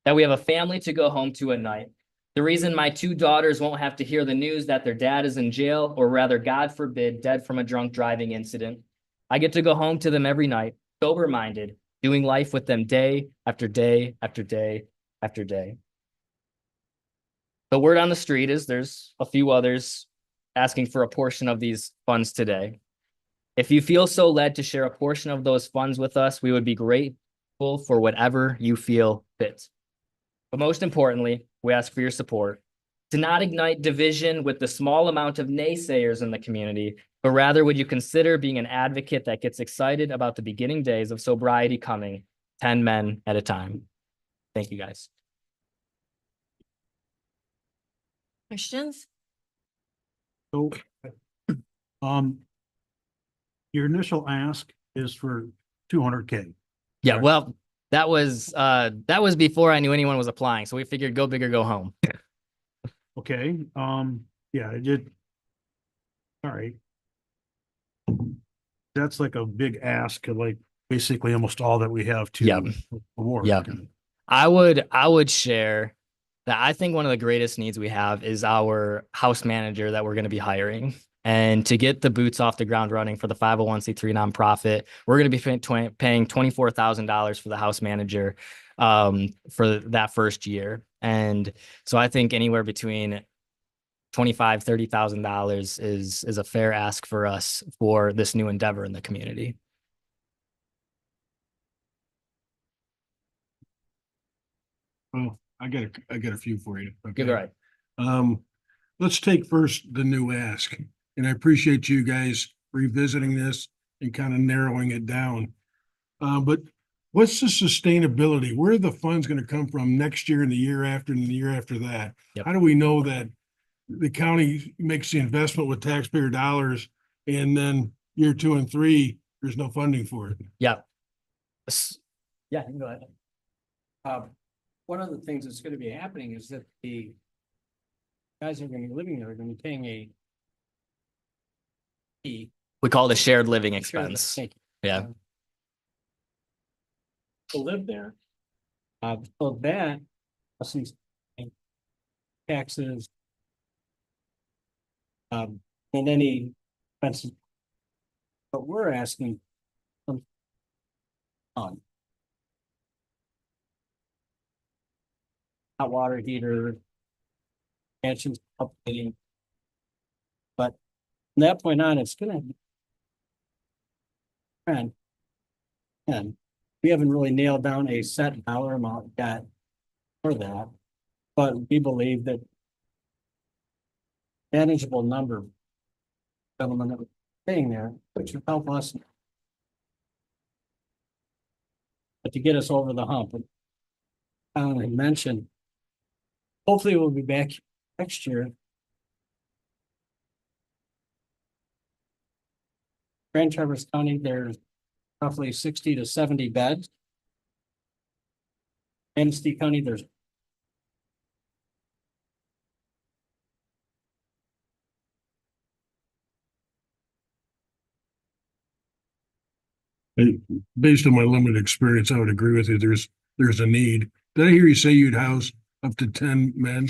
[SPEAKER 12] that we have a family to go home to at night. The reason my 2 daughters won't have to hear the news that their dad is in jail, or rather, God forbid, dead from a drunk driving incident. I get to go home to them every night, sober-minded, doing life with them day after day after day after day. the word on the street is there's a few others asking for a portion of these funds today. If you feel so led to share a portion of those funds with us, we would be grateful for whatever you feel fit. But most importantly, we ask for your support to not ignite division with the small amount of naysayers in the community, but rather would you consider being an advocate that gets excited about the beginning days of sobriety coming 10 men at a time. Thank you, guys.
[SPEAKER 2] Questions?
[SPEAKER 6] So, your initial ask is for 200K.
[SPEAKER 12] Yeah,
[SPEAKER 6] Correct.
[SPEAKER 12] well, that was before I knew anyone was applying, so we figured go big or go home.
[SPEAKER 6] Okay, yeah, it did. All right. That's like a big ask, like basically almost all that we have to
[SPEAKER 12] Yep.
[SPEAKER 6] award.
[SPEAKER 12] Yeah. I would share that I think one of the greatest needs we have is our house manager that we're going to be hiring. And to get the boots off the ground running for the 501c3 nonprofit, we're going to be paying $24,000 for the house manager for that first year. And so I think anywhere between $25,000-$30,000 is a fair ask for us for this new endeavor in the community.
[SPEAKER 4] Well, I got a few for you.
[SPEAKER 12] Give
[SPEAKER 4] Okay.
[SPEAKER 12] it right.
[SPEAKER 4] Let's take first the new ask, and I appreciate you guys revisiting this and kind of narrowing it down. But what's the sustainability? Where are the funds going to come from next year and the year after and the year after that?
[SPEAKER 12] Yep.
[SPEAKER 4] How do we know that the county makes the investment with taxpayer dollars and then year 2 and 3, there's no funding for it?
[SPEAKER 12] Yeah.
[SPEAKER 6] Yeah, go ahead. One of the things that's gonna be happening is that the guys who are gonna be living there are gonna be paying a fee.
[SPEAKER 12] We call it a shared living
[SPEAKER 6] Sure,
[SPEAKER 12] expense.
[SPEAKER 6] thank you.
[SPEAKER 12] Yeah.
[SPEAKER 6] To live there. So that, since taxes. And any expenses. But we're asking. On. Hot water heater. Mansions updating. But from that point on, it's gonna. And we haven't really nailed down a set dollar amount yet for that, but we believe that. Manageable number. of Gentlemen that are staying there, which would help us. But to get us over the hump. I mentioned. Hopefully we'll be back next year. Grand Traverse County, there's roughly 60 to 70 beds. Manistee County, there's.
[SPEAKER 4] Based on my limited experience, I would agree with you. There's a need. Did I hear you say you'd house up to 10 men?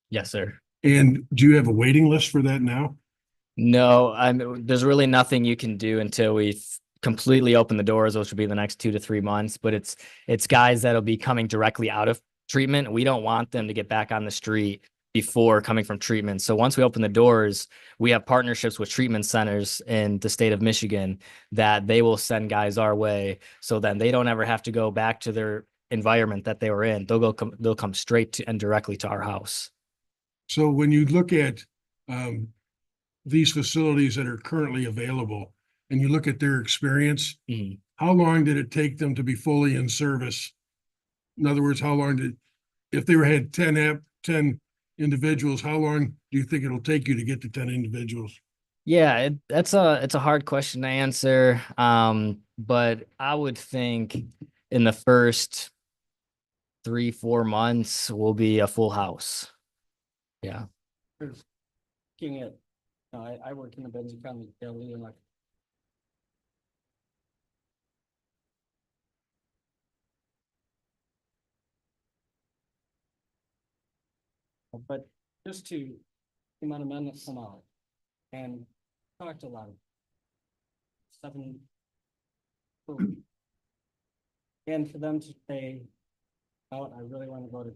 [SPEAKER 12] Yes, sir.
[SPEAKER 4] And do you have a waiting list for that now?
[SPEAKER 12] No, there's really nothing you can do until we completely open the doors, which will be the next 2 to 3 months. But it's guys that'll be coming directly out of treatment. We don't want them to get back on the street before coming from treatment. So once we open the doors, we have partnerships with treatment centers in the state of Michigan that they will send guys our way. So then they don't ever have to go back to their environment that they were in. They'll come straight to and directly to our house.
[SPEAKER 4] So when you look at these facilities that are currently available and you look at their experience, how long did it take them to be fully in service? In other words, how long if they had 10 individuals, how long do you think it'll take you to get to 10 individuals?
[SPEAKER 12] Yeah, it's a hard question to answer. But I would think in the first 3-4 months will be a full house. Yeah.
[SPEAKER 6] Looking at, I work in the Benson County Daily and like. But just to, the amount of men that come out and talked a lot of. 7. And for them to say, out, I really want to go to.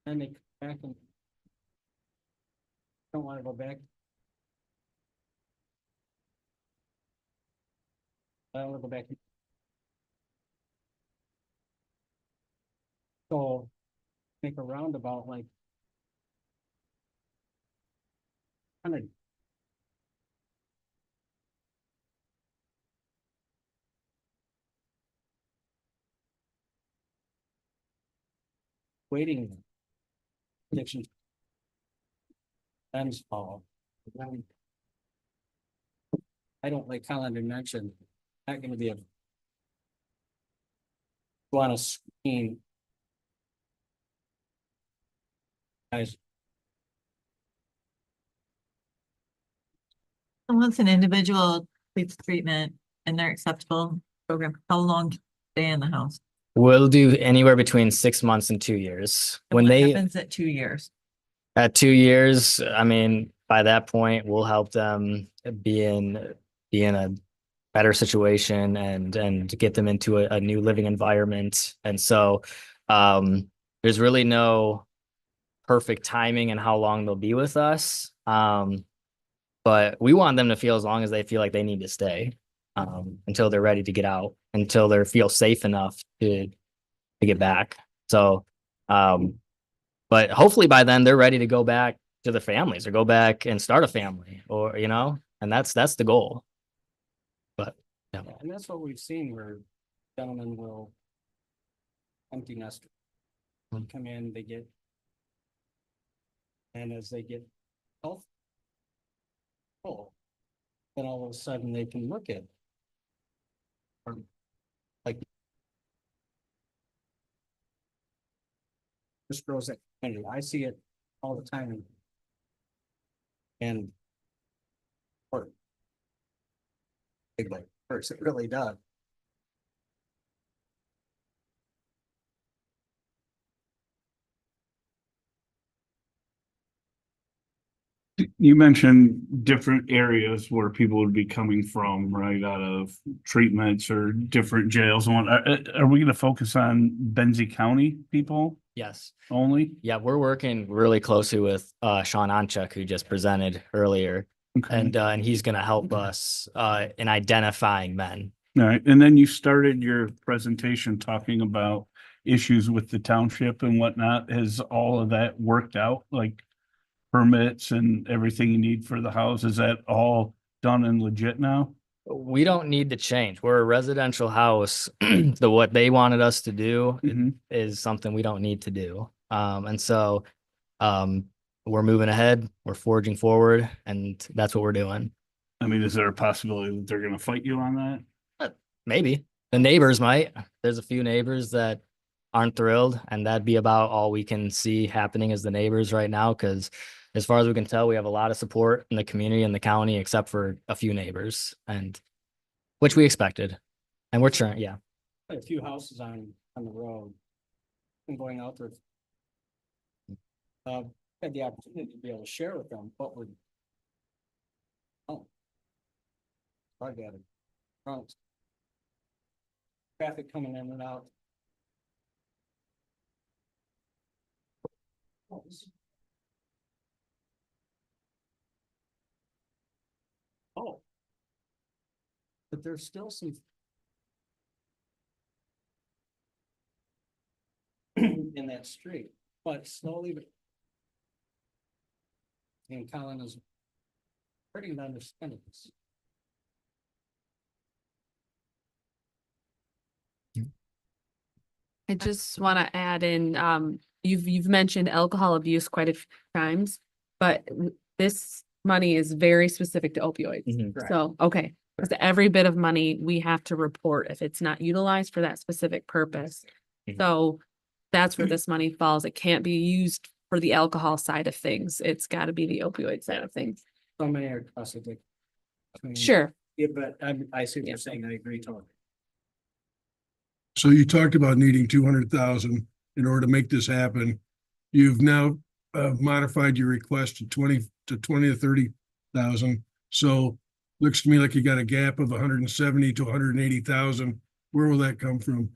[SPEAKER 9] And they come back and don't want to go back. I don't want to go back. So make a roundabout like kind of waiting. Prediction. Times fall. I don't like calendar mentioned, not gonna be a. Want to screen. Guys,
[SPEAKER 2] Someone's an individual completes treatment and they're acceptable program. How long can they stay in the house?
[SPEAKER 12] We'll do anywhere between 6 months and 2 years.
[SPEAKER 2] And
[SPEAKER 12] When
[SPEAKER 2] what
[SPEAKER 12] they,
[SPEAKER 2] happens at 2 years?
[SPEAKER 12] at 2 years, I mean, by that point, we'll help them be in a better situation and get them into a new living environment. And so there's really no perfect timing and how long they'll be with us. But we want them to feel as long as they feel like they need to stay until they're ready to get out, until they feel safe enough to get back. So, but hopefully by then they're ready to go back to their families or go back and start a family, or and that's the goal. But yeah.
[SPEAKER 9] and that's what we've seen where gentlemen will empty nest. Come in, they get. And as they get health. Oh. Then all of a sudden they can look at. Or like. This grows at, I see it all the time. And. Or. Big like, hurts, it really does.
[SPEAKER 7] You mentioned different areas where people would be coming from, right, out of treatments or different jails. And are we gonna focus on Benzie County people
[SPEAKER 12] Yes.
[SPEAKER 7] only?
[SPEAKER 12] Yeah, we're working really closely with Sean Onchuk, who just presented earlier,
[SPEAKER 7] Okay.
[SPEAKER 12] and he's going to help us in identifying men.
[SPEAKER 7] All right, and then you started your presentation talking about issues with the township and whatnot. Has all of that worked out, like permits and everything you need for the house? Is that all done and legit now?
[SPEAKER 12] We don't need to change. We're a residential house. What they wanted us to do
[SPEAKER 7] Mhm.
[SPEAKER 12] is something we don't need to do. And so we're moving ahead, we're forging forward, and that's what we're doing.
[SPEAKER 7] I mean, is there a possibility that they're gonna fight you on that?
[SPEAKER 12] Maybe the neighbors might. There's a few neighbors that aren't thrilled, and that'd be about all we can see happening as the neighbors right now. Because as far as we can tell, we have a lot of support in the community and the county, except for a few neighbors, and which we expected. And we're trying, yeah.
[SPEAKER 9] A few houses on the road. And going out there. Had the opportunity to be able to share with them what would. Oh. I got it. Front. Traffic coming in and out. Oh. But there's still some. In that street, but slowly. And Colin is. Starting to understand this.
[SPEAKER 1] I just want to add in, you've mentioned alcohol abuse quite a few times, but this money is very specific to opioids.
[SPEAKER 12] Mhm.
[SPEAKER 1] So, okay, because every bit of money we have to report if it's not utilized for that specific purpose.
[SPEAKER 12] Mhm.
[SPEAKER 1] So that's where this money falls. It can't be used for the alcohol side of things. It's got to be the opioid side of things.
[SPEAKER 9] So many are possibly.
[SPEAKER 1] Sure.
[SPEAKER 9] Yeah, but I see what you're saying. I agree totally.
[SPEAKER 4] So you talked about needing 200,000 in order to make this happen. You've now modified your request to 20 to 30,000. So looks to me like you got a gap of 170 to 180,000. Where will that come from?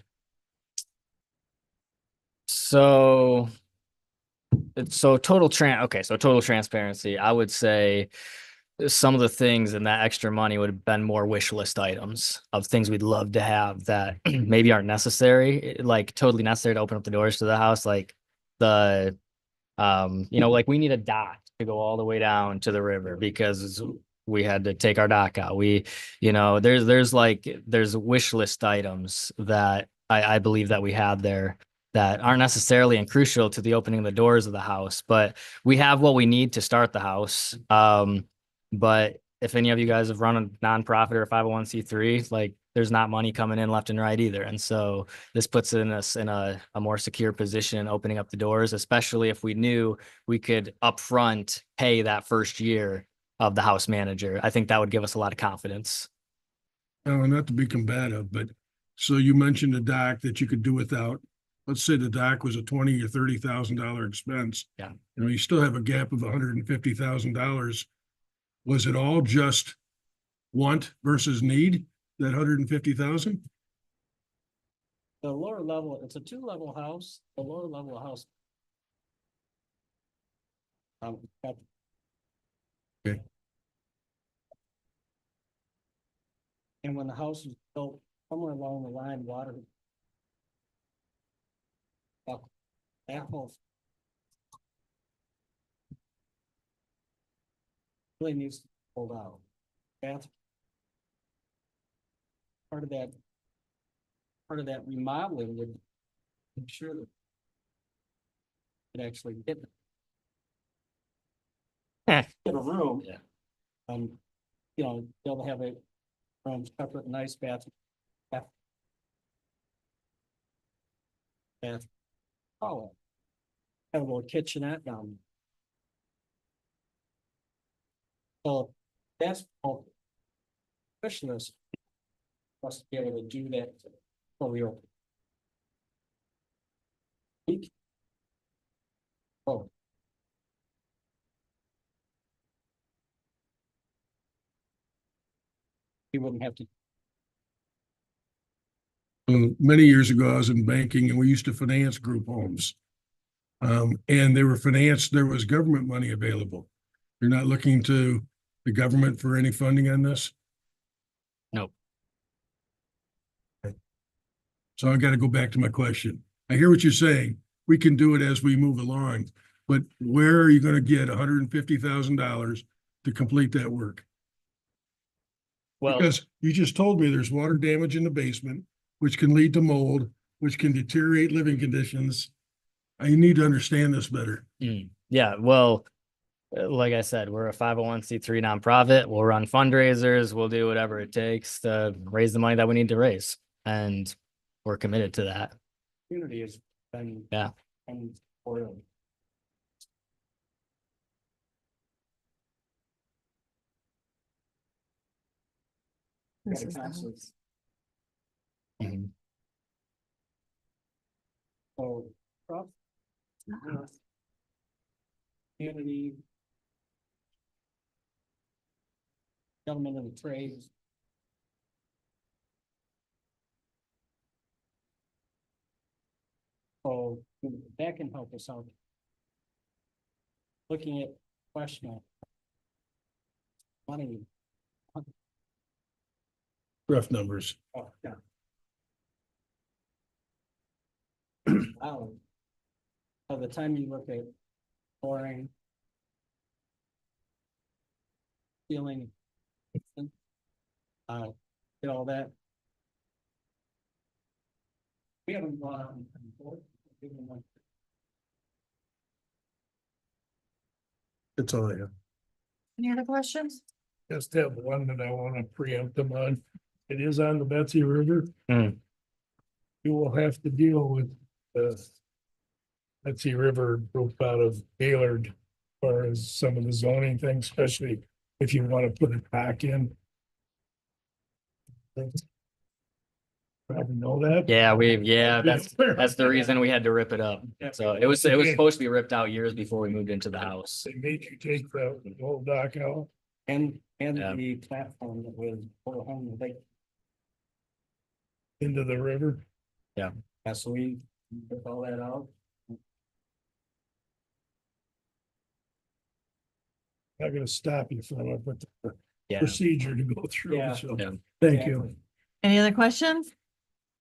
[SPEAKER 12] So So total transparency, I would say some of the things and that extra money would have been more wish list items of things we'd love to have that maybe aren't necessary, like totally necessary to open up the doors to the house, like the like we need a dock to go all the way down to the river because we had to take our dock out. There's wish list items that I believe that we have there that aren't necessarily and crucial to the opening of the doors of the house, but we have what we need to start the house. But if any of you guys have run a nonprofit or a 501c3, like there's not money coming in left and right either. And so this puts us in a more secure position opening up the doors, especially if we knew we could upfront pay that first year of the house manager. I think that would give us a lot of confidence.
[SPEAKER 4] Now, not to be combative, but so you mentioned a dock that you could do without. Let's say the dock was a $20,000 or $30,000 expense.
[SPEAKER 12] Yeah.
[SPEAKER 4] You still have a gap of $150,000. Was it all just want versus need, that 150,000?
[SPEAKER 6] The lower level, it's a 2-level house, the lower level house. Got-
[SPEAKER 4] Okay.
[SPEAKER 6] And when the house was built, somewhere along the line, water. That whole. Really needs to be pulled out. That's. Part of that remodeling would make sure that. It actually get. Get a room.
[SPEAKER 12] Yeah.
[SPEAKER 6] They'll have a room separate, nice bathroom. Bath. Oh. Have a little kitchenette down. So that's all. Specialists. Must be able to do that for real. Oh. He wouldn't have to.
[SPEAKER 4] Many years ago, I was in banking and we used to finance group homes. And they were financed, there was government money available. You're not looking to the government for any funding on this?
[SPEAKER 12] Nope.
[SPEAKER 4] So I got to go back to my question. I hear what you're saying. We can do it as we move along, but where are you going to get $150,000 to complete that work?
[SPEAKER 12] Well,
[SPEAKER 4] Because you just told me there's water damage in the basement, which can lead to mold, which can deteriorate living conditions. I need to understand this better.
[SPEAKER 12] yeah, well, like I said, we're a 501c3 nonprofit. We'll run fundraisers. We'll do whatever it takes to raise the money that we need to raise. And we're committed to that.
[SPEAKER 6] Community has been.
[SPEAKER 12] Yeah.
[SPEAKER 6] And for.
[SPEAKER 3] This is the house.
[SPEAKER 12] Mhm.
[SPEAKER 6] So. Community. Gentlemen in the trades. So that can help us out. Looking at question of money.
[SPEAKER 4] Rough numbers.
[SPEAKER 6] Oh, yeah. Wow. By the time you look at flooring. Ceiling. Get all that. We haven't gone out and before.
[SPEAKER 4] That's all I have.
[SPEAKER 2] Any other questions?
[SPEAKER 5] Just have one that I want to preempt them on. It is on the Betsy River.
[SPEAKER 12] Mm.
[SPEAKER 5] You will have to deal with the Betsy River group out of Gaylord as far as some of the zoning things, especially if you want to put it back in. Probably know that.
[SPEAKER 12] Yeah, that's the reason we had to rip it up. So it was supposed to be ripped out years before we moved into the house.
[SPEAKER 5] They made you take the old dock out.
[SPEAKER 6] And
[SPEAKER 12] Yeah.
[SPEAKER 6] the platform that was over home, the lake.
[SPEAKER 5] Into the river.
[SPEAKER 6] Yeah, so we took all that out.
[SPEAKER 5] Not gonna stop you from it, but the
[SPEAKER 12] Yeah.
[SPEAKER 5] procedure to go through,
[SPEAKER 12] Yeah.
[SPEAKER 5] so,
[SPEAKER 12] Yeah.
[SPEAKER 5] thank you.
[SPEAKER 2] Any other questions?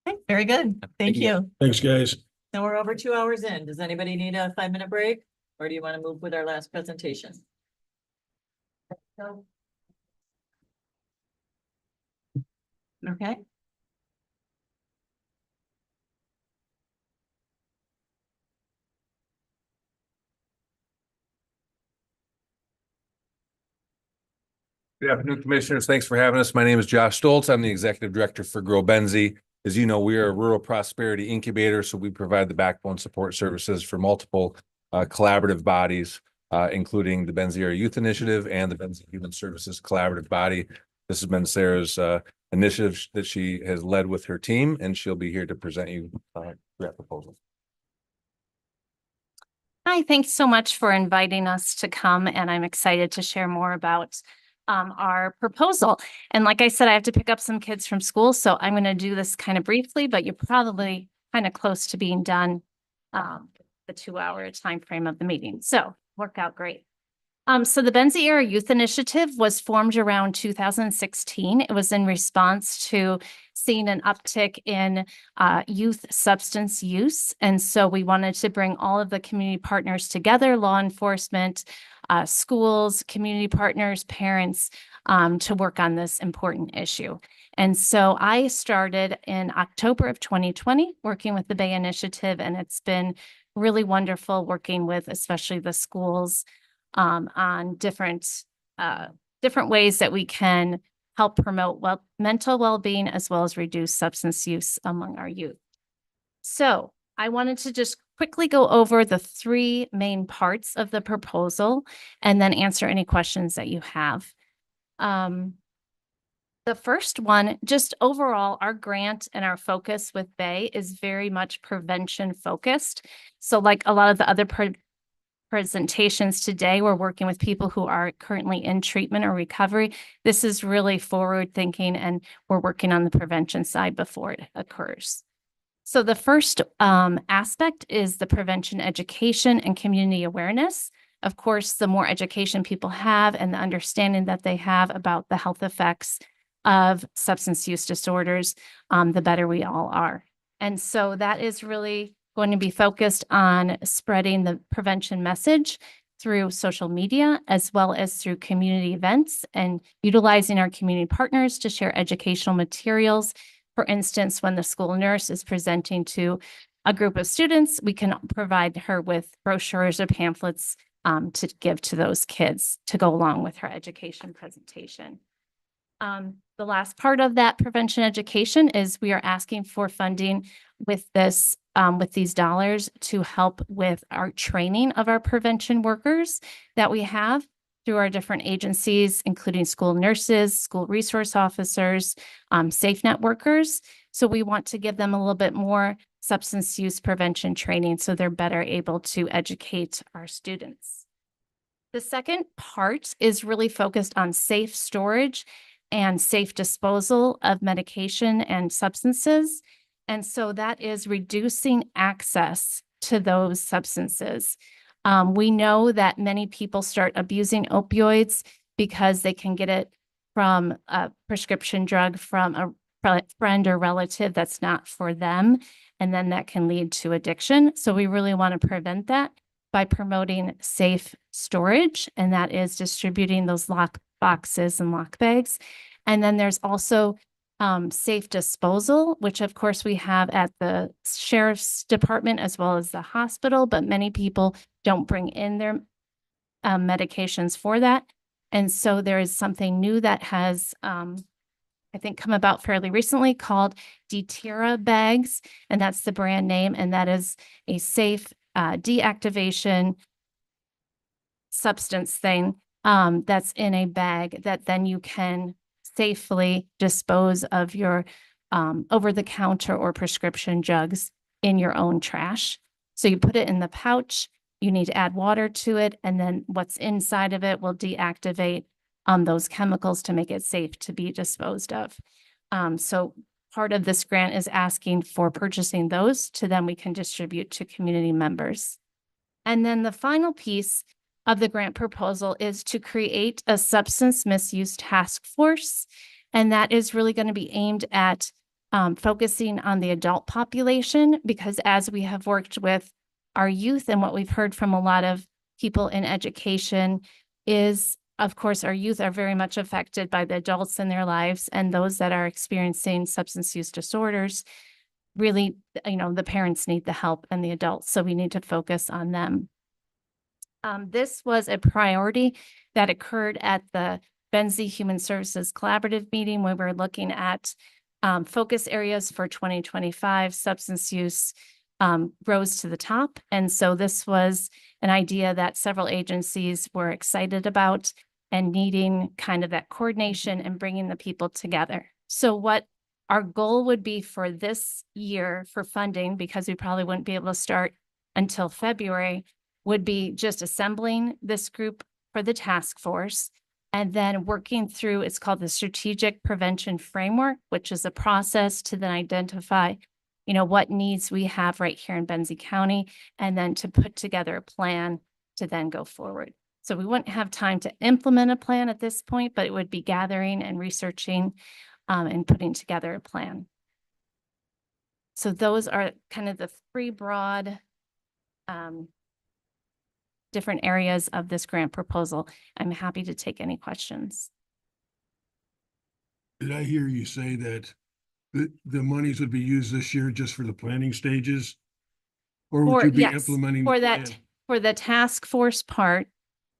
[SPEAKER 2] Okay, very good. Thank
[SPEAKER 12] Thank you.
[SPEAKER 2] you.
[SPEAKER 4] Thanks, guys.
[SPEAKER 2] Now we're over 2 hours in. Does anybody need a 5-minute break? Or do you want to move with our last presentation? Okay.
[SPEAKER 13] Good afternoon, Commissioners. Thanks for having us. My name is Josh Stoltz. I'm the Executive Director for Grow Benzie. As you know, we are a rural prosperity incubator, so we provide the backbone support services for multiple collaborative bodies, including the Benzie Area Youth Initiative and the Benzie Human Services Collaborative Body. This has been Sarah's initiative that she has led with her team, and she'll be here to present you that proposal.
[SPEAKER 14] Hi, thanks so much for inviting us to come, and I'm excited to share more about our proposal. And like I said, I have to pick up some kids from school, so I'm going to do this kind of briefly, but you're probably kind of close to being done the 2-hour time frame of the meeting. So work out great. So the Benzie Area Youth Initiative was formed around 2016. It was in response to seeing an uptick in youth substance use. And so we wanted to bring all of the community partners together, law enforcement, schools, community partners, parents, to work on this important issue. And so I started in October of 2020 working with the Bay Initiative, and it's been really wonderful working with especially the schools on different ways that we can help promote mental well-being as well as reduce substance use among our youth. So I wanted to just quickly go over the 3 main parts of the proposal and then answer any questions that you have. The first one, just overall, our grant and our focus with Bay is very much prevention focused. So like a lot of the other presentations today, we're working with people who are currently in treatment or recovery. This is really forward thinking, and we're working on the prevention side before it occurs. So the first aspect is the prevention education and community awareness. Of course, the more education people have and the understanding that they have about the health effects of substance use disorders, the better we all are. And so that is really going to be focused on spreading the prevention message through social media as well as through community events and utilizing our community partners to share educational materials. For instance, when the school nurse is presenting to a group of students, we can provide her with brochures or pamphlets to give to those kids to go along with her education presentation. The last part of that prevention education is we are asking for funding with this, with these dollars to help with our training of our prevention workers that we have through our different agencies, including school nurses, school resource officers, SafeNet workers. So we want to give them a little bit more substance use prevention training so they're better able to educate our students. The second part is really focused on safe storage and safe disposal of medication and substances. And so that is reducing access to those substances. We know that many people start abusing opioids because they can get it from a prescription drug from a friend or relative that's not for them, and then that can lead to addiction. So we really want to prevent that by promoting safe storage, and that is distributing those lock boxes and lock bags. And then there's also safe disposal, which of course we have at the sheriff's department as well as the hospital, but many people don't bring in their medications for that. And so there is something new that has, I think, come about fairly recently called Deterra bags, and that's the brand name, and that is a safe deactivation substance thing that's in a bag that then you can safely dispose of your over-the-counter or prescription drugs in your own trash. So you put it in the pouch, you need to add water to it, and then what's inside of it will deactivate those chemicals to make it safe to be disposed of. So part of this grant is asking for purchasing those to then we can distribute to community members. And then the final piece of the grant proposal is to create a substance misuse task force. And that is really going to be aimed at focusing on the adult population, because as we have worked with our youth and what we've heard from a lot of people in education is, of course, our youth are very much affected by the adults in their lives, and those that are experiencing substance use disorders, really, the parents need the help and the adults, so we need to focus on them. This was a priority that occurred at the Benzie Human Services Collaborative meeting, where we're looking at focus areas for 2025. Substance use rose to the top. And so this was an idea that several agencies were excited about and needing kind of that coordination and bringing the people together. So what our goal would be for this year for funding, because we probably wouldn't be able to start until February, would be just assembling this group for the task force and then working through, it's called the Strategic Prevention Framework, which is a process to then identify, what needs we have right here in Benzie County, and then to put together a plan to then go forward. So we wouldn't have time to implement a plan at this point, but it would be gathering and researching and putting together a plan. So those are kind of the three broad different areas of this grant proposal. I'm happy to take any questions.
[SPEAKER 4] Did I hear you say that the monies would be used this year just for the planning stages? Or would you be
[SPEAKER 14] Yes,
[SPEAKER 4] implementing?
[SPEAKER 14] for
[SPEAKER 4] the
[SPEAKER 14] that,
[SPEAKER 4] plan?
[SPEAKER 14] for the task force part,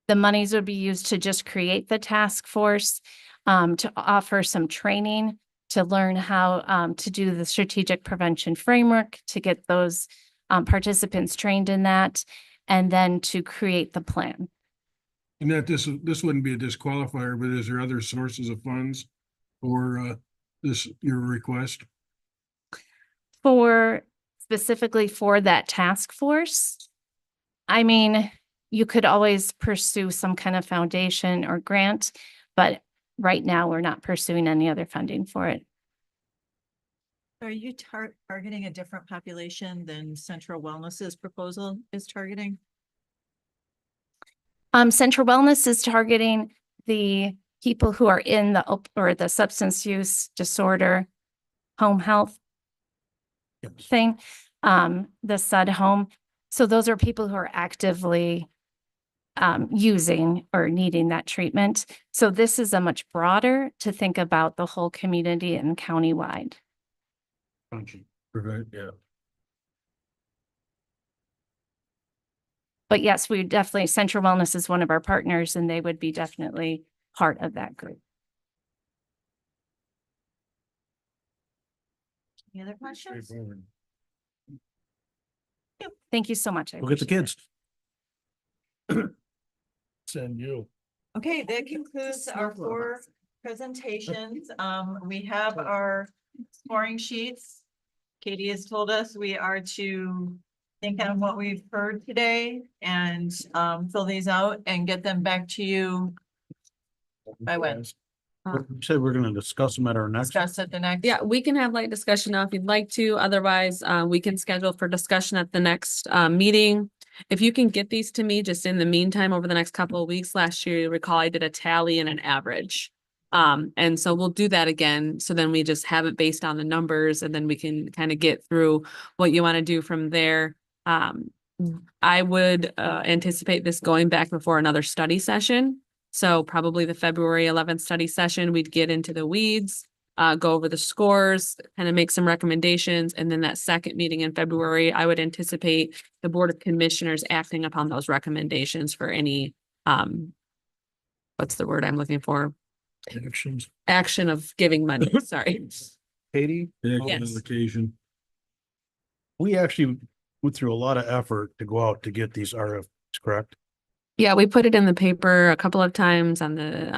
[SPEAKER 14] the monies would be used to just create the task force, to offer some training, to learn how to do the strategic prevention framework, to get those participants trained in that, and then to create the plan.
[SPEAKER 4] And that this wouldn't be a disqualifier, but is there other sources of funds for your request?
[SPEAKER 14] For specifically for that task force, I mean, you could always pursue some kind of foundation or grant, but right now we're not pursuing any other funding for it.
[SPEAKER 2] Are you targeting a different population than Central Wellness's proposal is targeting?
[SPEAKER 14] Central Wellness is targeting the people who are in the substance use disorder home health thing, the SUD home. So those are people who are actively using or needing that treatment. So this is a much broader to think about the whole community and countywide.
[SPEAKER 4] Yeah.
[SPEAKER 14] But yes, we definitely, Central Wellness is one of our partners, and they would be definitely part of that group.
[SPEAKER 2] Any other questions?
[SPEAKER 14] Thank you so much. I
[SPEAKER 6] Look at the
[SPEAKER 14] appreciate it.
[SPEAKER 6] kids. Send you.
[SPEAKER 2] Okay, that concludes our 4 presentations. We have our scoring sheets. Katie has told us we are to think on what we've heard today and fill these out and get them back to you by when?
[SPEAKER 6] You said we're gonna discuss them at our next.
[SPEAKER 2] Discuss at the next.
[SPEAKER 1] Yeah, we can have light discussion now if you'd like to. Otherwise, we can schedule for discussion at the next meeting. If you can get these to me just in the meantime, over the next couple of weeks, last year, you recall I did a tally and an average. And so we'll do that again. So then we just have it based on the numbers, and then we can kind of get through what you want to do from there. I would anticipate this going back before another study session. So probably the February 11th study session, we'd get into the weeds, go over the scores, kind of make some recommendations. And then that second meeting in February, I would anticipate the Board of Commissioners acting upon those recommendations for any, what's the word I'm looking for?
[SPEAKER 6] Actions.
[SPEAKER 1] Action of giving money, sorry.
[SPEAKER 6] Katie,
[SPEAKER 1] Yes.
[SPEAKER 4] Occasion.
[SPEAKER 6] we actually went through a lot of effort to go out to get these RFPs, correct?
[SPEAKER 1] Yeah, we put it in the paper a couple of times on the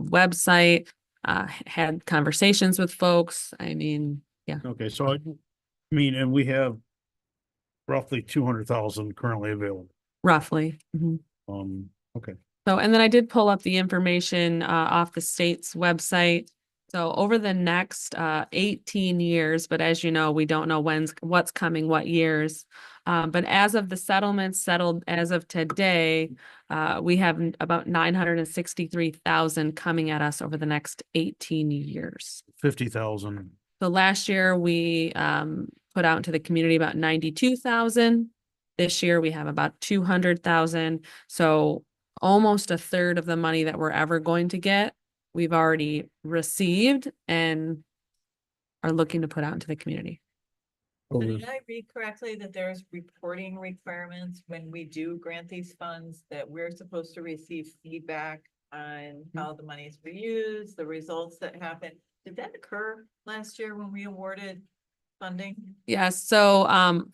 [SPEAKER 1] website, had conversations with folks. I mean, yeah.
[SPEAKER 6] Okay, so I mean, and we have roughly 200,000 currently available.
[SPEAKER 1] Roughly. Mhm.
[SPEAKER 6] Okay.
[SPEAKER 1] So, and then I did pull up the information off the state's website. So over the next 18 years, but as you know, we don't know what's coming, what years. But as of the settlements settled as of today, we have about 963,000 coming at us over the next 18 years.
[SPEAKER 6] 50,000.
[SPEAKER 1] So last year we put out into the community about 92,000. This year we have about 200,000. So almost a third of the money that we're ever going to get, we've already received and are looking to put out into the community.
[SPEAKER 2] So did I read correctly that there's reporting requirements when we do grant these funds, that we're supposed to receive feedback on how the monies were used, the results that happened? Did that occur last year when we awarded funding?
[SPEAKER 1] Yes, so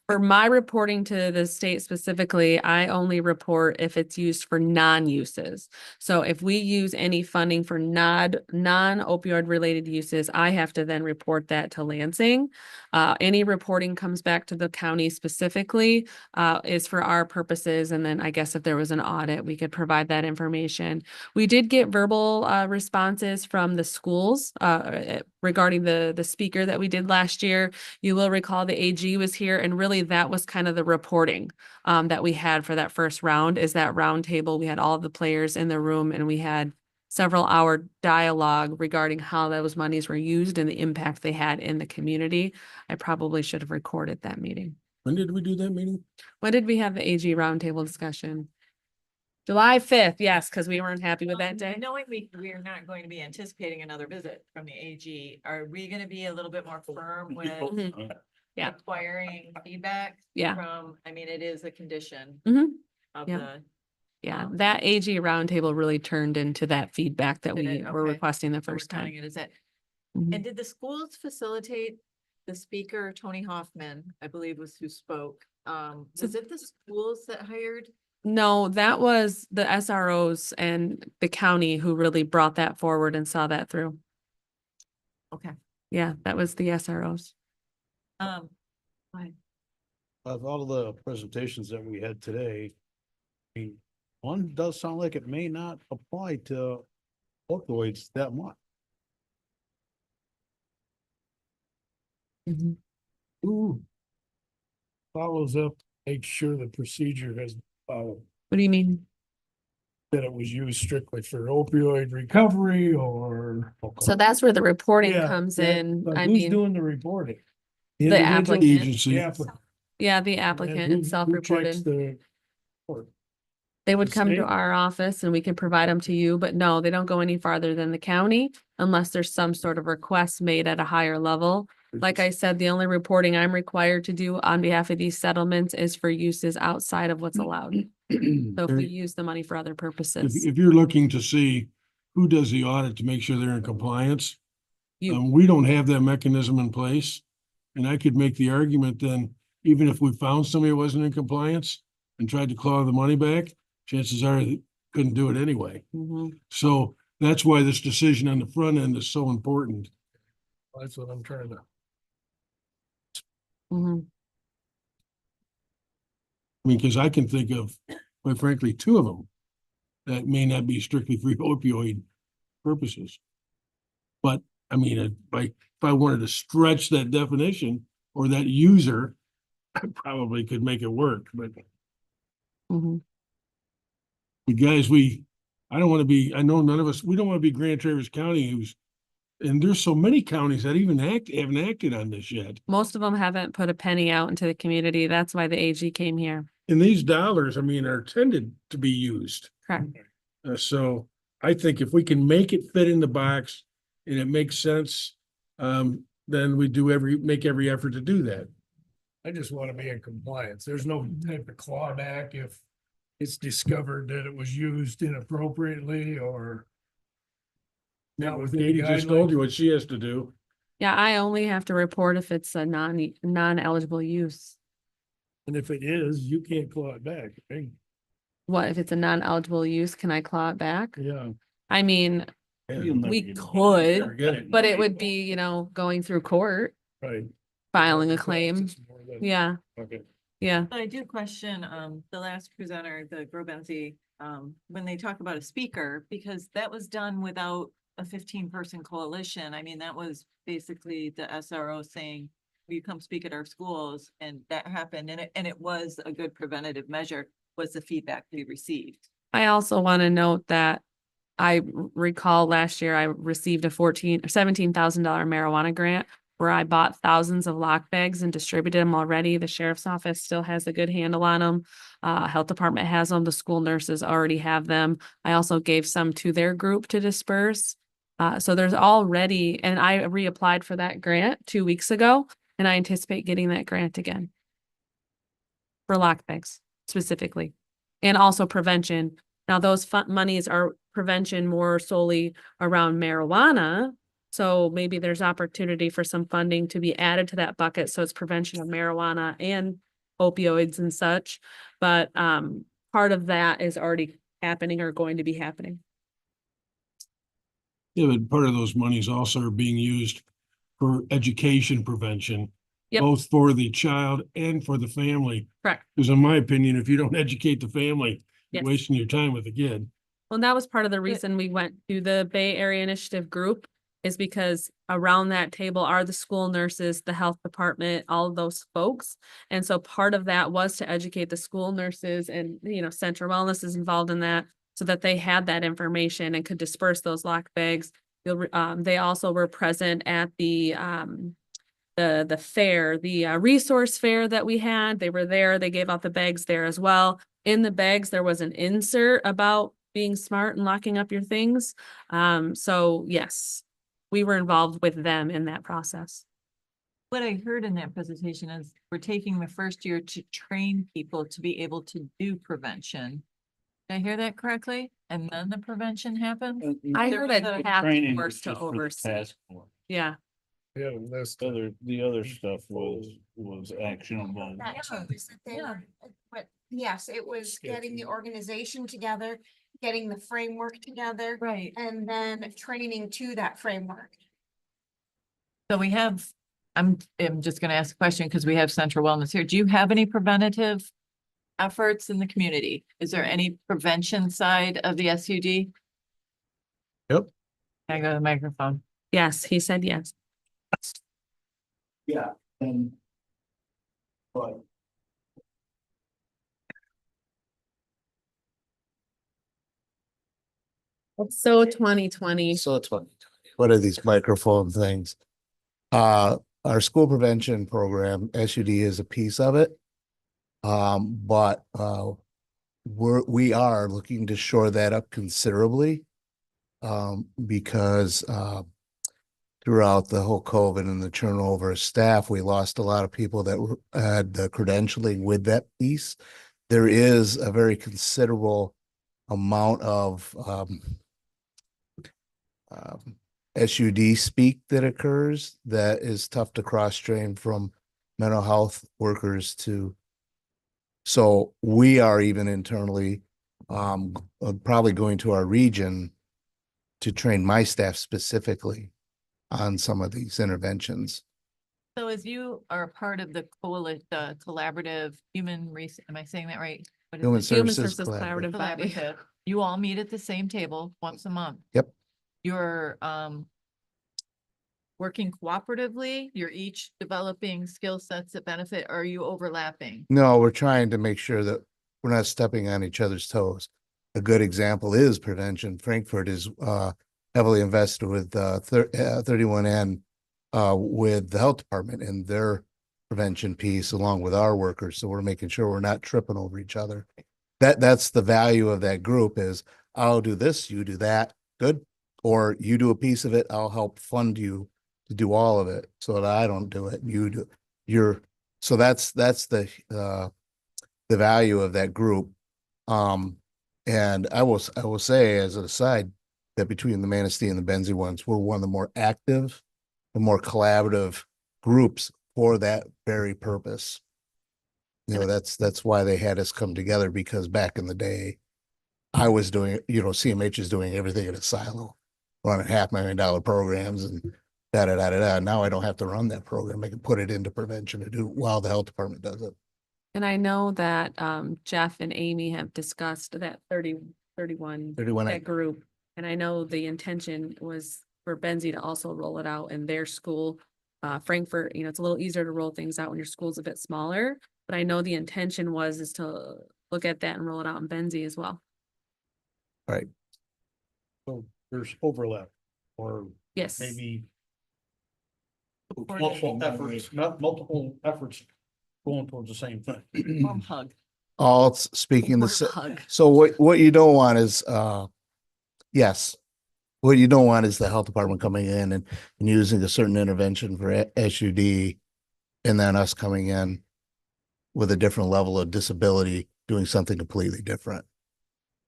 [SPEAKER 1] for my reporting to the state specifically, I only report if it's used for non-uses. So if we use any funding for non-opioid related uses, I have to then report that to Lansing. Any reporting comes back to the county specifically is for our purposes. And then I guess if there was an audit, we could provide that information. We did get verbal responses from the schools regarding the speaker that we did last year. You will recall the AG was here, and really that was kind of the reporting that we had for that first round, is that round table. We had all of the players in the room and we had several hour dialogue regarding how those monies were used and the impact they had in the community. I probably should have recorded that meeting.
[SPEAKER 4] When did we do that meeting?
[SPEAKER 1] When did we have the AG roundtable discussion? July 5th, yes, because we weren't happy with that day.
[SPEAKER 2] Knowing we're not going to be anticipating another visit from the AG, are we gonna be a little bit more firm with
[SPEAKER 1] Mhm. Yeah.
[SPEAKER 2] acquiring feedback?
[SPEAKER 1] Yeah.
[SPEAKER 2] From, I mean, it is a condition
[SPEAKER 1] Mhm.
[SPEAKER 2] of
[SPEAKER 1] Yeah.
[SPEAKER 2] the.
[SPEAKER 1] Yeah, that AG roundtable really turned into that feedback that
[SPEAKER 2] Did
[SPEAKER 1] we
[SPEAKER 2] it?
[SPEAKER 1] were
[SPEAKER 2] Okay.
[SPEAKER 1] requesting the
[SPEAKER 2] So we're
[SPEAKER 1] first
[SPEAKER 2] counting
[SPEAKER 1] time.
[SPEAKER 2] it as it.
[SPEAKER 1] Mhm.
[SPEAKER 2] And did the schools facilitate the speaker, Tony Hoffman, I believe was who spoke? Was it the schools that hired?
[SPEAKER 1] No, that was the SROs and the county who really brought that forward and saw that through.
[SPEAKER 2] Okay.
[SPEAKER 1] Yeah, that was the SROs.
[SPEAKER 2] Um,
[SPEAKER 6] Of all of the presentations that we had today, I mean, one does sound like it may not apply to opioids that much.
[SPEAKER 5] Who follows up, make sure the procedure has followed,
[SPEAKER 1] What do you mean?
[SPEAKER 5] that it was used strictly for opioid recovery or?
[SPEAKER 1] So that's where the reporting
[SPEAKER 5] Yeah,
[SPEAKER 1] comes
[SPEAKER 5] yeah,
[SPEAKER 1] in.
[SPEAKER 5] but
[SPEAKER 1] I
[SPEAKER 5] who's
[SPEAKER 1] mean,
[SPEAKER 5] doing the reporting?
[SPEAKER 1] The
[SPEAKER 5] individual
[SPEAKER 1] applicant.
[SPEAKER 4] Agency.
[SPEAKER 5] The applicant.
[SPEAKER 1] yeah, the
[SPEAKER 5] And
[SPEAKER 1] applicant
[SPEAKER 5] who-
[SPEAKER 1] and
[SPEAKER 5] who checks
[SPEAKER 1] self-reported.
[SPEAKER 5] the report?
[SPEAKER 1] They would
[SPEAKER 5] the
[SPEAKER 1] come to
[SPEAKER 5] state?
[SPEAKER 1] our office and we can provide them to you, but no, they don't go any farther than the county unless there's some sort of request made at a higher level. Like I said, the only reporting I'm required to do on behalf of these settlements is for uses outside of what's allowed. So if we use the money for other purposes,
[SPEAKER 4] If you're looking to see who does the audit to make sure they're in compliance,
[SPEAKER 1] you,
[SPEAKER 4] we don't have that mechanism in place. And I could make the argument then, even if we found somebody who wasn't in compliance and tried to claw the money back, chances are they couldn't do it anyway.
[SPEAKER 1] Mhm.
[SPEAKER 4] So that's why this decision on the front end is so important.
[SPEAKER 5] That's what I'm trying to.
[SPEAKER 1] Mhm.
[SPEAKER 4] I mean, because I can think of, quite frankly, two of them that may not be strictly for opioid purposes. But I mean, if I wanted to stretch that definition or that user, I probably could make it work, but
[SPEAKER 1] Mhm.
[SPEAKER 4] guys, I don't want to be, I know none of us, we don't want to be Grand Traverse County and there's so many counties that even haven't acted on this yet.
[SPEAKER 1] Most of them haven't put a penny out into the community. That's why the AG came here.
[SPEAKER 4] And these dollars, I mean, are intended to be used.
[SPEAKER 1] Correct.
[SPEAKER 4] So I think if we can make it fit in the box and it makes sense, then we make every effort to do that.
[SPEAKER 5] I just want to be in compliance. There's no type of clawback if it's discovered that it was used inappropriately or. Not within the
[SPEAKER 4] Katie just told you
[SPEAKER 5] guidelines.
[SPEAKER 4] what she has to do.
[SPEAKER 1] Yeah, I only have to report if it's a non-eligible use.
[SPEAKER 5] And if it is, you can't claw it back, right?
[SPEAKER 1] What, if it's a non-eligible use, can I claw it back?
[SPEAKER 5] Yeah.
[SPEAKER 1] I mean,
[SPEAKER 7] You'll never
[SPEAKER 1] we
[SPEAKER 7] get it.
[SPEAKER 1] could,
[SPEAKER 4] Forget it.
[SPEAKER 1] but it would be, going through court,
[SPEAKER 5] Right.
[SPEAKER 1] filing a claim. Yeah,
[SPEAKER 5] Okay.
[SPEAKER 1] yeah.
[SPEAKER 2] I do question, the last presenter, the Grobenzi, when they talk about a speaker, because that was done without a 15-person coalition. I mean, that was basically the SRO saying, you come speak at our schools and that happened and it was a good preventative measure was the feedback we received.
[SPEAKER 1] I also want to note that I recall last year I received a $14,000 or $17,000 marijuana grant where I bought thousands of lock bags and distributed them already. The sheriff's office still has a good handle on them. Health department has them. The school nurses already have them. I also gave some to their group to disperse. So there's already, and I reapplied for that grant 2 weeks ago, and I anticipate getting that grant again for lock bags specifically, and also prevention. Now, those monies are prevention more solely around marijuana. So maybe there's opportunity for some funding to be added to that bucket. So it's prevention of marijuana and opioids and such. But part of that is already happening or going to be happening.
[SPEAKER 4] Yeah, but part of those monies also are being used for education prevention,
[SPEAKER 1] Yep.
[SPEAKER 4] both for the child and for the family.
[SPEAKER 1] Correct.
[SPEAKER 4] Because in my opinion, if you don't educate the family, you're
[SPEAKER 1] Yes.
[SPEAKER 4] wasting your time with the kid.
[SPEAKER 1] Well, that was part of the reason we went to the Bay Area Initiative group, is because around that table are the school nurses, the health department, all of those folks. And so part of that was to educate the school nurses, and, you know, Central Wellness is involved in that, so that they had that information and could disperse those lock bags. They also were present at the fair, the resource fair that we had. They were there. They gave out the bags there as well. In the bags, there was an insert about being smart and locking up your things. So yes, we were involved with them in that process.
[SPEAKER 2] What I heard in that presentation is we're taking the first year to train people to be able to do prevention. Did I hear that correctly? And then the prevention happens?
[SPEAKER 1] I
[SPEAKER 2] There
[SPEAKER 1] heard
[SPEAKER 2] was
[SPEAKER 1] a
[SPEAKER 2] a
[SPEAKER 1] task
[SPEAKER 7] Training
[SPEAKER 1] force
[SPEAKER 7] was
[SPEAKER 1] to
[SPEAKER 7] just for the
[SPEAKER 1] oversee.
[SPEAKER 7] task force.
[SPEAKER 1] Yeah.
[SPEAKER 5] Yeah, that's
[SPEAKER 7] The other stuff was actionable.
[SPEAKER 8] That too, is that they were, but yes, it was getting the organization together, getting the framework together,
[SPEAKER 2] Right.
[SPEAKER 8] and then training to that framework.
[SPEAKER 2] So we have, I'm just gonna ask a question because we have Central Wellness here. Do you have any preventative efforts in the community? Is there any prevention side of the SUD?
[SPEAKER 5] Yep.
[SPEAKER 2] Can I go to the microphone?
[SPEAKER 1] Yes, he said yes.
[SPEAKER 10] Yeah, and. But.
[SPEAKER 1] So 2020.
[SPEAKER 10] So it's what are these microphone things? Our school prevention program, SUD is a piece of it. But we are looking to shore that up considerably. Because throughout the whole COVID and the turnover of staff, we lost a lot of people that had the credentialing with that piece. There is a very considerable amount of SUD speak that occurs that is tough to cross-train from mental health workers to. So we are even internally probably going to our region to train my staff specifically on some of these interventions.
[SPEAKER 2] So as you are a part of the collaborative am I saying that right? What is
[SPEAKER 10] Human
[SPEAKER 2] it?
[SPEAKER 10] Services Collaborative.
[SPEAKER 1] body.
[SPEAKER 2] Collaborative. You all meet at the same table once a month.
[SPEAKER 10] Yep.
[SPEAKER 2] You're working cooperatively, you're each developing skill sets that benefit, or are you overlapping?
[SPEAKER 10] No, we're trying to make sure that we're not stepping on each other's toes. A good example is prevention. Frankfurt is heavily invested with 31N with the health department and their prevention piece along with our workers. So we're making sure we're not tripping over each other. That's the value of that group is I'll do this, you do that, good. Or you do a piece of it, I'll help fund you to do all of it so that I don't do it. You do so that's the value of that group. And I will say as an aside that between the Manistee and the Benzie ones, we're one of the more active and more collaborative groups for that very purpose. You know, that's why they had us come together, because back in the day, I was doing, CMH is doing everything in a silo, running $500,000 programs and da-da-da-da-da. Now I don't have to run that program. I can put it into prevention to do while the health department does it.
[SPEAKER 1] And I know that Jeff and Amy have discussed that 31 that group. And I know the intention was for Benzie to also roll it out in their school. Frankfurt, it's a little easier to roll things out when your school's a bit smaller. But I know the intention is to look at that and roll it out in Benzie as well.
[SPEAKER 6] So there's overlap or
[SPEAKER 1] Yes.
[SPEAKER 6] maybe
[SPEAKER 2] Coordination.
[SPEAKER 6] multiple efforts going towards the same thing.
[SPEAKER 2] Warm hug.
[SPEAKER 10] All speaking the
[SPEAKER 2] Warm
[SPEAKER 10] same.
[SPEAKER 2] hug.
[SPEAKER 10] So what you don't want is, yes. What you don't want is the health department coming in and using a certain intervention for SUD and then us coming in with a different level of disability, doing something completely different.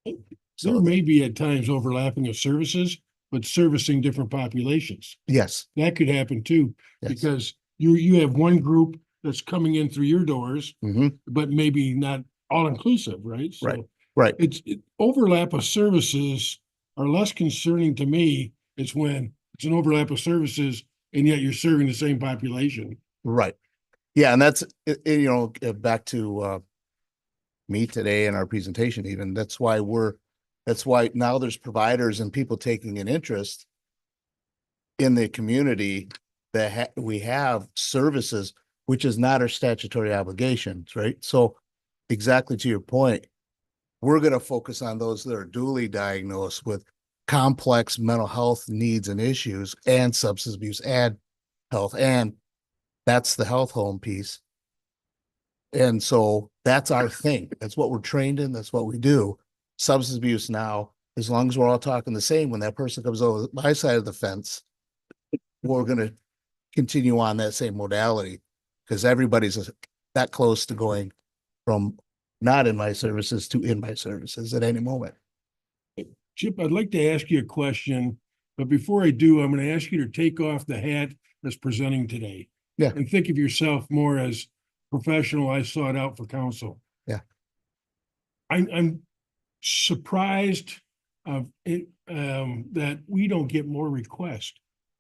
[SPEAKER 4] There
[SPEAKER 10] So,
[SPEAKER 4] may be at times overlapping of services, but servicing different populations.
[SPEAKER 10] yes,
[SPEAKER 4] That could happen too,
[SPEAKER 10] yes.
[SPEAKER 4] because you have one group that's coming in through your doors,
[SPEAKER 10] Mhm.
[SPEAKER 4] but maybe not all inclusive, right? So
[SPEAKER 10] Right, right.
[SPEAKER 4] Overlap of services are less concerning to me. It's when it's an overlap of services and yet you're serving the same population.
[SPEAKER 10] Right. Yeah, and that's, back to me today in our presentation even, that's why now there's providers and people taking an interest in the community that we have services, which is not our statutory obligations, right? So exactly to your point, we're going to focus on those that are duly diagnosed with complex mental health needs and issues and substance abuse and health, and that's the health home piece. And so that's our thing. That's what we're trained in. That's what we do. Substance abuse now, as long as we're all talking the same, when that person comes over my side of the fence, we're going to continue on that same modality because everybody's that close to going from not in my services to in my services at any moment.
[SPEAKER 4] Chip, I'd like to ask you a question, but before I do, I'm going to ask you to take off the hat that's presenting today.
[SPEAKER 10] Yeah.
[SPEAKER 4] And think of yourself more as professional I sought out for counsel.
[SPEAKER 10] Yeah.
[SPEAKER 4] I'm surprised of it, that we don't get more requests.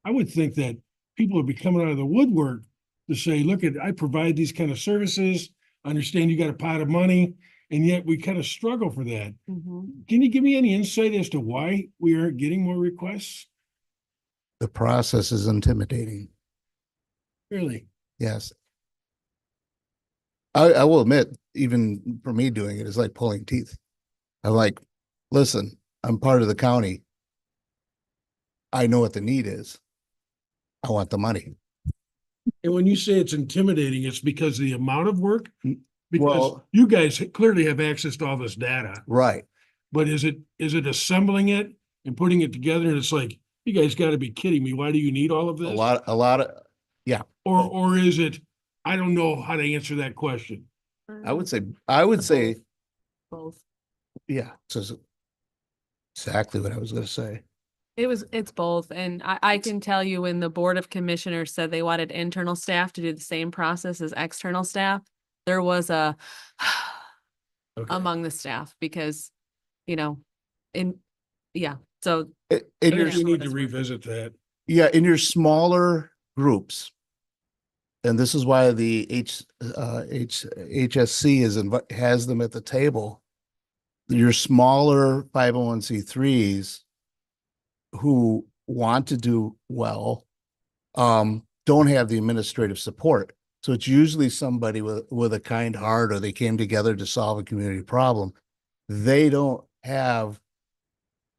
[SPEAKER 4] I would think that people would be coming out of the woodwork to say, look, I provide these kind of services. I understand you got a pot of money, and yet we kind of struggle for that. Can you give me any insight as to why we aren't getting more requests?
[SPEAKER 10] The process is intimidating.
[SPEAKER 4] Really?
[SPEAKER 10] Yes. I will admit, even for me doing it is like pulling teeth. I'm like, listen, I'm part of the county. I know what the need is. I want the money.
[SPEAKER 4] And when you say it's intimidating, it's because of the amount of work? Because
[SPEAKER 10] Well-
[SPEAKER 4] you guys clearly have access to all this data,
[SPEAKER 10] Right.
[SPEAKER 4] but is it assembling it and putting it together? And it's like, you guys got to be kidding me. Why do you need all of
[SPEAKER 10] A
[SPEAKER 4] this?
[SPEAKER 10] lot of, yeah,
[SPEAKER 4] Or is it, I don't know how to answer that question.
[SPEAKER 10] I would say,
[SPEAKER 1] Both.
[SPEAKER 10] yeah, so exactly what I was going to say.
[SPEAKER 1] It's both. And I can tell you when the Board of Commissioners said they wanted internal staff to do the same process as external staff, there was a
[SPEAKER 10] Okay.
[SPEAKER 1] among the staff because, so
[SPEAKER 10] And
[SPEAKER 4] I
[SPEAKER 10] your,
[SPEAKER 4] think we need to revisit that.
[SPEAKER 10] yeah, in your smaller groups. And this is why the HSC has them at the table. Your smaller 501c3s who want to do well, don't have the administrative support. So it's usually somebody with a kind heart, or they came together to solve a community problem. They don't have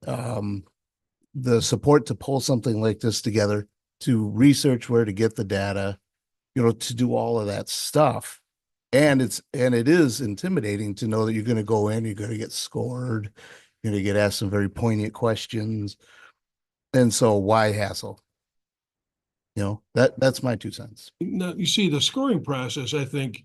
[SPEAKER 10] the support to pull something like this together, to research where to get the data, to do all of that stuff. And it is intimidating to know that you're going to go in, you're going to get scored, you're going to get asked some very poignant questions. And so why hassle? That's my 2 cents.
[SPEAKER 4] Now, you see, the scoring process, I think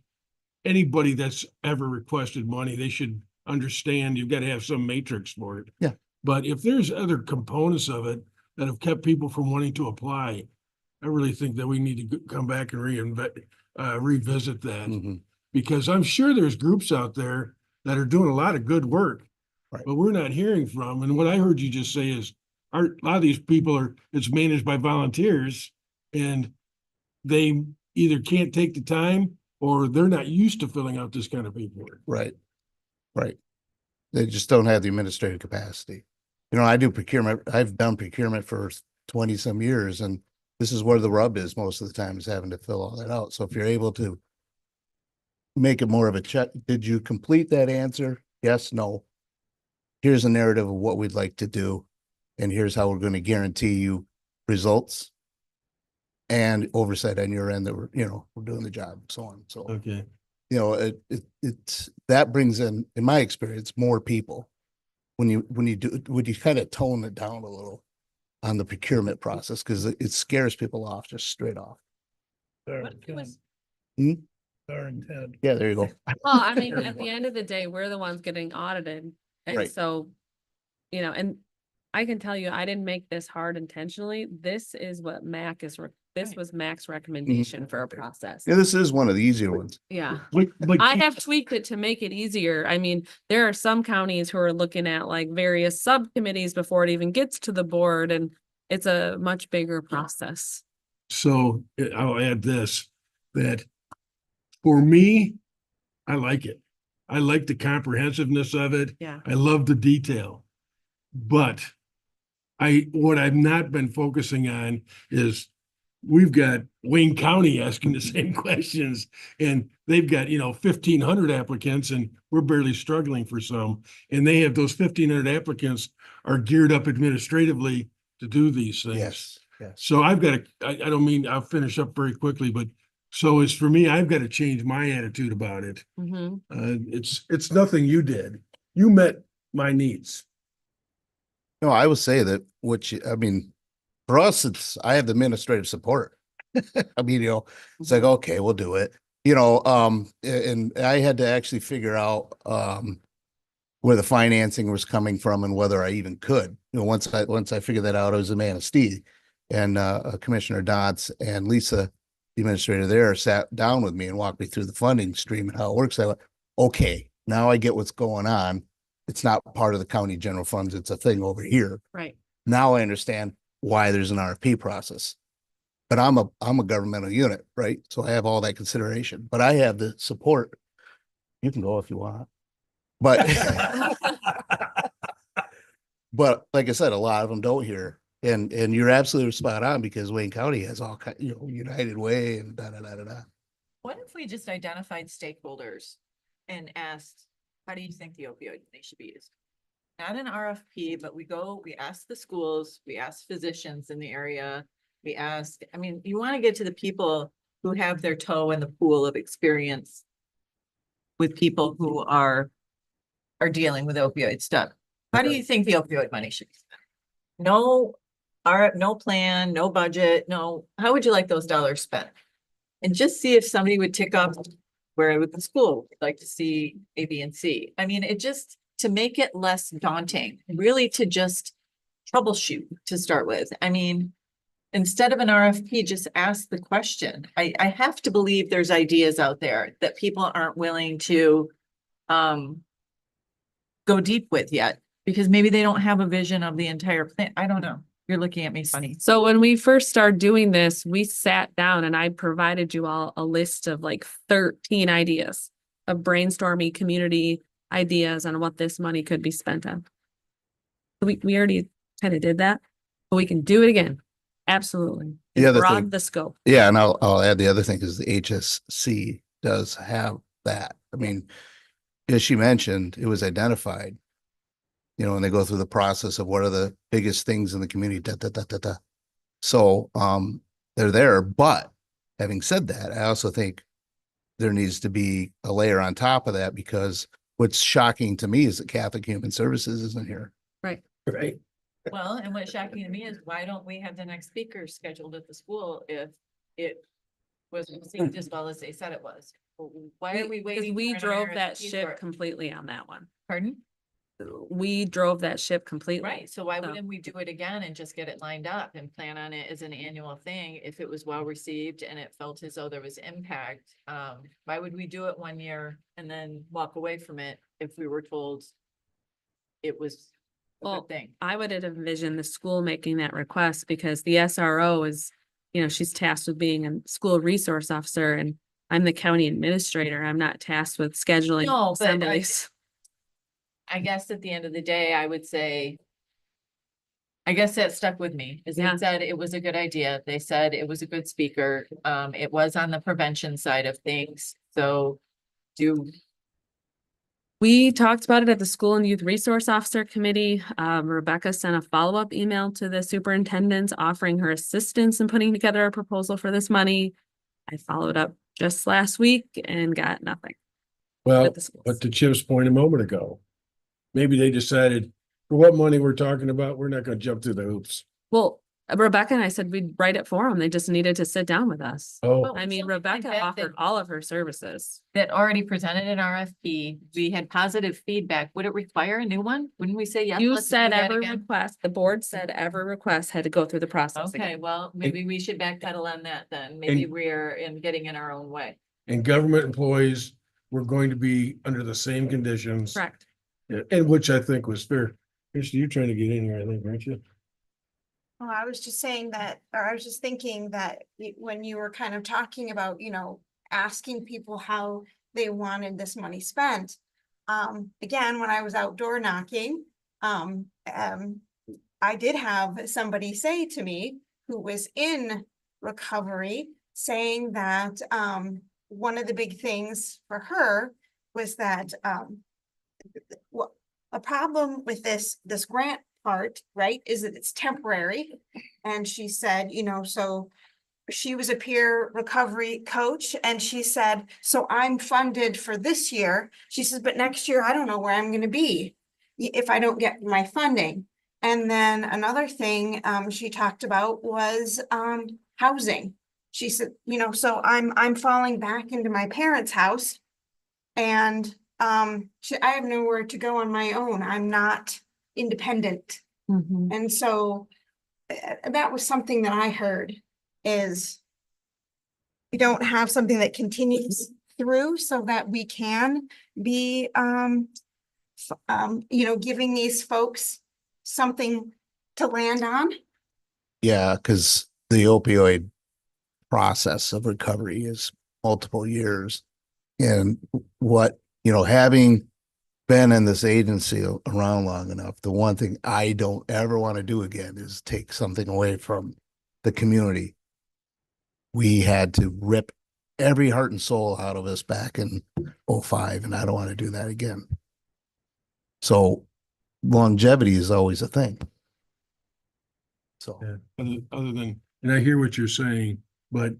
[SPEAKER 4] anybody that's ever requested money, they should understand you've got to have some matrix for it.
[SPEAKER 10] Yeah.
[SPEAKER 4] But if there's other components of it that have kept people from wanting to apply, I really think that we need to come back and revisit that.
[SPEAKER 10] Mhm.
[SPEAKER 4] Because I'm sure there's groups out there that are doing a lot of good work,
[SPEAKER 10] Right.
[SPEAKER 4] but we're not hearing from. And what I heard you just say is, a lot of these people it's managed by volunteers, and they either can't take the time or they're not used to filling out this kind of paperwork.
[SPEAKER 10] Right. Right. They just don't have the administrative capacity. I do procurement. I've done procurement for 20 some years, and this is where the rub is most of the time, is having to fill all that out. So if you're able to make it more of a check, did you complete that answer? Yes, no. Here's a narrative of what we'd like to do, and here's how we're going to guarantee you results and oversight on your end that we're doing the job, so on. So,
[SPEAKER 4] Okay.
[SPEAKER 10] it's that brings in my experience, more people when you kind of tone it down a little on the procurement process, because it scares people off just straight off.
[SPEAKER 5] Our
[SPEAKER 10] Hmm?
[SPEAKER 5] intent.
[SPEAKER 10] Yeah, there you go.
[SPEAKER 1] Well, I mean, at the end of the day, we're the ones getting audited. And
[SPEAKER 10] Right.
[SPEAKER 1] so, and I can tell you, I didn't make this hard intentionally. This is what this was Mac's recommendation for a process.
[SPEAKER 10] Yeah, this is one of the easier ones.
[SPEAKER 1] Yeah.
[SPEAKER 4] But
[SPEAKER 1] I have tweaked it to make it easier. I mean, there are some counties who are looking at like various subcommittees before it even gets to the board, and it's a much bigger process.
[SPEAKER 4] so I'll add this, that for me, I like it. I like the comprehensiveness of it.
[SPEAKER 1] Yeah.
[SPEAKER 4] I love the detail. But what I've not been focusing on is we've got Wayne County asking the same questions, and they've got, 1,500 applicants, and we're barely struggling for some. And they have those 1,500 applicants are geared up administratively to do these things.
[SPEAKER 10] Yes.
[SPEAKER 4] So I've got to, I don't mean, I'll finish up very quickly, but so as for me, I've got to change my attitude about it.
[SPEAKER 1] Mm-hmm.
[SPEAKER 4] It's nothing you did. You met my needs.
[SPEAKER 10] No, I would say that, for us, I have the administrative support. I mean, it's like, okay, we'll do it. And I had to actually figure out where the financing was coming from and whether I even could. Once I figured that out, I was a man of steel. And Commissioner Dodds and Lisa, the administrator there, sat down with me and walked me through the funding stream and how it works. I went, okay, now I get what's going on. It's not part of the county general funds. It's a thing over here.
[SPEAKER 1] Right.
[SPEAKER 10] Now I understand why there's an RFP process. But I'm a governmental unit, right? So I have all that consideration, but I have the support. You can go if you want. But but like I said, a lot of them don't hear. And you're absolutely spot on, because Wayne County has all kind, United Way and da da da da da.
[SPEAKER 2] What if we just identified stakeholders and asked, how do you think the opioid thing should be used? Not an RFP, but we ask the schools, we ask physicians in the area, you want to get to the people who have their toe in the pool of experience with people who are dealing with opioid stuff. How do you think the opioid money should be spent? No plan, no budget, how would you like those dollars spent? And just see if somebody would tick off where with the school, would like to see A, B, and C. I mean, it just, to make it less daunting, really to just troubleshoot to start with. I mean, instead of an RFP, just ask the question. I have to believe there's ideas out there that people aren't willing to go deep with yet, because maybe they don't have a vision of the entire plan. I don't know. You're looking at me funny.
[SPEAKER 1] So when we first started doing this, we sat down and I provided you all a list of like 13 ideas of brainstorming community ideas on what this money could be spent on. We already kind of did that, but we can do it again. Absolutely.
[SPEAKER 10] The other
[SPEAKER 1] Broaden
[SPEAKER 10] thing-
[SPEAKER 1] the scope.
[SPEAKER 10] Yeah, and I'll add the other thing is the HSC does have that. I mean, as she mentioned, it was identified. And they go through the process of what are the biggest things in the community, da, da, da, da, da. So, they're there, but having said that, I also think there needs to be a layer on top of that, because what's shocking to me is that Catholic Human Services isn't here.
[SPEAKER 1] Right.
[SPEAKER 10] Right.
[SPEAKER 2] Well, and what's shocking to me is, why don't we have the next speaker scheduled at the school if it was received as well as they said it was? Why are we
[SPEAKER 1] Because
[SPEAKER 2] waiting?
[SPEAKER 1] we
[SPEAKER 2] for an
[SPEAKER 1] drove that
[SPEAKER 2] RFP for
[SPEAKER 1] ship
[SPEAKER 2] it?
[SPEAKER 1] completely on that one.
[SPEAKER 2] Pardon?
[SPEAKER 1] We drove that ship completely.
[SPEAKER 2] Right, so why
[SPEAKER 1] So-
[SPEAKER 2] wouldn't we do it again and just get it lined up and plan on it as an annual thing if it was well received and it felt as though there was impact? Why would we do it one year and then walk away from it if we were told it was a
[SPEAKER 1] Well,
[SPEAKER 2] good thing?
[SPEAKER 1] I would have envisioned the school making that request, because the SRO is, she's tasked with being a school resource officer, and I'm the county administrator. I'm not tasked with scheduling
[SPEAKER 2] No, but
[SPEAKER 1] assemblies.
[SPEAKER 2] I guess at the end of the day, I would say I guess that stuck with me, is
[SPEAKER 1] Yeah.
[SPEAKER 2] they said it was a good idea. They said it was a good speaker. It was on the prevention side of things, so
[SPEAKER 1] We talked about it at the School and Youth Resource Officer Committee. Rebecca sent a follow-up email to the superintendents offering her assistance in putting together a proposal for this money. I followed up just last week and got nothing.
[SPEAKER 4] Well,
[SPEAKER 1] with the schools.
[SPEAKER 4] but to Chip's point a moment ago, maybe they decided for what money we're talking about, we're not gonna jump through the hoops.
[SPEAKER 1] Well, Rebecca and I said we'd write it for them. They just needed to sit down with us.
[SPEAKER 4] Oh,
[SPEAKER 1] I mean,
[SPEAKER 2] something like
[SPEAKER 1] Rebecca
[SPEAKER 2] that
[SPEAKER 1] offered all of her services.
[SPEAKER 2] that already presented an RFP. We had positive feedback. Would it require a new one? Wouldn't we say yes?
[SPEAKER 1] You
[SPEAKER 2] let's do
[SPEAKER 1] said
[SPEAKER 2] that
[SPEAKER 1] every
[SPEAKER 2] again?
[SPEAKER 1] request, the board said every request had to go through the process
[SPEAKER 2] Okay,
[SPEAKER 1] again.
[SPEAKER 2] well, maybe we should backpedal on that then. Maybe we're getting in our own way.
[SPEAKER 4] and government employees were going to be under the same conditions.
[SPEAKER 1] Correct.
[SPEAKER 4] And which I think was fair. Christie, you're trying to get in here, I think, aren't you?
[SPEAKER 8] Oh, I was just saying that, or I was just thinking that when you were kind of talking about, asking people how they wanted this money spent. Again, when I was outdoor knocking, I did have somebody say to me who was in recovery, saying that, one of the big things for her was that, a problem with this grant part, right, is that it's temporary. And she said, so she was a peer recovery coach and she said, so I'm funded for this year. She says, but next year, I don't know where I'm gonna be if I don't get my funding. And then another thing she talked about was housing. She said, so I'm falling back into my parents' house. And I have nowhere to go on my own. I'm not independent. And so that was something that I heard is we don't have something that continues through so that we can be, giving these folks something to land on.
[SPEAKER 10] Yeah, because the opioid process of recovery is multiple years. And having been in this agency around long enough, the one thing I don't ever want to do again is take something away from the community. We had to rip every heart and soul out of us back in 2005, and I don't want to do that again. So longevity is always a thing. So.
[SPEAKER 4] Yeah, other than, and I hear what you're saying, but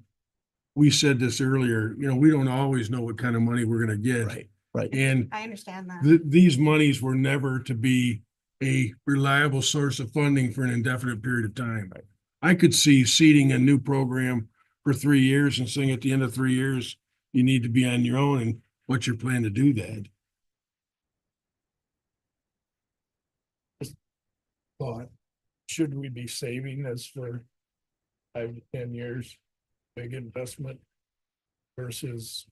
[SPEAKER 4] we said this earlier, we don't always know what kind of money we're gonna get.
[SPEAKER 10] Right.
[SPEAKER 4] And
[SPEAKER 8] I understand that.
[SPEAKER 4] these monies were never to be a reliable source of funding for an indefinite period of time. I could see seeding a new program for 3 years and saying at the end of 3 years, you need to be on your own, and what's your plan to do that?
[SPEAKER 5] Thought, should we be saving this for 5 to 10 years? Big investment versus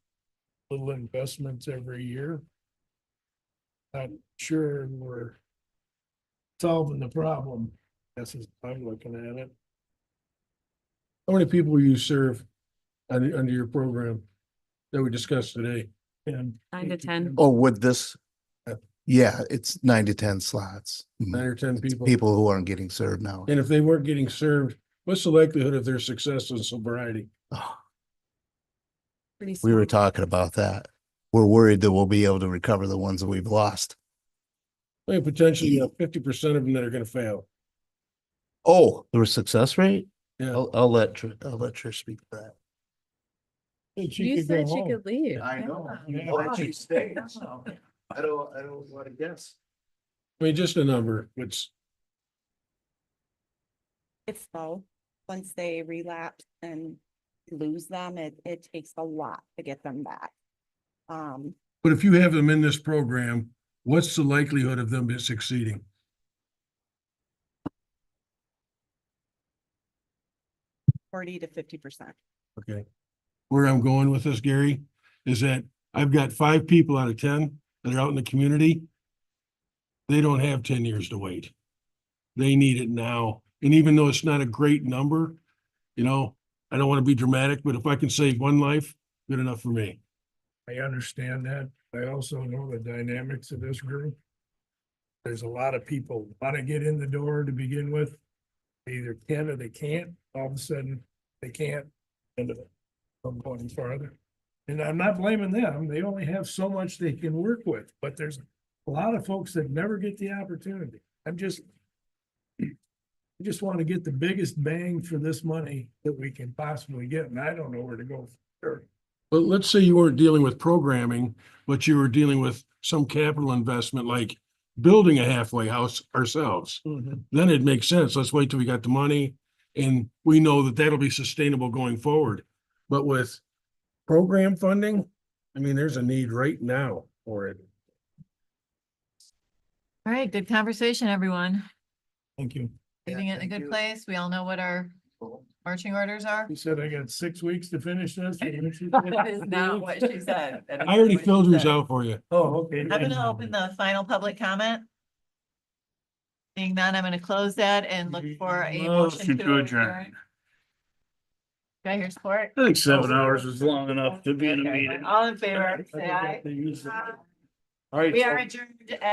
[SPEAKER 5] little investments every year. Not sure we're solving the problem. This is, I'm looking at it.
[SPEAKER 4] How many people you serve under your program that we discussed today?
[SPEAKER 5] And
[SPEAKER 1] 9 to 10.
[SPEAKER 10] Oh, with this? Yeah, it's 9 to 10 slots.
[SPEAKER 4] 9 or 10 people?
[SPEAKER 10] People who aren't getting served now.
[SPEAKER 4] And if they weren't getting served, what's the likelihood of their success in sobriety?
[SPEAKER 10] Oh,
[SPEAKER 1] Pretty
[SPEAKER 10] we were
[SPEAKER 1] small.
[SPEAKER 10] talking about that. We're worried that we'll be able to recover the ones that we've lost.
[SPEAKER 4] Well, potentially, 50% of them that are gonna fail.
[SPEAKER 10] Oh, the success rate?
[SPEAKER 4] Yeah.
[SPEAKER 10] I'll let Trish speak to that.
[SPEAKER 1] You said she could leave.
[SPEAKER 10] I know.
[SPEAKER 5] Yeah.
[SPEAKER 10] But she stayed, so I don't want to guess.
[SPEAKER 4] I mean, just a number, it's,
[SPEAKER 11] It's slow. Once they relapse and lose them, it takes a lot to get them back.
[SPEAKER 4] but if you have them in this program, what's the likelihood of them succeeding?
[SPEAKER 11] $40 to 50%.
[SPEAKER 4] Okay. Where I'm going with this, Gary, is that I've got 5 people out of 10 that are out in the community. They don't have 10 years to wait. They need it now. And even though it's not a great number, I don't want to be dramatic, but if I can save one life, good enough for me.
[SPEAKER 5] I understand that. I also know the dynamics of this group. There's a lot of people want to get in the door to begin with. They either can or they can't, all of a sudden, they can't. And I'm going farther. And I'm not blaming them, they only have so much they can work with, but there's a lot of folks that never get the opportunity. I just want to get the biggest bang for this money that we can possibly get, and I don't know where to go. Sure.
[SPEAKER 4] But let's say you weren't dealing with programming, but you were dealing with some capital investment like building a halfway house ourselves. Then it makes sense. Let's wait till we got the money and we know that that'll be sustainable going forward. But with program funding, I mean, there's a need right now for it.
[SPEAKER 2] All right, good conversation, everyone.
[SPEAKER 5] Thank you.
[SPEAKER 2] Leaving it in a good place. We all know what our marching orders are.
[SPEAKER 5] You said I got 6 weeks to finish this?
[SPEAKER 2] That is not what she said. That is
[SPEAKER 4] I already
[SPEAKER 2] what she
[SPEAKER 4] filled yours
[SPEAKER 2] said.
[SPEAKER 4] out for you.
[SPEAKER 5] Oh, okay.
[SPEAKER 2] I'm gonna open the final public comment. Being none, I'm gonna close that and look for a motion to adjourn. Do I hear support?
[SPEAKER 7] I think 7 hours is long enough to be in a
[SPEAKER 2] Okay,
[SPEAKER 7] meeting.
[SPEAKER 2] all in favor, say aye.
[SPEAKER 5] All right.
[SPEAKER 2] We are adjourned at